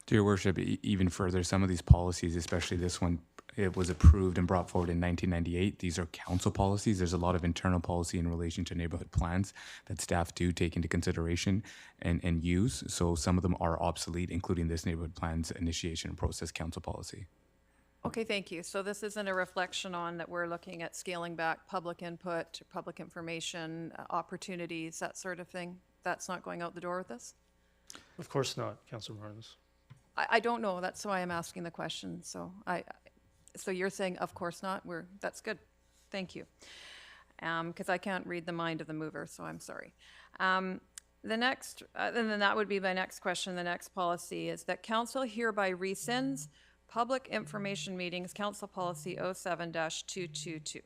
S11: To your worship, even further, some of these policies, especially this one, it was approved and brought forward in 1998. These are council policies. There's a lot of internal policy in relation to neighborhood plans that staff do take into consideration and use. So some of them are obsolete, including this neighborhood plans initiation and process council policy.
S10: Okay, thank you. So this isn't a reflection on that we're looking at scaling back public input, public information, opportunities, that sort of thing? That's not going out the door with this?
S1: Of course not, Councilor Martins.
S10: I don't know. That's why I'm asking the question. So So you're saying, of course not? That's good. Thank you. Because I can't read the mind of the mover, so I'm sorry. The next, and then that would be my next question. The next policy is that council hereby rescinds public information meetings, council policy 07-222.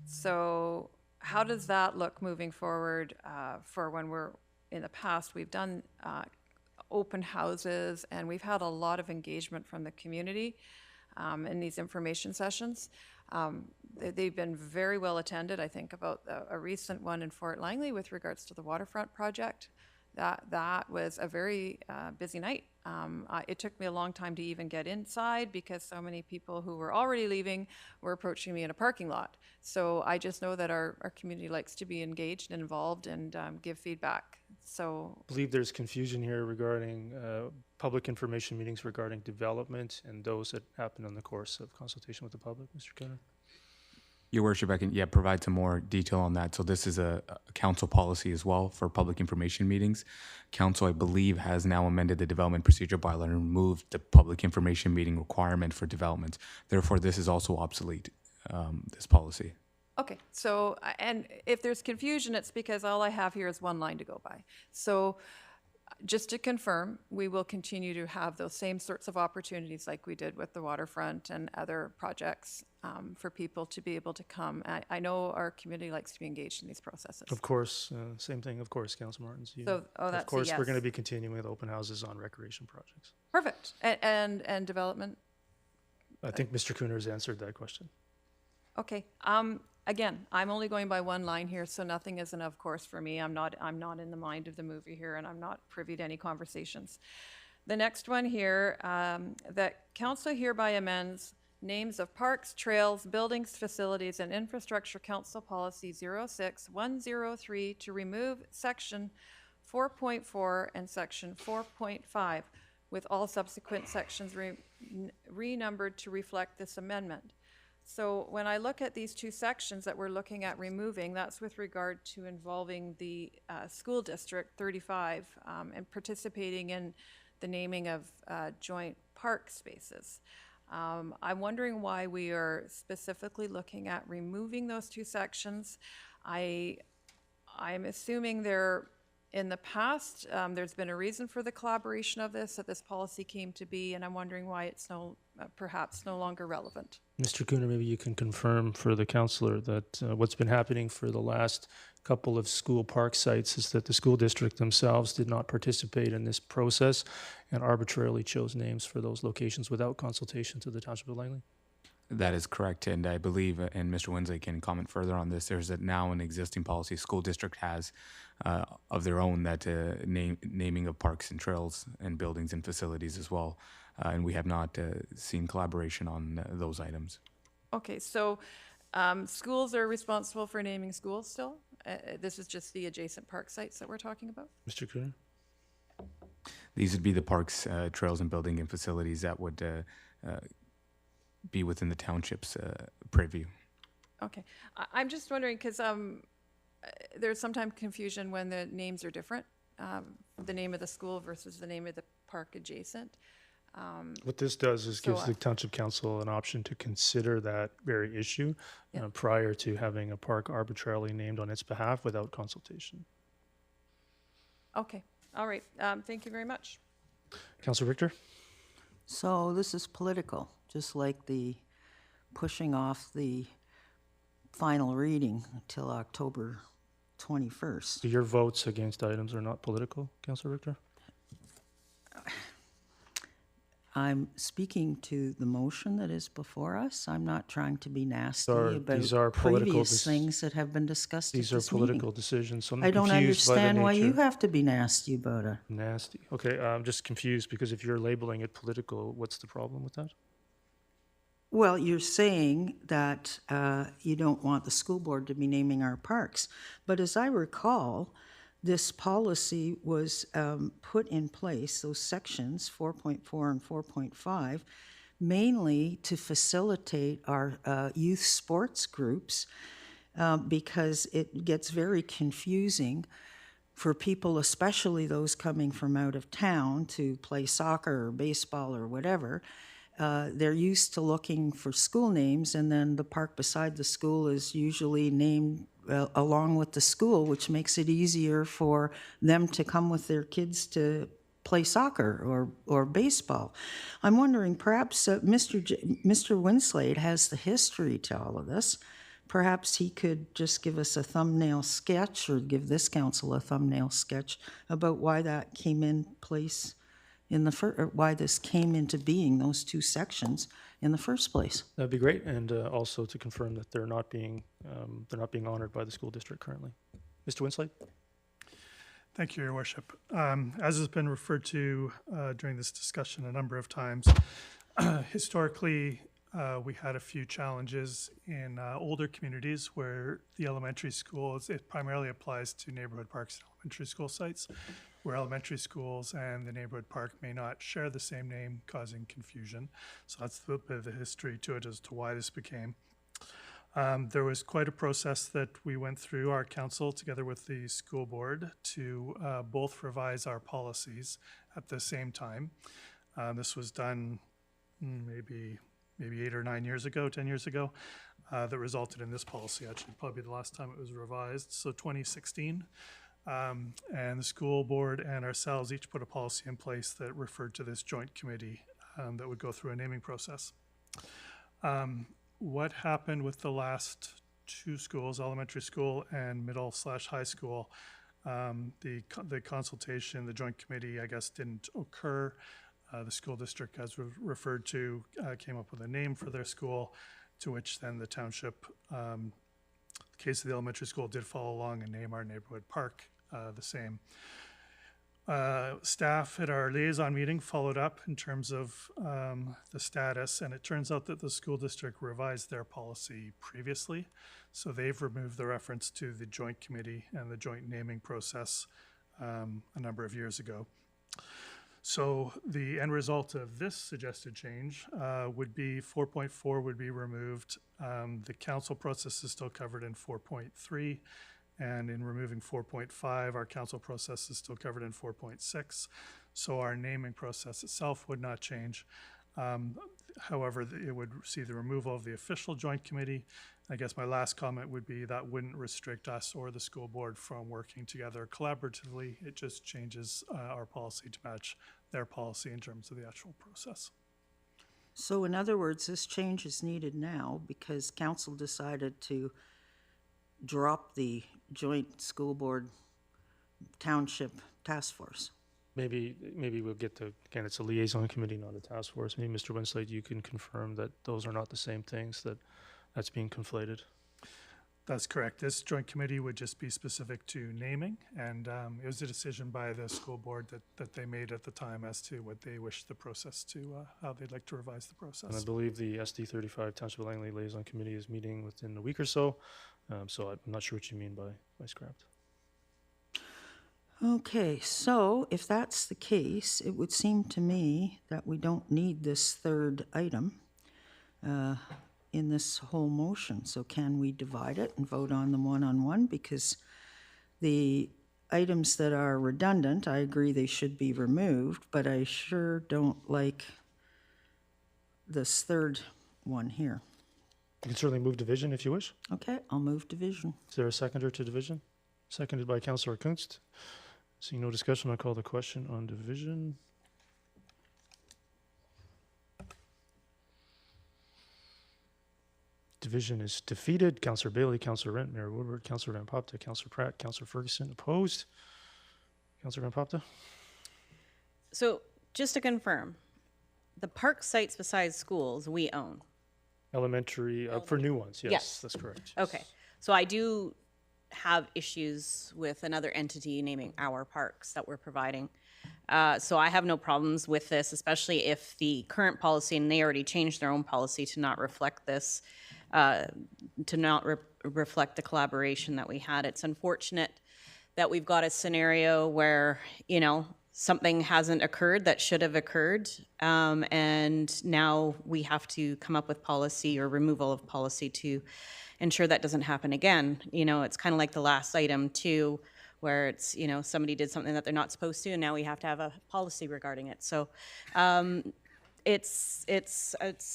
S10: So how does that look moving forward for when we're, in the past, we've done open houses and we've had a lot of engagement from the community in these information sessions. They've been very well attended. I think about a recent one in Fort Langley with regards to the waterfront project. That was a very busy night. It took me a long time to even get inside because so many people who were already leaving were approaching me in a parking lot. So I just know that our community likes to be engaged and involved and give feedback. So
S1: I believe there's confusion here regarding public information meetings regarding development and those that happen in the course of consultation with the public. Mr. Cooner?
S11: Your worship, I can provide some more detail on that. So this is a council policy as well for public information meetings. Council, I believe, has now amended the development procedure bylaw and removed the public information meeting requirement for development. Therefore, this is also obsolete, this policy.
S10: okay, so, and if there's confusion, it's because all I have here is one line to go by. So just to confirm, we will continue to have those same sorts of opportunities like we did with the waterfront and other projects for people to be able to come. I know our community likes to be engaged in these processes.
S1: Of course, same thing, of course, Council Martins.
S10: So, that's
S1: of course,
S10: a
S1: we're going to
S10: yes.
S1: be continuing with open houses on recreation projects.
S10: Perfect. And development?
S1: I think Mr. Cooner has answered that question.
S10: Okay. Again, I'm only going by one line here, so nothing is an of course for me. I'm not in the mind of the movie here, and I'm not privy to any conversations. The next one here, that council hereby amends names of parks, trails, buildings, facilities, and infrastructure council policy 06103 to remove section 4.4 and section 4.5 with all subsequent sections renumbered to reflect this amendment. So when I look at these two sections that we're looking at removing, that's with regard to involving the school district 35 and participating in the naming of joint park spaces. I'm wondering why we are specifically looking at removing those two sections. I'm assuming in the past, there's been a reason for the collaboration of this, that this policy came to be, and I'm wondering why it's perhaps no longer relevant.
S1: Mr. Cooner, maybe you can confirm for the councillor that what's been happening for the last couple of school park sites is that the school district themselves did not participate in this process and arbitrarily chose names for those locations without consultation to the Township of Langley.
S11: That is correct, and I believe, and Mr. Winsley can comment further on this, there's now an existing policy school district has of their own that naming of parks and trails and buildings and facilities as well, and we have not seen collaboration on those items.
S10: Okay, so schools are responsible for naming schools still? This is just the adjacent park sites that we're talking about?
S1: Mr. Cooner?
S11: These would be the parks, trails, and building and facilities that would be within the township's purview.
S10: Okay, I'm just wondering because there's sometimes confusion when the names are different, the name of the school versus the name of the park adjacent.
S1: What this does is gives
S10: So,
S1: the Township Council an option to consider that very issue prior to having a park arbitrarily named on its behalf without consultation.
S10: Okay, all right, thank you very much.
S1: Councillor Richter?
S9: So this is political, just like the pushing off the final reading until October 21st.
S1: So your votes against items are not political, Councillor Richter?
S9: I'm speaking to the motion that is before us. I'm not trying to be nasty
S1: These are
S9: about
S1: political
S9: previous things that have been discussed at
S1: These are
S9: this
S1: political
S9: meeting.
S1: decisions, so I'm
S9: I don't
S1: confused by the
S9: understand why you
S1: nature.
S9: have to be nasty about it.
S1: Nasty. Okay, I'm just confused because if you're labeling it political, what's the problem with that?
S9: Well, you're saying that you don't want the school board to be naming our parks. But as I recall, this policy was put in place, those sections 4.4 and 4.5, mainly to facilitate our youth sports groups because it gets very confusing for people, especially those coming from out of town to play soccer or baseball or whatever. they're used to looking for school names, and then the park beside the school is usually named along with the school, which makes it easier for them to come with their kids to play soccer or baseball. I'm wondering, perhaps Mr. Winslade has the history to all of this. Perhaps he could just give us a thumbnail sketch, or give this council a thumbnail sketch about why that came in place in the why this came into being, those two sections, in the first place.
S1: That'd be great, and also to confirm that they're not being honored by the school district currently. Mr. Winslade?
S15: Thank you, Your Worship. As has been referred to during this discussion a number of times, historically, we had a few challenges in older communities where the elementary schools, it primarily applies to neighborhood parks and elementary school sites, where elementary schools and the neighborhood park may not share the same name, causing confusion. So that's a bit of the history to it as to why this became. There was quite a process that we went through, our council, together with the school board, to both revise our policies at the same time. This was done maybe 8 or 9 years ago, 10 years ago, that resulted in this policy, actually, probably the last time it was revised, so 2016. And the school board and ourselves each put a policy in place that referred to this joint committee that would go through a naming process. What happened with the last two schools, elementary school and middle/high school, the consultation, the joint committee, I guess, didn't occur. The school district, as referred to, came up with a name for their school, to which then the township, the case of the elementary school, did follow along and name our neighborhood park the same. Staff at our liaison meeting followed up in terms of the status, and it turns out that the school district revised their policy previously, so they've removed the reference to the joint committee and the joint naming process a number of years ago. So the end result of this suggested change would be 4.4 would be removed. The council process is still covered in 4.3. And in removing 4.5, our council process is still covered in 4.6. So our naming process itself would not change. However, it would see the removal of the official joint committee. I guess my last comment would be that wouldn't restrict us or the school board from working together collaboratively. It just changes our policy to match their policy in terms of the actual process.
S9: So in other words, this change is needed now because council decided to drop the joint school board township task force.
S1: Maybe we'll get to, again, it's a liaison committee, not a task force. Maybe Mr. Winslade, you can confirm that those are not the same things, that's being conflated.
S15: That's correct. This joint committee would just be specific to naming, and it was a decision by the school board that they made at the time as to what they wished the process to, how they'd like to revise the process.
S1: And I believe the SD 35 Township of Langley Liaison Committee is meeting within a week or so, so I'm not sure what you mean by scrapped.
S9: Okay, so if that's the case, it would seem to me that we don't need this third item in this whole motion. So can we divide it and vote on them one-on-one? Because the items that are redundant, I agree they should be removed, but I sure don't like this third one here.
S1: You can certainly move division if you wish.
S9: Okay, I'll move division.
S1: Is there a seconder to division? Seconded by Councillor Kunst. Seeing no discussion, I'll call the question on division. Division is defeated. Councillor Bailey, Councillor Rent, Mayor Woodward, Councillor Van Popta, Councillor Pratt, Councillor Ferguson opposed. Councillor Van Popta?
S8: So just to confirm, the park sites besides schools we own.
S1: Elementary, for new ones, yes, that's correct.
S8: Okay, so I do have issues with another entity naming our parks that we're providing. So I have no problems with this, especially if the current policy, and they already changed their own policy to not reflect this, to not reflect the collaboration that we had. It's unfortunate that we've got a scenario where, you know, something hasn't occurred that should have occurred, and now we have to come up with policy or removal of policy to ensure that doesn't happen again. You know, it's kind of like the last item too, where it's, you know, somebody did something that they're not supposed to, and now we have to have a policy regarding it. So it's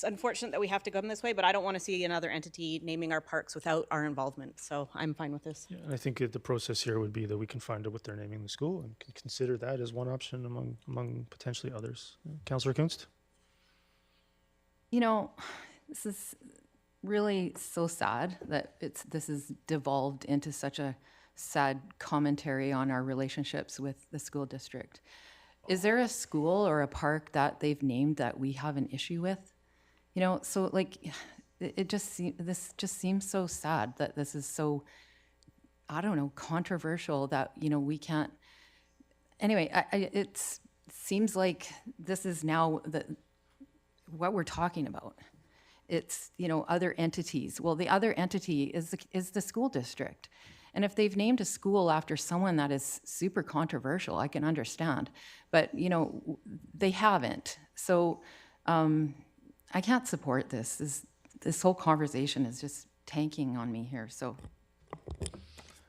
S8: unfortunate that we have to go this way, but I don't want to see another entity naming our parks without our involvement. So I'm fine with this.
S1: Yeah, and I think the process here would be that we can find out what they're naming the school and can consider that as one option among potentially others. Councillor Kunst?
S5: You know, this is really so sad that this has devolved into such a sad commentary on our relationships with the school district. Is there a school or a park that they've named that we have an issue with? You know, so like, this just seems so sad that this is so, I don't know, controversial that, you know, we can't. Anyway, it seems like this is now what we're talking about. It's, you know, other entities. Well, the other entity is the school district. And if they've named a school after someone that is super controversial, I can understand. But, you know, they haven't. So I can't support this. This whole conversation is just tanking on me here. So.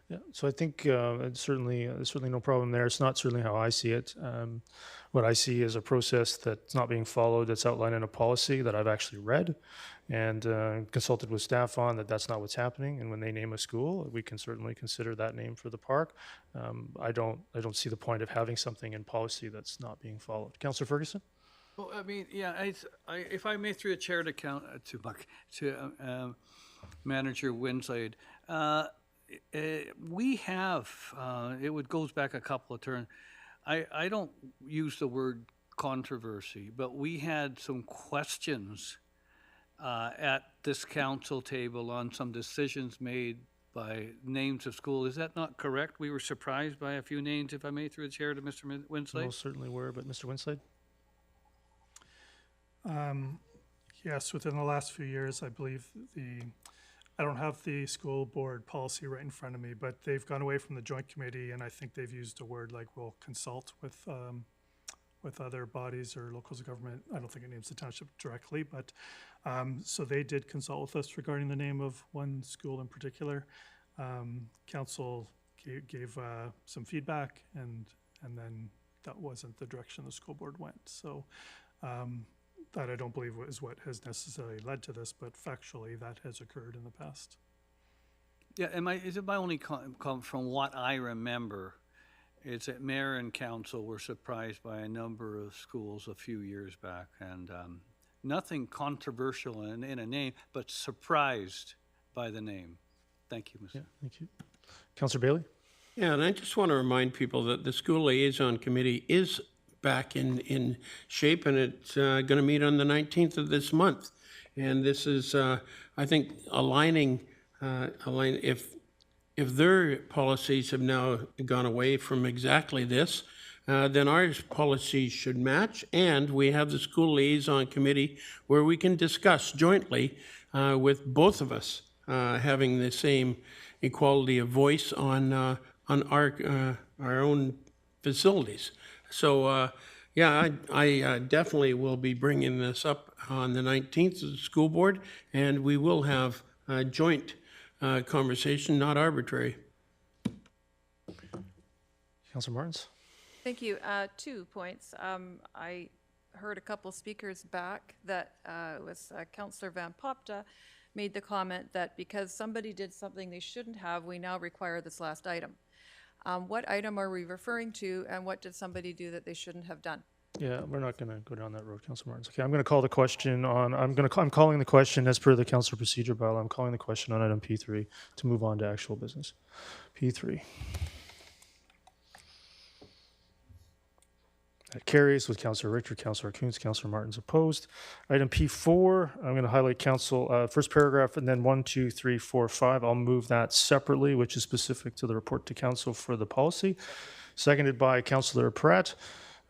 S1: Yeah, so I think it's certainly no problem there. It's not certainly how I see it. What I see is a process that's not being followed, that's outlined in a policy that I've actually read and consulted with staff on, that's not what's happening. And when they name a school, we can certainly consider that name for the park. I don't see the point of having something in policy that's not being followed. Councillor Ferguson?
S2: Well, I mean, yeah, if I may, through the chair to Manager Winslade, we have, goes back a couple of turns. I don't use the word controversy, but we had some questions at this council table on some decisions made by names of school. Is that not correct? We were surprised by a few names, if I may, through the chair to Mr. Winslade?
S1: Most certainly were, but Mr. Winslade?
S15: Yes, within the last few years, I believe I don't have the school board policy right in front of me, but they've gone away from the joint committee, and I think they've used a word like we'll consult with other bodies or locals of government. I don't think it names the township directly, but so they did consult with us regarding the name of one school in particular. Council gave some feedback, and then that wasn't the direction the school board went. So that I don't believe is what has necessarily led to this, but factually that has occurred in the past.
S2: Yeah, is it my only comment from what I remember is that mayor and council were surprised by a number of schools a few years back, and nothing controversial in a name, but surprised by the name. Thank you, Mr.
S1: Yeah, thank you. Councillor Bailey?
S6: Yeah, and I just want to remind people that the school liaison committee is back in shape, and it's going to meet on the 19th of this month. And this is, I think, aligning if their policies have now gone away from exactly this, then our policies should match. And we have the school liaison committee where we can discuss jointly with both of us having the same equality of voice on our own facilities. So, yeah, I definitely will be bringing this up on the 19th of the school board, and we will have a joint conversation, not arbitrary.
S1: Councillor Martins?
S10: Thank you. 2 points. I heard a couple speakers back that was Councillor Van Popta made the comment that because somebody did something they shouldn't have, we now require this last item. What item are we referring to, and what did somebody do that they shouldn't have done?
S1: Yeah, we're not going to go down that road, Councillor Martins. Okay, I'm going to call the question on. I'm calling the question as per the council procedure bylaw. I'm calling the question on item P3 to move on to actual business. P3. That carries with Councillor Richter, Councillor Kunz, Councillor Martins opposed. Item P4, I'm going to highlight council first paragraph and then 1, 2, 3, 4, 5. I'll move that separately, which is specific to the report to council for the policy. Seconded by Councillor Pratt.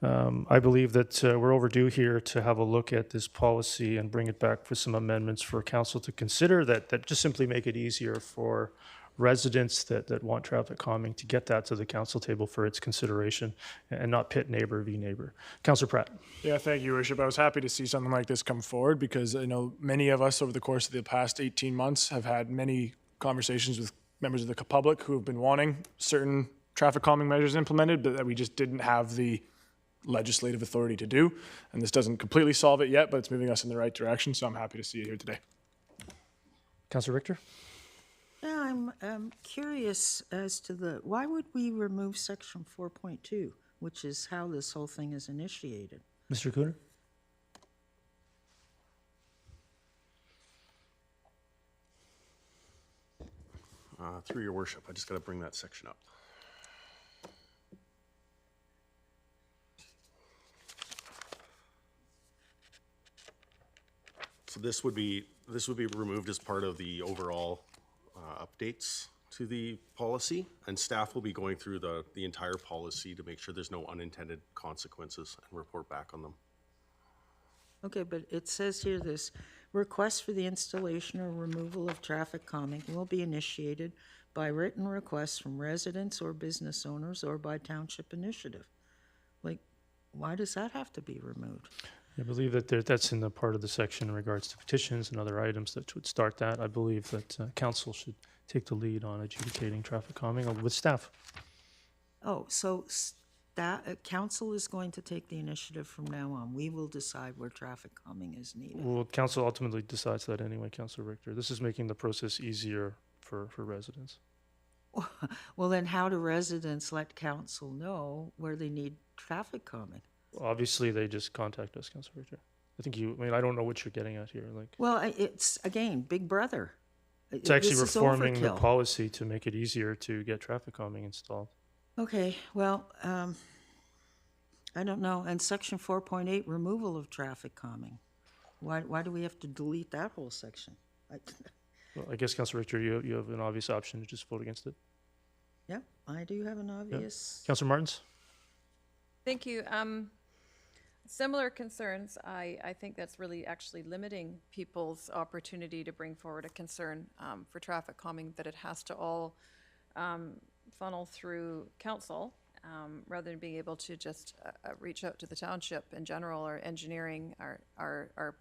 S1: I believe that we're overdue here to have a look at this policy and bring it back for some amendments for council to consider that just simply make it easier for residents that want traffic calming to get that to the council table for its consideration and not pit neighbor v. neighbor. Councillor Pratt.
S4: Yeah, thank you, Your Worship. I was happy to see something like this come forward because I know many of us over the course of the past 18 months have had many conversations with members of the public who have been wanting certain traffic calming measures implemented, but that we just didn't have the legislative authority to do. And this doesn't completely solve it yet, but it's moving us in the right direction. So I'm happy to see it here today.
S1: Councillor Richter?
S9: Yeah, I'm curious as to why would we remove section 4.2, which is how this whole thing is initiated?
S1: Mr. Cooner?
S16: Through your worship, I just got to bring that section up. So this would be removed as part of the overall updates to the policy, and staff will be going through the entire policy to make sure there's no unintended consequences and report back on them.
S9: Okay, but it says here this, request for the installation or removal of traffic calming will be initiated by written requests from residents or business owners or by township initiative. Like, why does that have to be removed?
S1: I believe that that's in the part of the section in regards to petitions and other items that would start that. I believe that council should take the lead on adjudicating traffic calming with staff.
S9: Oh, so council is going to take the initiative from now on. We will decide where traffic calming is needed.
S1: Well, council ultimately decides that anyway, Councillor Richter. This is making the process easier for residents.
S9: Well, then how do residents let council know where they need traffic calming?
S1: Obviously, they just contact us, Councillor Richter. I don't know what you're getting at here.
S9: Well, it's, again, Big Brother.
S1: It's actually
S9: This is
S1: reforming the
S9: overkill.
S1: policy to make it easier to get traffic calming installed.
S9: Okay, well, I don't know. And section 4.8, removal of traffic calming. Why do we have to delete that whole section?
S1: Well, I guess, Councillor Richter, you have an obvious option to just vote against it.
S9: Yeah, I do have an obvious.
S1: Councillor Martins?
S10: Thank you. Similar concerns. I think that's really actually limiting people's opportunity to bring forward a concern for traffic calming, that it has to all funnel through council rather than being able to just reach out to the township in general or engineering our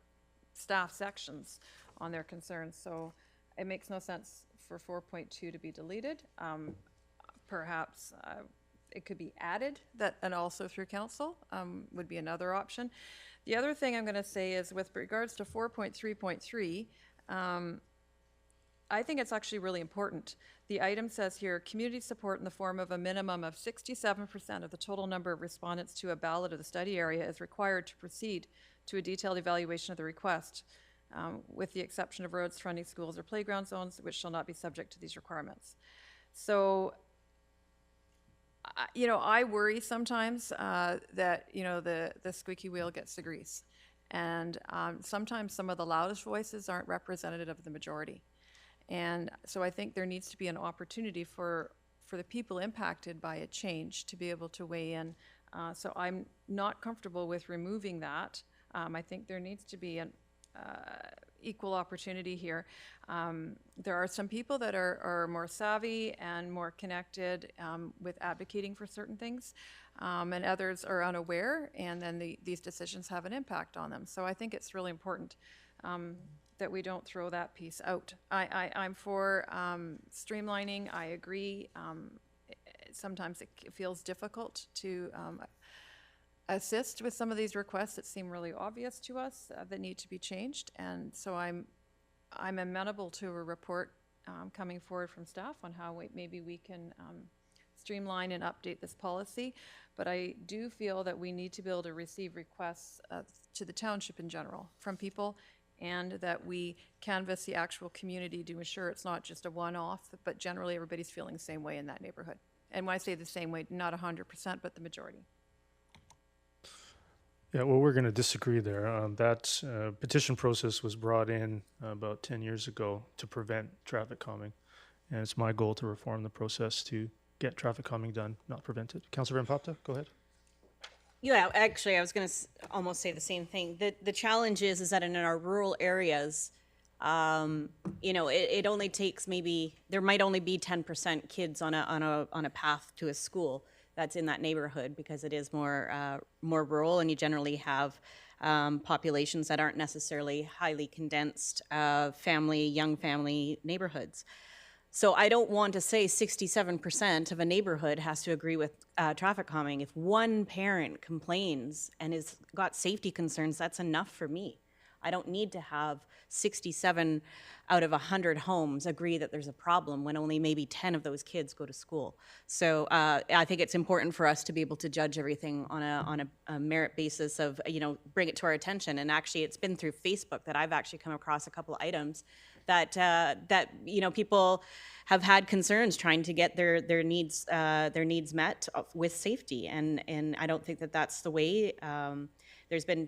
S10: staff sections on their concerns. So it makes no sense for 4.2 to be deleted. Perhaps it could be added and also through council would be another option. The other thing I'm going to say is with regards to 4.3.3, I think it's actually really important. The item says here, community support in the form of a minimum of 67% of the total number of respondents to a ballot of the study area is required to proceed to a detailed evaluation of the request, with the exception of roads fronting schools or playground zones, which shall not be subject to these requirements. So, I worry sometimes that, the squeaky wheel gets the grease. And sometimes some of the loudest voices aren't representative of the majority. And so I think there needs to be an opportunity for the people impacted by a change to be able to weigh in. So I'm not comfortable with removing that. I think there needs to be an equal opportunity here. There are some people that are more savvy and more connected with advocating for certain things, and others are unaware, and then these decisions have an impact on them. So I think it's really important that we don't throw that piece out. I'm for streamlining. I agree. Sometimes it feels difficult to assist with some of these requests that seem really obvious to us that need to be changed. And so I'm amenable to a report coming forward from staff on how maybe we can streamline and update this policy. But I do feel that we need to be able to receive requests to the township in general from people, and that we canvass the actual community to ensure it's not just a one-off, but generally everybody's feeling the same way in that neighborhood. And when I say the same way, not 100%, but the majority.
S1: Yeah, well, we're going to disagree there. That petition process was brought in about 10 years ago to prevent traffic calming. And it's my goal to reform the process to get traffic calming done, not prevent it. Councillor Van Popta, go ahead.
S8: Yeah, actually, I was going to almost say the same thing. The challenge is that in our rural areas, it only takes there might only be 10% kids on a path to a school that's in that neighborhood, because it is more rural, and you generally have populations that aren't necessarily highly condensed young family neighborhoods. So I don't want to say 67% of a neighborhood has to agree with traffic calming. If one parent complains and has got safety concerns, that's enough for me. I don't need to have 67 out of 100 homes agree that there's a problem when only maybe 10 of those kids go to school. So I think it's important for us to be able to judge everything on a merit basis of, bring it to our attention. And actually, it's been through Facebook that I've actually come across a couple of items that people have had concerns trying to get their needs met with safety, and I don't think that that's the way. There's been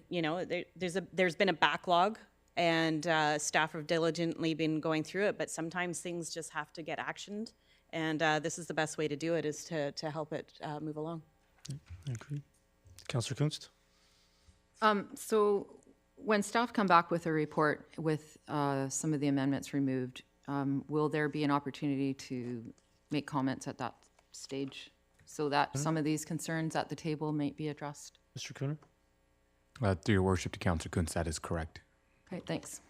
S8: there's been a backlog, and staff have diligently been going through it, but sometimes things just have to get actioned, and this is the best way to do it, is to help it move along.
S1: I agree. Councillor Kunst?
S5: So when staff come back with a report with some of the amendments removed, will there be an opportunity to make comments at that stage so that some of these concerns at the table might be addressed?
S1: Mr. Cooner?
S11: Through your worship to Councillor Kuntz, that is correct.
S5: Okay, thanks.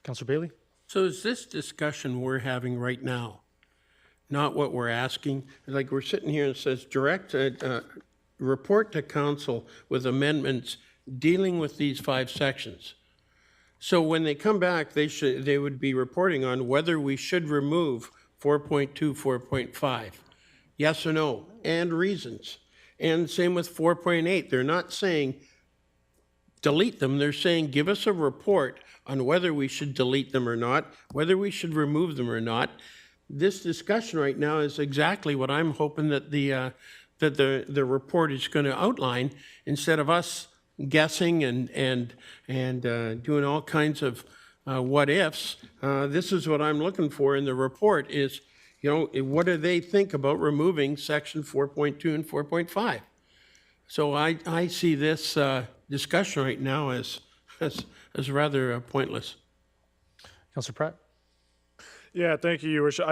S1: Councillor Bailey?
S6: So is this discussion we're having right now not what we're asking? Like, we're sitting here and it says direct report to council with amendments dealing with these 5 sections. So when they come back, they would be reporting on whether we should remove 4.2, 4.5. Yes or no, and reasons. And same with 4.8. They're not saying delete them. They're saying give us a report on whether we should delete them or not, whether we should remove them or not. This discussion right now is exactly what I'm hoping that the report is going to outline, instead of us guessing and doing all kinds of what ifs. This is what I'm looking for in the report is, what do they think about removing section 4.2 and 4.5? So I see this discussion right now as rather pointless.
S1: Councillor Pratt?
S4: Yeah, thank you, Your Worship.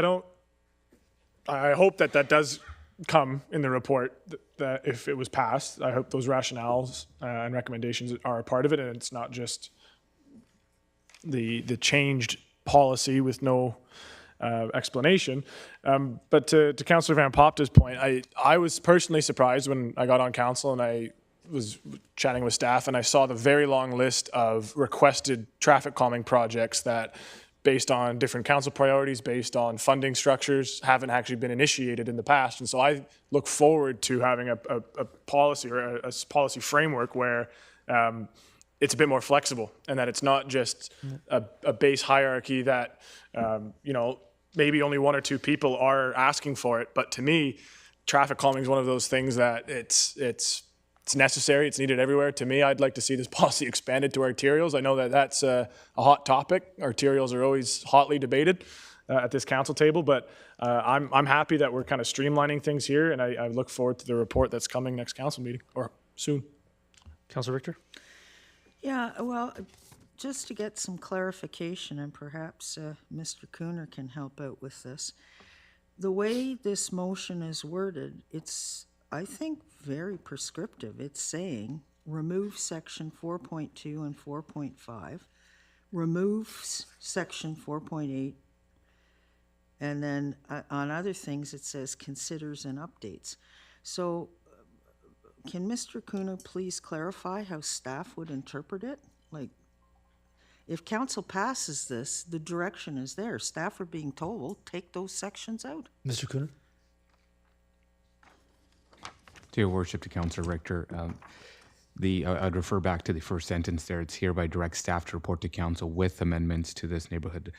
S4: I hope that does come in the report, that if it was passed, I hope those rationales and recommendations are a part of it, and it's not just the changed policy with no explanation. But to Councillor Van Popta's point, I was personally surprised when I got on council and I was chatting with staff and I saw the very long list of requested traffic calming projects that, based on different council priorities, based on funding structures, haven't actually been initiated in the past. And so I look forward to having a policy or a policy framework where it's a bit more flexible, and that it's not just a base hierarchy that, maybe only 1 or 2 people are asking for it. But to me, traffic calming is one of those things that it's necessary, it's needed everywhere. To me, I'd like to see this policy expanded to arterials. I know that that's a hot topic. Arterials are always hotly debated at this council table, but I'm happy that we're kind of streamlining things here, and I look forward to the report that's coming next council meeting, or soon.
S1: Councillor Richter?
S9: Yeah, well, just to get some clarification, and perhaps Mr. Cooner can help out with this. The way this motion is worded, it's, I think, very prescriptive. It's saying remove section 4.2 and 4.5, remove section 4.8, and then on other things it says considers and updates. So can Mr. Cooner please clarify how staff would interpret it? Like, if council passes this, the direction is there. Staff are being told, take those sections out.
S1: Mr. Cooner?
S11: To your worship, to Councillor Richter, I'd refer back to the first sentence there. It's hereby direct staff to report to council with amendments to this neighborhood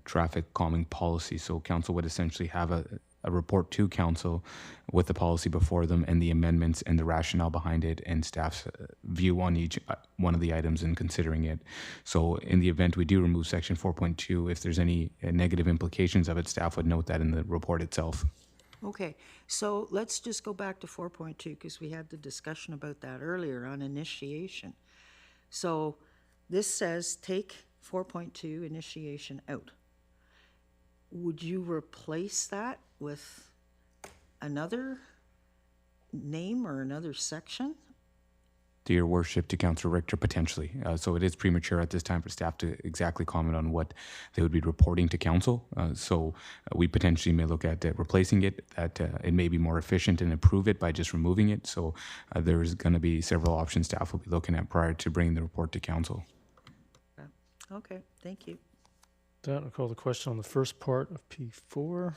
S11: traffic calming policy. So council would essentially have a report to council with the policy before them and the amendments and the rationale behind it and staff's view on each one of the items and considering it. So in the event we do remove section 4.2, if there's any negative implications of it, staff would note that in the report itself.
S9: Okay, so let's just go back to 4.2 because we had the discussion about that earlier on initiation. So this says take 4.2 initiation out. Would you replace that with another name or another section?
S11: To your worship, to Councillor Richter, potentially. So it is premature at this time for staff to exactly comment on what they would be reporting to council. We potentially may look at replacing it, that it may be more efficient and improve it by just removing it. So there's going to be several options staff will be looking at prior to bringing the report to council.
S9: Okay, thank you.
S1: That, I'll call the question on the first part of P4.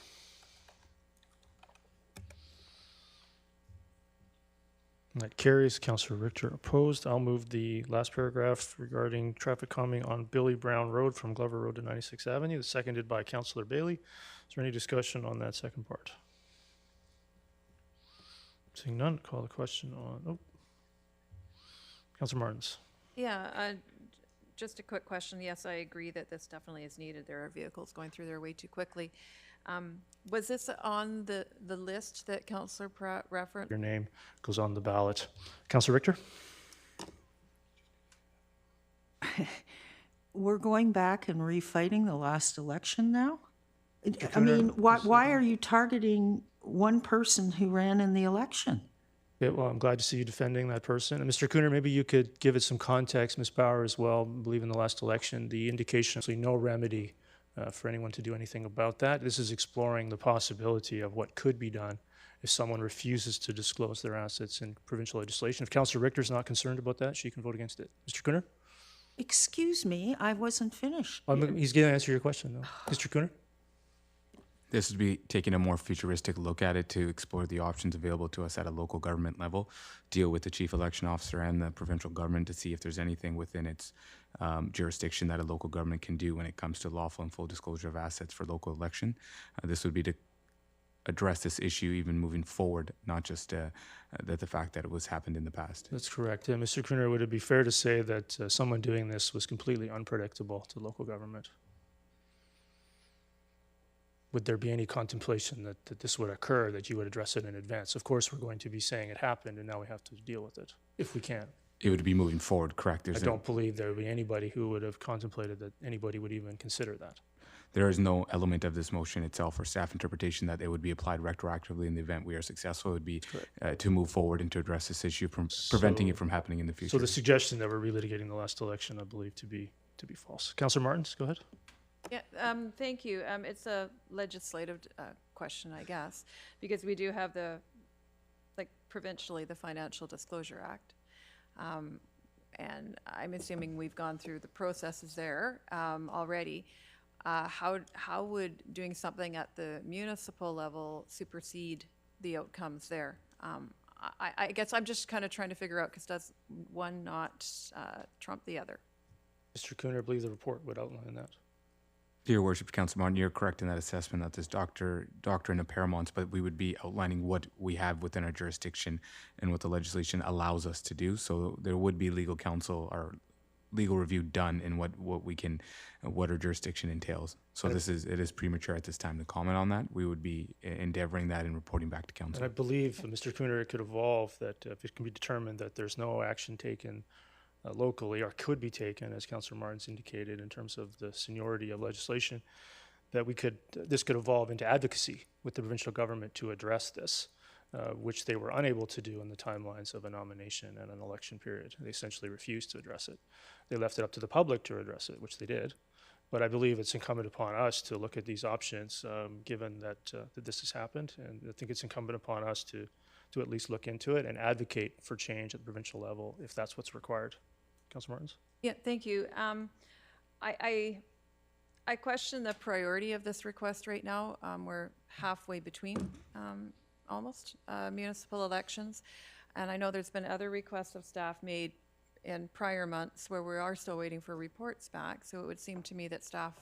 S1: That carries. Councillor Richter opposed. I'll move the last paragraph regarding traffic calming on Billy Brown Road from Glover Road to 96th Avenue, seconded by Councillor Bailey. Is there any discussion on that second part? Seeing none, call the question on, Councillor Martins.
S10: Yeah, just a quick question. Yes, I agree that this definitely is needed. There are vehicles going through there way too quickly. Was this on the list that Councillor Pratt referenced?
S1: Your name goes on the ballot. Councillor Richter?
S9: We're going back and refighting the last election now? I mean, why are you targeting one person who ran in the election?
S1: Yeah, well, I'm glad to see you defending that person. And Mr. Cooner, maybe you could give it some context, Ms. Bauer as well. I believe in the last election, the indication of no remedy for anyone to do anything about that. This is exploring the possibility of what could be done if someone refuses to disclose their assets in provincial legislation. If Councillor Richter is not concerned about that, she can vote against it. Mr. Cooner?
S9: Excuse me, I wasn't finished.
S1: He's going to answer your question, though. Mr. Cooner?
S11: This would be taking a more futuristic look at it to explore the options available to us at a local government level, deal with the chief election officer and the provincial government to see if there's anything within its jurisdiction that a local government can do when it comes to lawful and full disclosure of assets for local election. This would be to address this issue even moving forward, not just the fact that it was happened in the past.
S1: That's correct. Mr. Cooner, would it be fair to say that someone doing this was completely unpredictable to local government? Would there be any contemplation that this would occur, that you would address it in advance? Of course, we're going to be saying it happened, and now we have to deal with it, if we can.
S11: It would be moving forward, correct?
S1: I don't believe there would be anybody who would have contemplated that anybody would even consider that.
S11: There is no element of this motion itself or staff interpretation that it would be applied retroactively in the event we are successful. It would be to move forward and to address this issue, preventing it from happening in the future.
S1: So the suggestion that we're relitigating the last election, I believe to be false. Councillor Martins, go ahead.
S10: Yeah, thank you. It's a legislative question, I guess, because we do have provincially, the Financial Disclosure Act. And I'm assuming we've gone through the processes there already. How would doing something at the municipal level supersede the outcomes there? I guess I'm just kind of trying to figure out, because does one not trump the other?
S1: Mr. Cooner, I believe the report would outline that.
S11: Your Worship, Councillor Martin, you're correct in that assessment that this doctrine of paramount's, but we would be outlining what we have within our jurisdiction and what the legislation allows us to do. So there would be legal counsel or legal review done in what our jurisdiction entails. So it is premature at this time to comment on that. We would be endeavoring that and reporting back to council.
S1: And I believe, Mr. Cooner, it could evolve that if it can be determined that there's no action taken locally, or could be taken, as Councillor Martins indicated, in terms of the seniority of legislation, that this could evolve into advocacy with the provincial government to address this, which they were unable to do in the timelines of a nomination and an election period. They essentially refused to address it. They left it up to the public to address it, which they did. But I believe it's incumbent upon us to look at these options, given that this has happened, and I think it's incumbent upon us to at least look into it and advocate for change at the provincial level if that's what's required. Councillor Martins?
S10: Yeah, thank you. I question the priority of this request right now. We're halfway between almost municipal elections, and I know there's been other requests of staff made in prior months where we are still waiting for reports back. So it would seem to me that staff,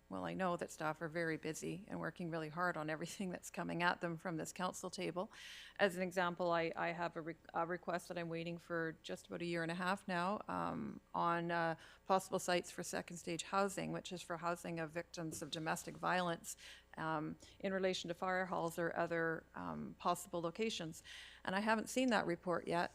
S10: well, I know that staff are very busy and working really hard on everything that's coming at them from this council table. As an example, I have a request that I'm waiting for just about a year and a half now on possible sites for second stage housing, which is for housing of victims of domestic violence in relation to fire halls or other possible locations. And I haven't seen that report yet.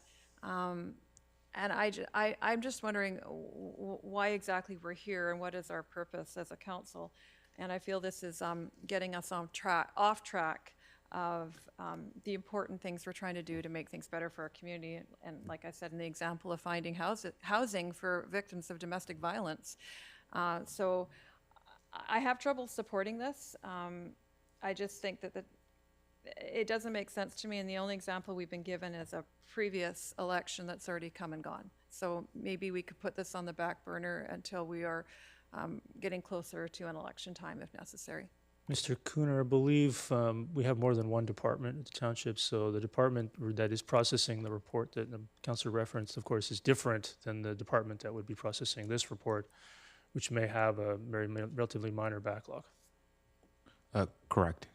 S10: And I'm just wondering why exactly we're here and what is our purpose as a council. And I feel this is getting us off track the important things we're trying to do to make things better for our community. And like I said, in the example of finding housing for victims of domestic violence. So I have trouble supporting this. I just think that it doesn't make sense to me, and the only example we've been given is a previous election that's already come and gone. So maybe we could put this on the back burner until we are getting closer to an election time if necessary.
S1: Mr. Cooner, I believe we have more than one department at the township, so the department that is processing the report that the councilor referenced, of course, is different than the department that would be processing this report, which may have a relatively minor backlog.
S11: Correct.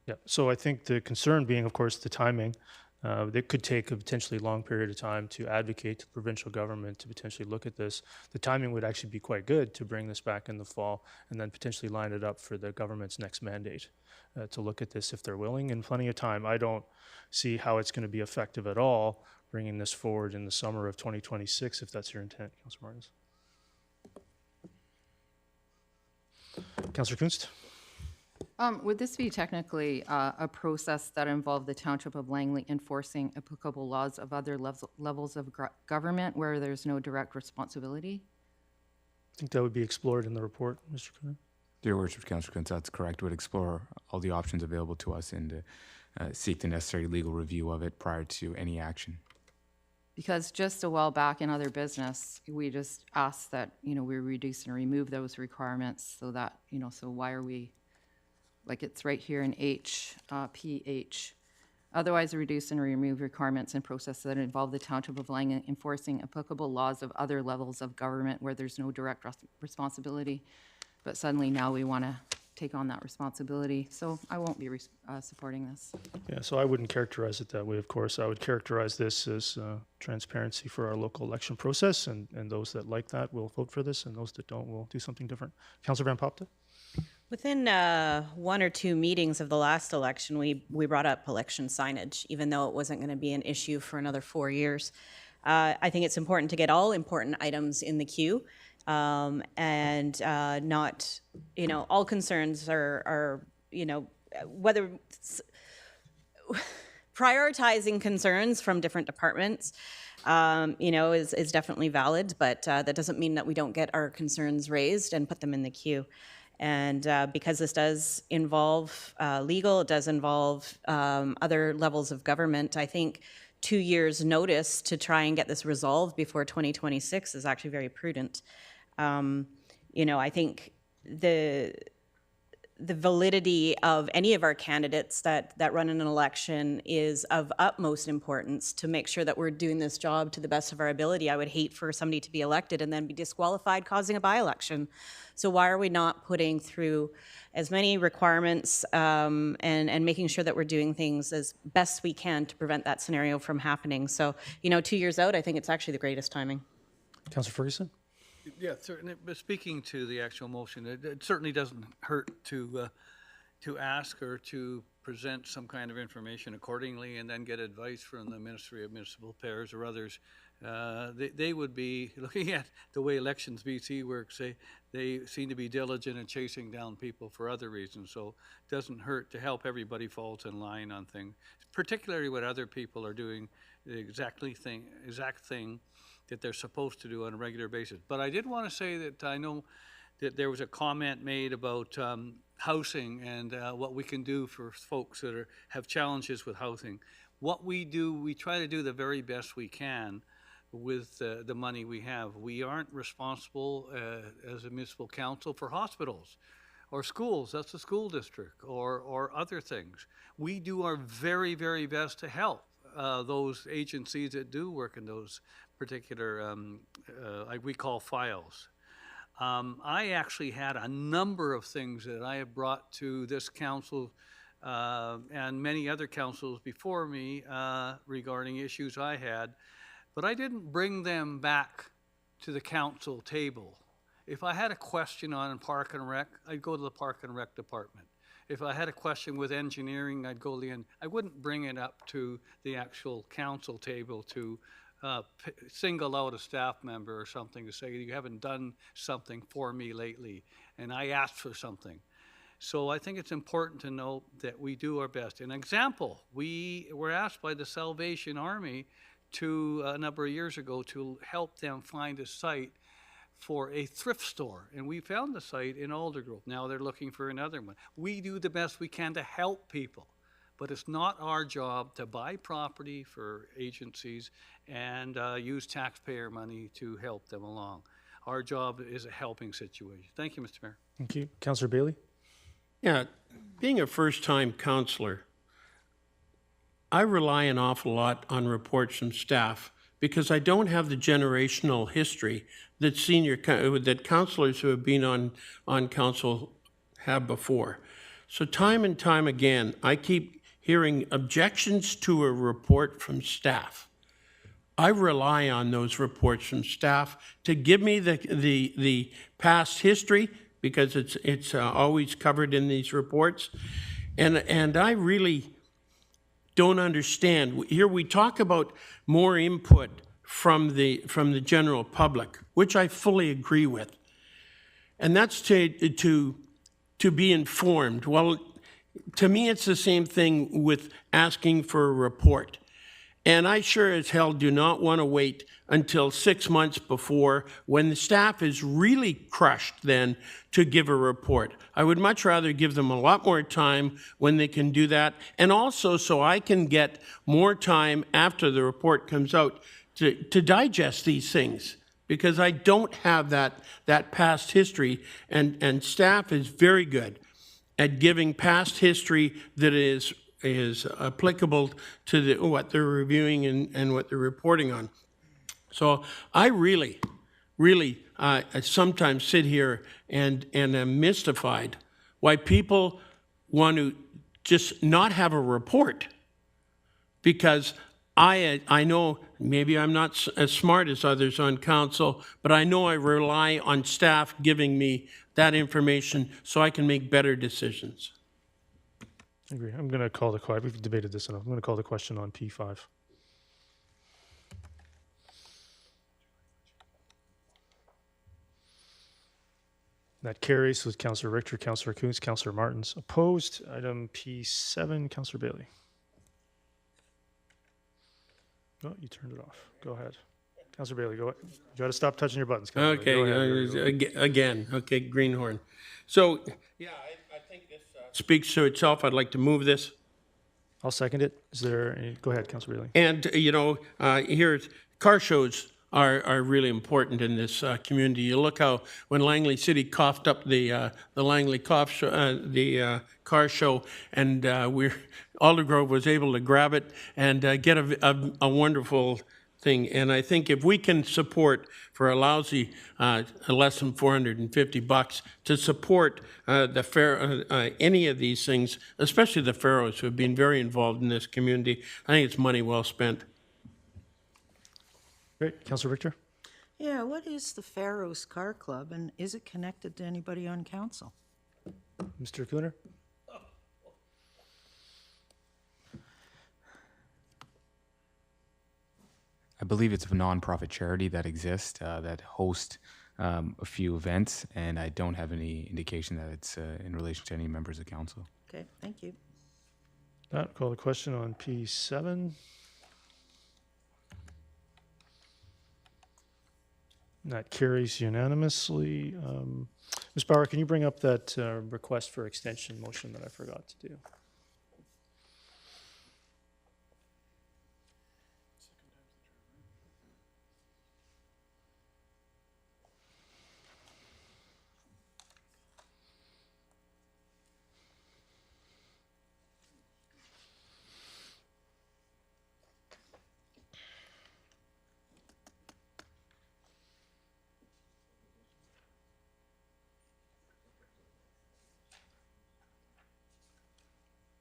S1: Yeah, so I think the concern being, of course, the timing. It could take a potentially long period of time to advocate to the provincial government to potentially look at this. The timing would actually be quite good to bring this back in the fall and then potentially line it up for the government's next mandate to look at this if they're willing, and plenty of time. I don't see how it's going to be effective at all bringing this forward in the summer of 2026 if that's your intent, Councilor Martins. Councilor Kunst?
S5: Would this be technically a process that involved the Township of Langley enforcing applicable laws of other levels of government where there's no direct responsibility?
S1: I think that would be explored in the report, Mr. Cooner.
S11: Dear Worship, Councillor Kuntz, that's correct. We'd explore all the options available to us and seek the necessary legal review of it prior to any action.
S5: Because just a while back in other business, we just asked that, we reduce and remove those requirements so that, so why are we, like it's right here in PH. Otherwise, reduce and remove requirements and processes that involve the Township of Langley enforcing applicable laws of other levels of government where there's no direct responsibility. But suddenly now we want to take on that responsibility. So I won't be supporting this.
S1: Yeah, so I wouldn't characterize it that way, of course. I would characterize this as transparency for our local election process, and those that like that will vote for this, and those that don't will do something different. Councilor Van Popte?
S8: Within one or two meetings of the last election, we brought up election signage, even though it wasn't going to be an issue for another 4 years. I think it's important to get all important items in the queue, and not, all concerns are whether prioritizing concerns from different departments, is definitely valid, but that doesn't mean that we don't get our concerns raised and put them in the queue. And because this does involve legal, it does involve other levels of government, I think 2 years' notice to try and get this resolved before 2026 is actually very prudent. I think the validity of any of our candidates that run in an election is of utmost importance to make sure that we're doing this job to the best of our ability. I would hate for somebody to be elected and then be disqualified causing a by-election. So why are we not putting through as many requirements and making sure that we're doing things as best we can to prevent that scenario from happening? So, 2 years out, I think it's actually the greatest timing.
S1: Councilor Ferguson?
S2: Yeah, certainly. But speaking to the actual motion, it certainly doesn't hurt to ask or to present some kind of information accordingly, and then get advice from the Ministry of Municipal Affairs or others. They would be looking at the way Elections BC works. They seem to be diligent in chasing down people for other reasons. So it doesn't hurt to help everybody falls in line on things, particularly when other people are doing the exact thing that they're supposed to do on a regular basis. But I did want to say that I know that there was a comment made about housing and what we can do for folks that have challenges with housing. What we do, we try to do the very best we can with the money we have. We aren't responsible as a municipal council for hospitals or schools. That's the school district or other things. We do our very, very best to help those agencies that do work in those particular, we call files. I actually had a number of things that I have brought to this council and many other councils before me regarding issues I had, but I didn't bring them back to the council table. If I had a question on Park and Rec, I'd go to the Park and Rec department. If I had a question with engineering, I'd go to I wouldn't bring it up to the actual council table to single out a staff member or something to say, you haven't done something for me lately, and I asked for something. So I think it's important to note that we do our best. An example, we were asked by the Salvation Army to, a number of years ago, to help them find a site for a thrift store, and we found the site in Aldergrove. Now they're looking for another one. We do the best we can to help people, but it's not our job to buy property for agencies and use taxpayer money to help them along. Our job is a helping situation. Thank you, Mr. Mayor.
S1: Thank you. Councillor Bailey?
S6: Yeah, being a first-time counselor, I rely an awful lot on reports from staff because I don't have the generational history that that counselors who have been on council have before. So time and time again, I keep hearing objections to a report from staff. I rely on those reports from staff to give me the past history because it's always covered in these reports, and I really don't understand. Here we talk about more input from the general public, which I fully agree with, and that's to be informed. Well, to me, it's the same thing with asking for a report. And I sure as hell do not want to wait until 6 months before when the staff is really crushed then to give a report. I would much rather give them a lot more time when they can do that. And also so I can get more time after the report comes out to digest these things. Because I don't have that past history, and staff is very good at giving past history that is applicable to what they're reviewing and what they're reporting on. So I really sometimes sit here and am mystified why people want to just not have a report, because I know maybe I'm not as smart as others on council, but I know I rely on staff giving me that information so I can make better decisions.
S1: I agree. I'm going to call the question. We've debated this enough. I'm going to call the question on P5. That carries with Councillor Richter, Councillor Coons, Councillor Martins. Opposed. Item P7, Councillor Bailey. Oh, you turned it off. Go ahead. Councillor Bailey, go ahead. You got to stop touching your buttons.
S6: Okay, again. Okay, greenhorn. So, yeah, I think this speaks to itself. I'd like to move this.
S1: I'll second it. Is there any? Go ahead, Councillor Bailey.
S6: And, here, car shows are really important in this community. You look how when Langley City coughed up the Langley car show, and Aldergrove was able to grab it and get a wonderful thing. And I think if we can support for a lousy less than $450 to support the fair, any of these things, especially the Pharaohs who have been very involved in this community, I think it's money well spent.
S1: Great. Councillor Richter?
S9: Yeah, what is the Pharaohs Car Club, and is it connected to anybody on council?
S1: Mr. Cooner?
S11: I believe it's a nonprofit charity that exists that hosts a few events, and I don't have any indication that it's in relation to any members of council.
S9: Okay, thank you.
S1: Call the question on P7. That carries unanimously. Ms. Bauer, can you bring up that request for extension motion that I forgot to do?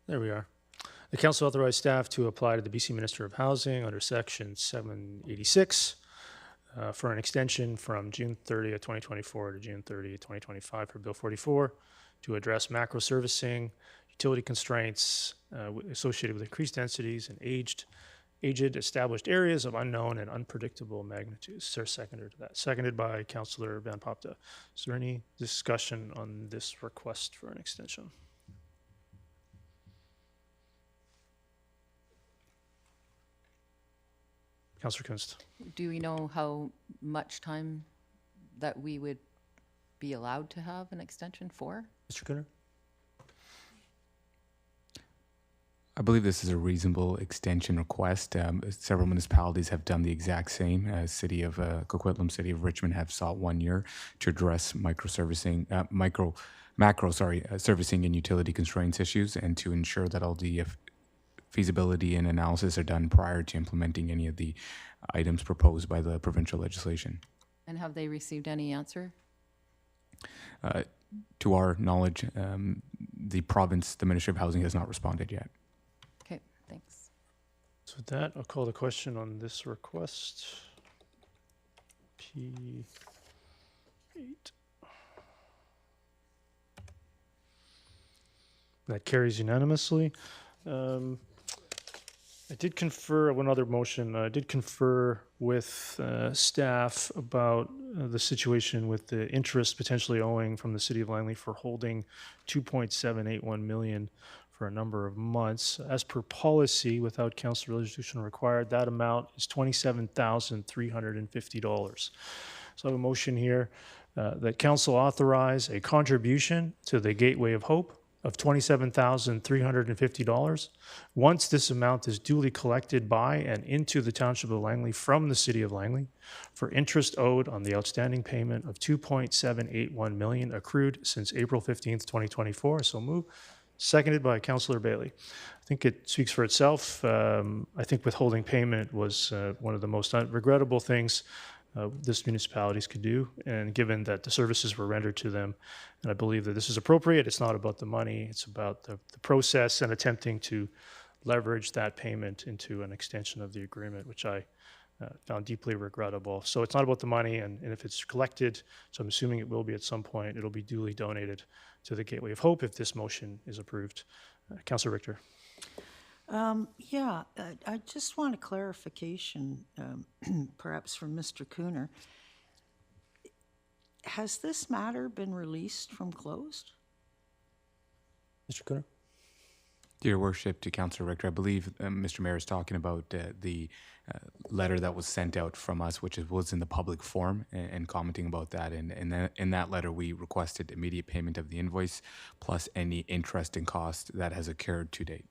S1: There we are. The council authorized staff to apply to the BC Minister of Housing under section 786 for an extension from June 30th, 2024 to June 30th, 2025 for Bill 44 to address macro servicing, utility constraints associated with increased densities and aged aged established areas of unknown and unpredictable magnitudes. Is there a seconder to that? Seconded by Councillor Van Popta. Is there any discussion on this request for an extension? Councillor Kunst.
S5: Do we know how much time that we would be allowed to have an extension for?
S1: Mr. Cooner?
S11: I believe this is a reasonable extension request. Several municipalities have done the exact same. City of Coquitlam, City of Richmond have sought 1 year to address servicing and utility constraints issues, and to ensure that all the feasibility and analysis are done prior to implementing any of the items proposed by the provincial legislation.
S5: And have they received any answer?
S11: To our knowledge, the province, the Ministry of Housing, has not responded yet.
S5: Okay, thanks.
S1: So with that, I'll call the question on this request. P8. That carries unanimously. I did confer, one other motion, I did confer with staff about the situation with the interest potentially owing from the City of Langley for holding $2.781 million for a number of months. As per policy, without council resolution required, that amount is $27,350. So I have a motion here that council authorize a contribution to the Gateway of Hope of $27,350. Once this amount is duly collected by and into the Township of Langley from the City of Langley for interest owed on the outstanding payment of $2.781 million accrued since April 15th, 2024. So move. Seconded by Councillor Bailey. I think it speaks for itself. I think withholding payment was one of the most regrettable things this municipalities could do, and given that the services were rendered to them, and I believe that this is appropriate. It's not about the money, it's about the process and attempting to leverage that payment into an extension of the agreement, which I found deeply regrettable. So it's not about the money, and if it's collected, so I'm assuming it will be at some point, it'll be duly donated to the Gateway of Hope if this motion is approved. Councillor Richter.
S9: I just want a clarification, perhaps from Mr. Cooner. Has this matter been released from closed?
S1: Mr. Cooner.
S11: Your Worship, to Councillor Richter, I believe Mr. Mayor is talking about the letter that was sent out from us, which was in the public forum, and commenting about that. And in that letter, we requested immediate payment of the invoice plus any interest and cost that has occurred to date.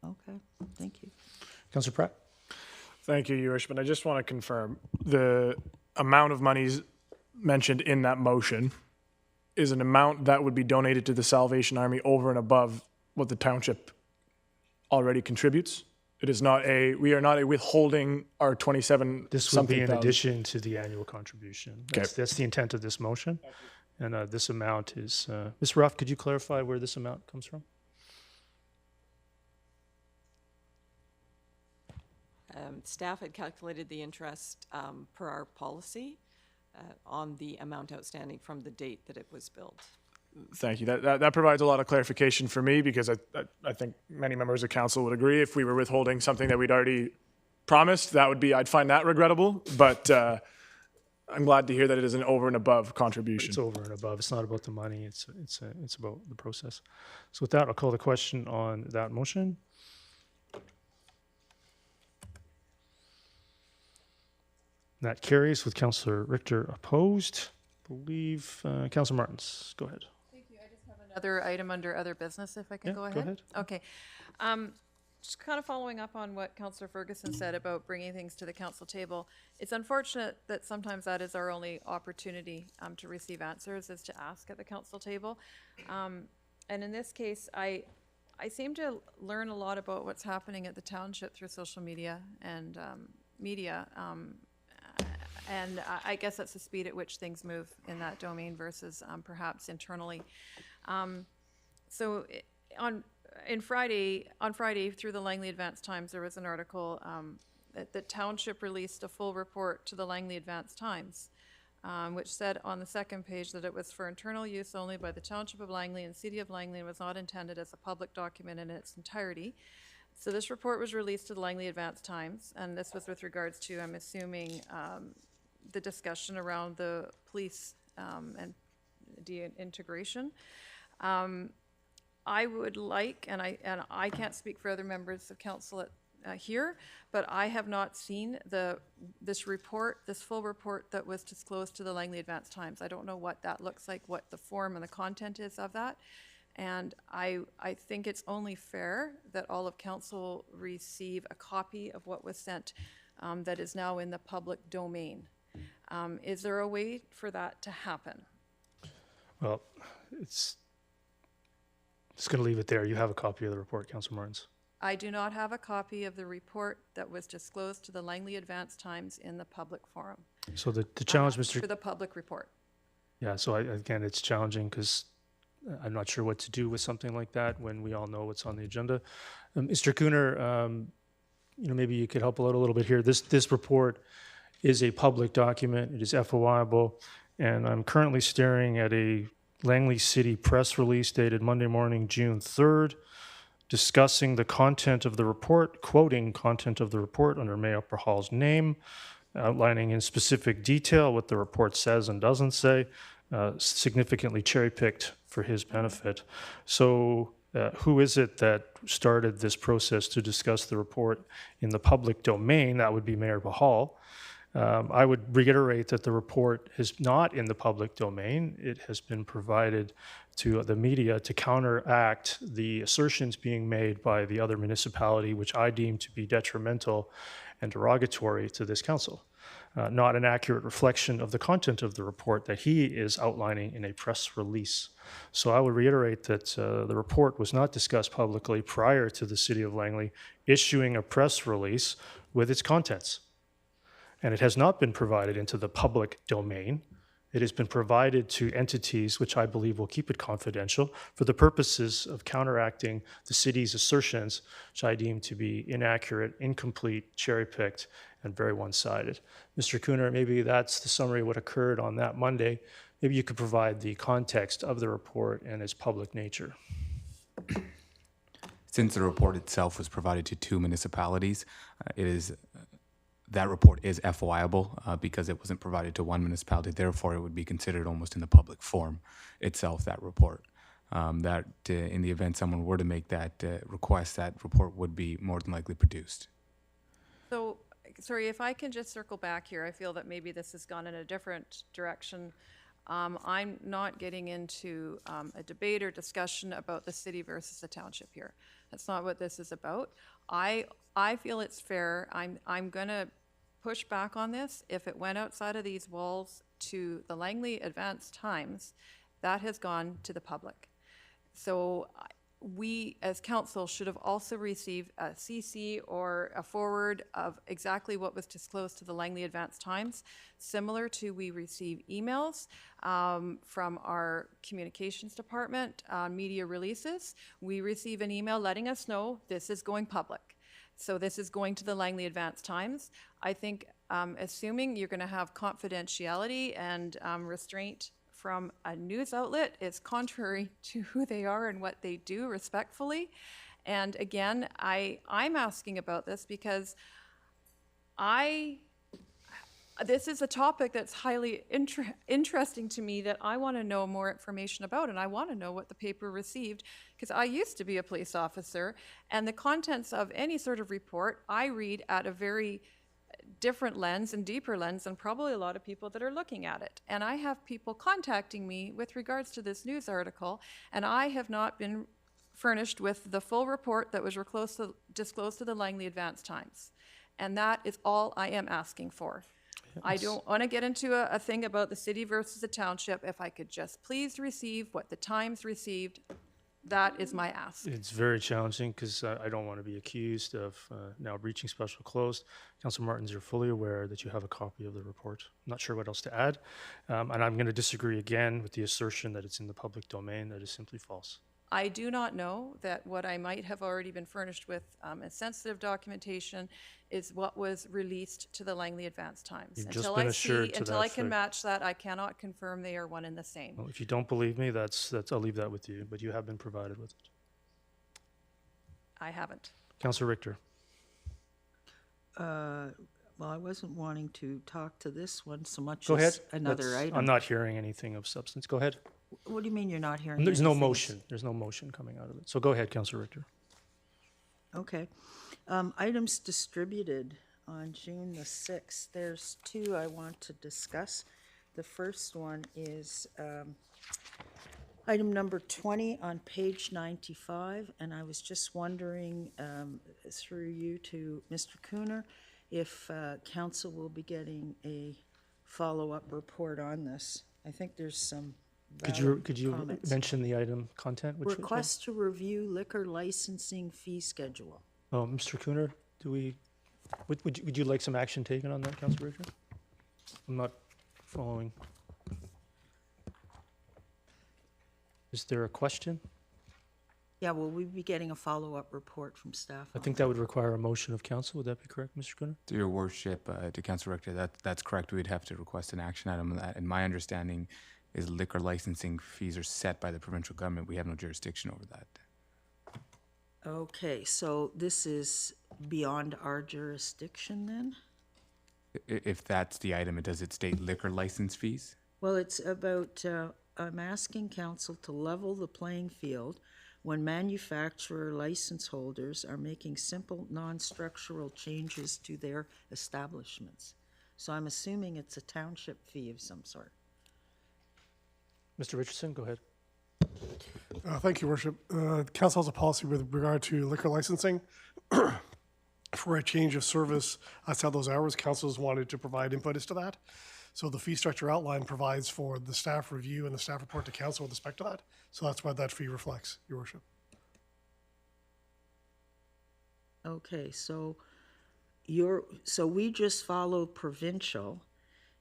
S9: Okay, thank you.
S1: Councillor Pratt.
S4: Thank you, Your Worship. I just want to confirm the amount of monies mentioned in that motion is an amount that would be donated to the Salvation Army over and above what the township already contributes. It is not we are not withholding our 27
S1: This would be in addition to the annual contribution. That's the intent of this motion. And this amount is, Ms. Ruff, could you clarify where this amount comes from?
S12: Staff had calculated the interest per our policy on the amount outstanding from the date that it was billed.
S4: Thank you. That provides a lot of clarification for me, because I think many members of council would agree if we were withholding something that we'd already promised, I'd find that regrettable. But I'm glad to hear that it is an over and above contribution.
S1: It's over and above. It's not about the money. It's about the process. So with that, I'll call the question on that motion. That carries with Councillor Richter opposed. I believe Councillor Martins, go ahead.
S10: Thank you. I just have another item under other business, if I can go ahead.
S1: Go ahead.
S10: Okay. Just kind of following up on what Councillor Ferguson said about bringing things to the council table. It's unfortunate that sometimes that is our only opportunity to receive answers, is to ask at the council table. And in this case, I seem to learn a lot about what's happening at the township through social media and media. And I guess that's the speed at which things move in that domain versus perhaps internally. On Friday through the Langley Advance Times, there was an article that the township released a full report to the Langley Advance Times, which said on the second page that it was for internal use only by the Township of Langley and City of Langley and was not intended as a public document in its entirety. So this report was released to the Langley Advance Times, and this was with regards to, I'm assuming, the discussion around the police and de-integration. I would like, and I can't speak for other members of council here, but I have not seen this report, this full report that was disclosed to the Langley Advance Times. I don't know what that looks like, what the form and the content is of that. And I think it's only fair that all of council receive a copy of what was sent that is now in the public domain. Is there a way for that to happen?
S1: Well, it's going to leave it there. You have a copy of the report, Councillor Martins.
S10: I do not have a copy of the report that was disclosed to the Langley Advance Times in the public forum.
S1: So the challenge,
S10: For the public report.
S1: Yeah, so again, it's challenging because I'm not sure what to do with something like that when we all know what's on the agenda. Mr. Cooner, maybe you could help a little bit here. This report is a public document. It is FOIable, and I'm currently staring at a Langley City press release dated Monday morning, June 3rd, discussing the content of the report, quoting content of the report under Mayor Perhal's name, outlining in specific detail what the report says and doesn't say, significantly cherry-picked for his benefit. So who is it that started this process to discuss the report in the public domain? That would be Mayor Perhal. I would reiterate that the report is not in the public domain. It has been provided to the media to counteract the assertions being made by the other municipality, which I deem to be detrimental and derogatory to this council. Not an accurate reflection of the content of the report that he is outlining in a press release. So I would reiterate that the report was not discussed publicly prior to the City of Langley issuing a press release with its contents. And it has not been provided into the public domain. It has been provided to entities which I believe will keep it confidential for the purposes of counteracting the city's assertions, which I deem to be inaccurate, incomplete, cherry-picked, and very one-sided. Mr. Cooner, maybe that's the summary of what occurred on that Monday. Maybe you could provide the context of the report and its public nature.
S11: Since the report itself was provided to 2 municipalities, that report is FOIable because it wasn't provided to 1 municipality. Therefore, it would be considered almost in the public forum itself, that report. In the event someone were to make that request, that report would be more than likely produced.
S10: So, sorry, if I can just circle back here, I feel that maybe this has gone in a different direction. I'm not getting into a debate or discussion about the city versus the township here. That's not what this is about. I feel it's fair. I'm going to push back on this. If it went outside of these walls to the Langley Advance Times, that has gone to the public. So we as council should have also received a CC or a forward of exactly what was disclosed to the Langley Advance Times, similar to we receive emails from our communications department on media releases. We receive an email letting us know this is going public. So this is going to the Langley Advance Times. I think assuming you're going to have confidentiality and restraint from a news outlet is contrary to who they are and what they do, respectfully. And again, I'm asking about this because this is a topic that's highly interesting to me that I want to know more information about, and I want to know what the paper received, because I used to be a police officer, and the contents of any sort of report I read at a very different lens and deeper lens than probably a lot of people that are looking at it. And I have people contacting me with regards to this news article, and I have not been furnished with the full report that was disclosed to the Langley Advance Times. And that is all I am asking for. I don't want to get into a thing about the city versus the township. If I could just please receive what the Times received, that is my ask.
S1: It's very challenging because I don't want to be accused of now breaching special closed. Councilor Martins, you're fully aware that you have a copy of the report. I'm not sure what else to add. And I'm going to disagree again with the assertion that it's in the public domain. That is simply false.
S10: I do not know that what I might have already been furnished with as sensitive documentation is what was released to the Langley Advance Times.
S1: You've just been assured to
S10: until
S1: that
S10: I can
S1: fact.
S10: match that, I cannot confirm they are one and the same.
S1: Well, if you don't believe me, that's I'll leave that with you. But you have been provided with it.
S10: I haven't.
S1: Councillor Richter.
S9: Well, I wasn't wanting to talk to this one so much
S1: Go ahead.
S9: as another item.
S1: I'm not hearing anything of substance. Go ahead.
S9: What do you mean you're not hearing
S1: There's no
S9: anything?
S1: motion. There's no motion coming out of it. So go ahead, Councillor Richter.
S9: Okay. Items distributed on June the 6th. There's two I want to discuss. The first one is item number 20 on page 95, and I was just wondering, through you to Mr. Cooner, if council will be getting a follow-up report on this. I think there's some
S1: Could
S9: valid
S1: you
S9: comments.
S1: mention the item content? Which
S9: Request to review liquor licensing fee schedule.
S1: Oh, Mr. Cooner, would you like some action taken on that, Councillor Richter? I'm not following. Is there a question?
S9: Yeah, will we be getting a follow-up report from staff?
S1: I
S9: on
S1: think that would require a motion of council. Would that be correct, Mr. Cooner?
S11: To your worship, to Councillor Richter, that's correct. We'd have to request an action item on that. And my understanding is liquor licensing fees are set by the provincial government. We have no jurisdiction over that.
S9: Okay, so this is beyond our jurisdiction then?
S11: If that's the item, does it state liquor license fees?
S9: Well, it's about, I'm asking council to level the playing field when manufacturer license holders are making simple, non-structural changes to their establishments. So I'm assuming it's a township fee of some sort.
S1: Mr. Richardson, go ahead.
S17: Thank you, Worship. Council has a policy with regard to liquor licensing. For a change of service outside those hours, council has wanted to provide input as to that. So the fee structure outline provides for the staff review and the staff report to council with respect to that. So that's what that fee reflects, Your Worship.
S9: Okay, so we just follow provincial,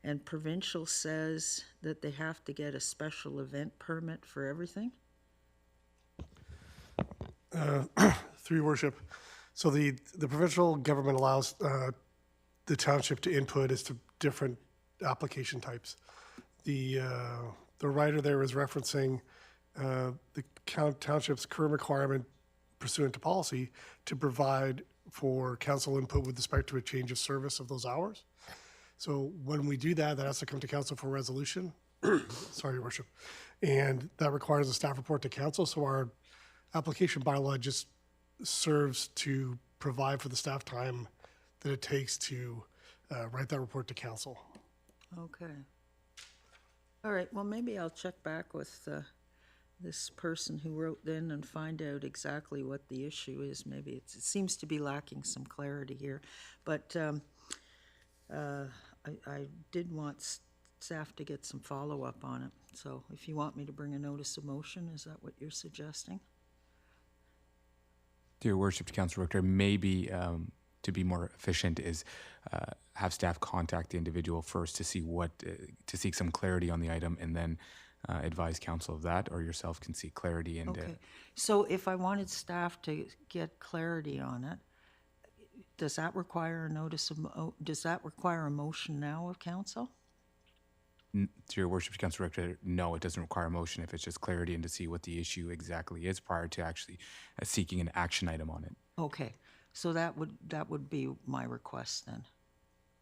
S9: and provincial says that they have to get a special event permit for everything?
S17: Through Your Worship. So the provincial government allows the township to input as to different application types. The writer there is referencing the township's current requirement pursuant to policy to provide for council input with respect to a change of service of those hours. So when we do that, that has to come to council for resolution. Sorry, Your Worship. And that requires a staff report to council. So our application bylaw just serves to provide for the staff time that it takes to write that report to council.
S9: Okay. All right, well, maybe I'll check back with this person who wrote then and find out exactly what the issue is. Maybe it seems to be lacking some clarity here. But I did want staff to get some follow-up on it. So if you want me to bring a notice of motion, is that what you're suggesting?
S11: Dear Worship, Councillor Richter, maybe to be more efficient is have staff contact the individual first to see to seek some clarity on the item, and then advise council of that, or yourself can seek clarity. And
S9: okay. So if I wanted staff to get clarity on it, does that require a notice of? Does that require a motion now of council?
S11: To your Worship, Councillor Richter, no, it doesn't require a motion if it's just clarity and to see what the issue exactly is prior to actually seeking an action item on it.
S9: Okay, so that would be my request then.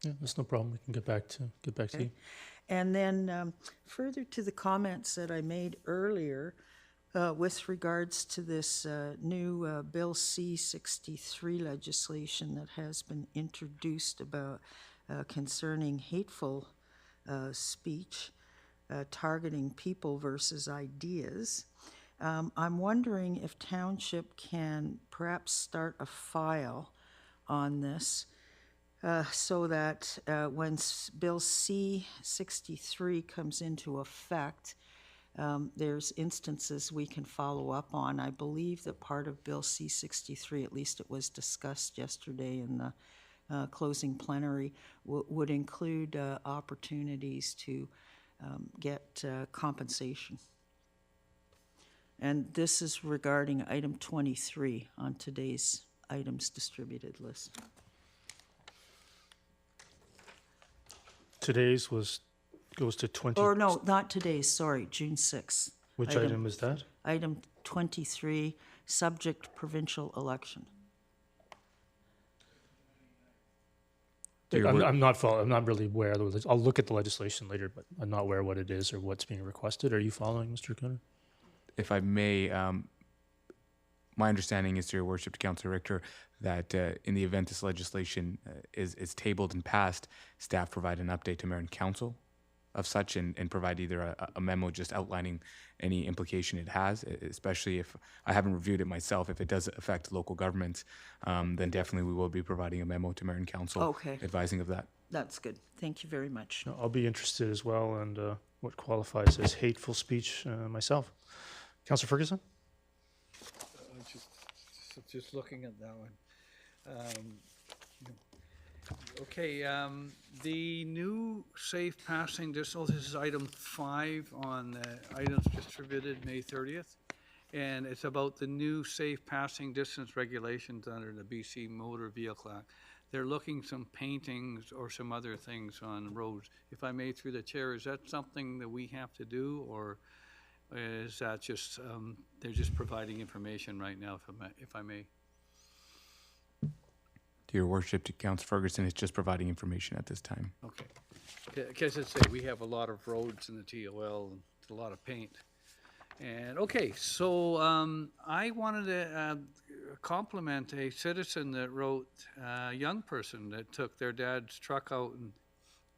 S1: Yeah, that's no problem. We can get back to you.
S9: And then further to the comments that I made earlier with regards to this new Bill C-63 legislation that has been introduced about concerning hateful speech targeting people versus ideas. I'm wondering if Township can perhaps start a file on this so that when Bill C-63 comes into effect, there's instances we can follow up on. I believe that part of Bill C-63, at least it was discussed yesterday in the closing plenary, would include opportunities to get compensation. And this is regarding item 23 on today's items distributed list.
S1: Today's goes to 20.
S9: Or no, not today's, sorry, June 6th.
S1: Which item is that?
S9: Item 23, subject provincial election.
S1: I'm not really aware of the, I'll look at the legislation later, but I'm not aware what it is or what's being requested. Are you following, Mr. Cooner?
S11: If I may, my understanding is, to your worship, to Councillor Richter, that in the event this legislation is tabled and passed, staff provide an update to Mayor and Council of such and provide either a memo just outlining any implication it has, especially if I haven't reviewed it myself. If it does affect local governments, then definitely we will be providing a memo to Mayor and Council
S9: Okay.
S11: advising of that.
S9: That's good. Thank you very much.
S1: No, I'll be interested as well, and what qualifies as hateful speech myself. Councillor Ferguson?
S2: Just looking at that one. Okay, the new safe passing distance, this is item 5 on the items distributed May 30th. And it's about the new safe passing distance regulations under the BC Motor Vehicle Act. They're looking some paintings or some other things on roads. If I may, through the chair, is that something that we have to do, or is that just, they're just providing information right now, if I may?
S11: To your worship, to Councillor Ferguson, it's just providing information at this time.
S2: Okay. Because I say we have a lot of roads in the TOL, and a lot of paint. And, okay, so I wanted to compliment a citizen that wrote, a young person that took their dad's truck out and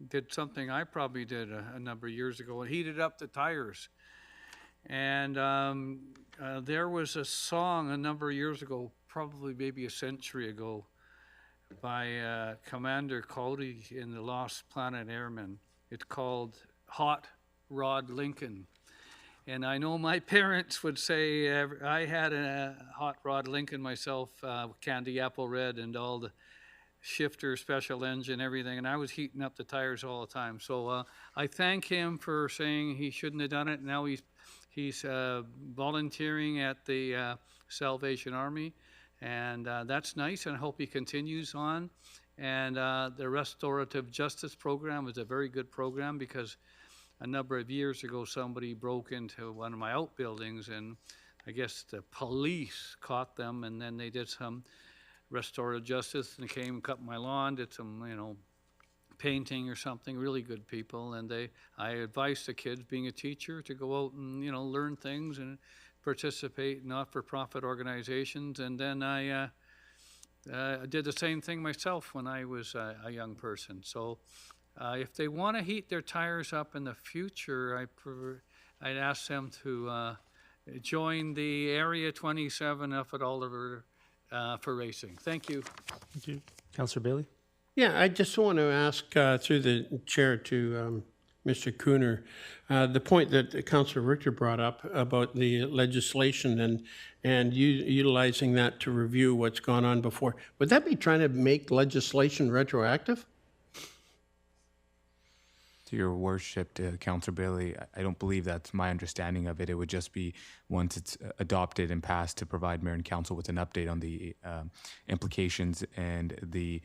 S2: did something I probably did a number of years ago, and heated up the tires. And there was a song a number of years ago, probably maybe a century ago, by Commander Cody in the Lost Planet Airmen. It's called Hot Rod Lincoln. And I know my parents would say, I had a Hot Rod Lincoln myself, candy apple red and all the shifter, special engine, everything, and I was heating up the tires all the time. So I thank him for saying he shouldn't have done it. Now he's volunteering at the Salvation Army, and that's nice, and I hope he continues on. And the Restorative Justice Program is a very good program, because a number of years ago somebody broke into one of my outbuildings, and I guess the police caught them, and then they did some restorative justice and came and cut my lawn, did some, painting or something. Really good people. And I advised the kids, being a teacher, to go out and learn things and participate in not-for-profit organizations. And then I did the same thing myself when I was a young person. So if they want to heat their tires up in the future, I'd ask them to join the Area 27 up at Oliver for racing. Thank you.
S1: Thank you. Councillor Bailey?
S6: Yeah, I just want to ask through the chair to Mr. Cooner, the point that Councillor Richter brought up about the legislation and utilizing that to review what's gone on before. Would that be trying to make legislation retroactive?
S11: To your worship, to Councillor Bailey, I don't believe that's my understanding of it. It would just be, once it's adopted and passed, to provide Mayor and Council with an update on the implications and the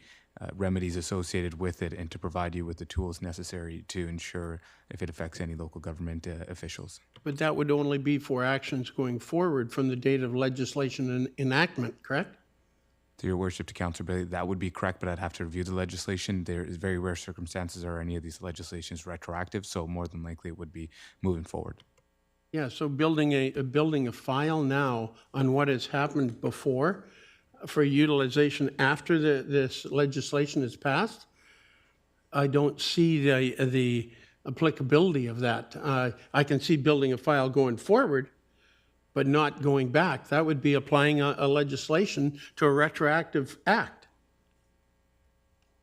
S11: remedies associated with it, and to provide you with the tools necessary to ensure if it affects any local government officials.
S6: But that would only be for actions going forward from the date of legislation enactment, correct?
S11: To your worship, to Councillor Bailey, that would be correct, but I'd have to review the legislation. There is very rare circumstances are any of these legislations retroactive, so more than likely it would be moving forward.
S6: Yeah, so building a file now on what has happened before for utilization after this legislation is passed, I don't see the applicability of that. I can see building a file going forward, but not going back. That would be applying a legislation to a retroactive act.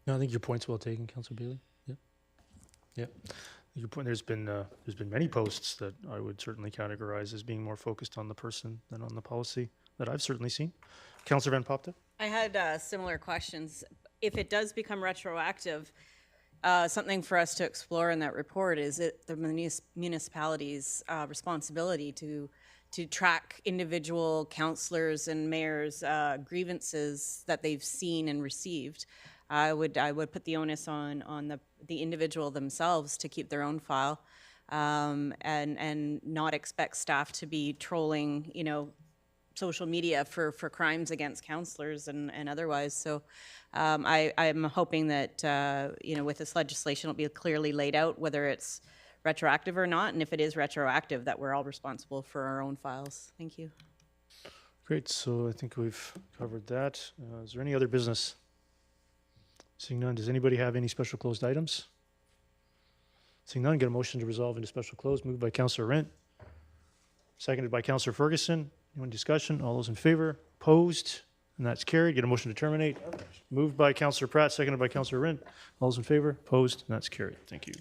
S1: No, I think your point's well taken, Councillor Bailey. Yeah. Yeah. Your point, there's been many posts that I would certainly categorize as being more focused on the person than on the policy that I've certainly seen. Councillor Van Popte?
S8: I had similar questions. If it does become retroactive, something for us to explore in that report is it the municipality's responsibility to track individual councillors and mayors' grievances that they've seen and received. I would put the onus on the individual themselves to keep their own file, and not expect staff to be trolling, social media for crimes against counselors and otherwise. So I'm hoping that, with this legislation, it'll be clearly laid out whether it's retroactive or not, and if it is retroactive, that we're all responsible for our own files. Thank you.
S1: Great, so I think we've covered that. Is there any other business? Seeing none, does anybody have any special closed items? Seeing none, get a motion to resolve into special closed. Moved by Councillor Rent, seconded by Councillor Ferguson. Anyone discussion? All those in favor? Opposed? And that's carried. Get a motion to terminate. Moved by Councillor Pratt, seconded by Councillor Rent. All those in favor? Opposed? And that's carried. Thank you.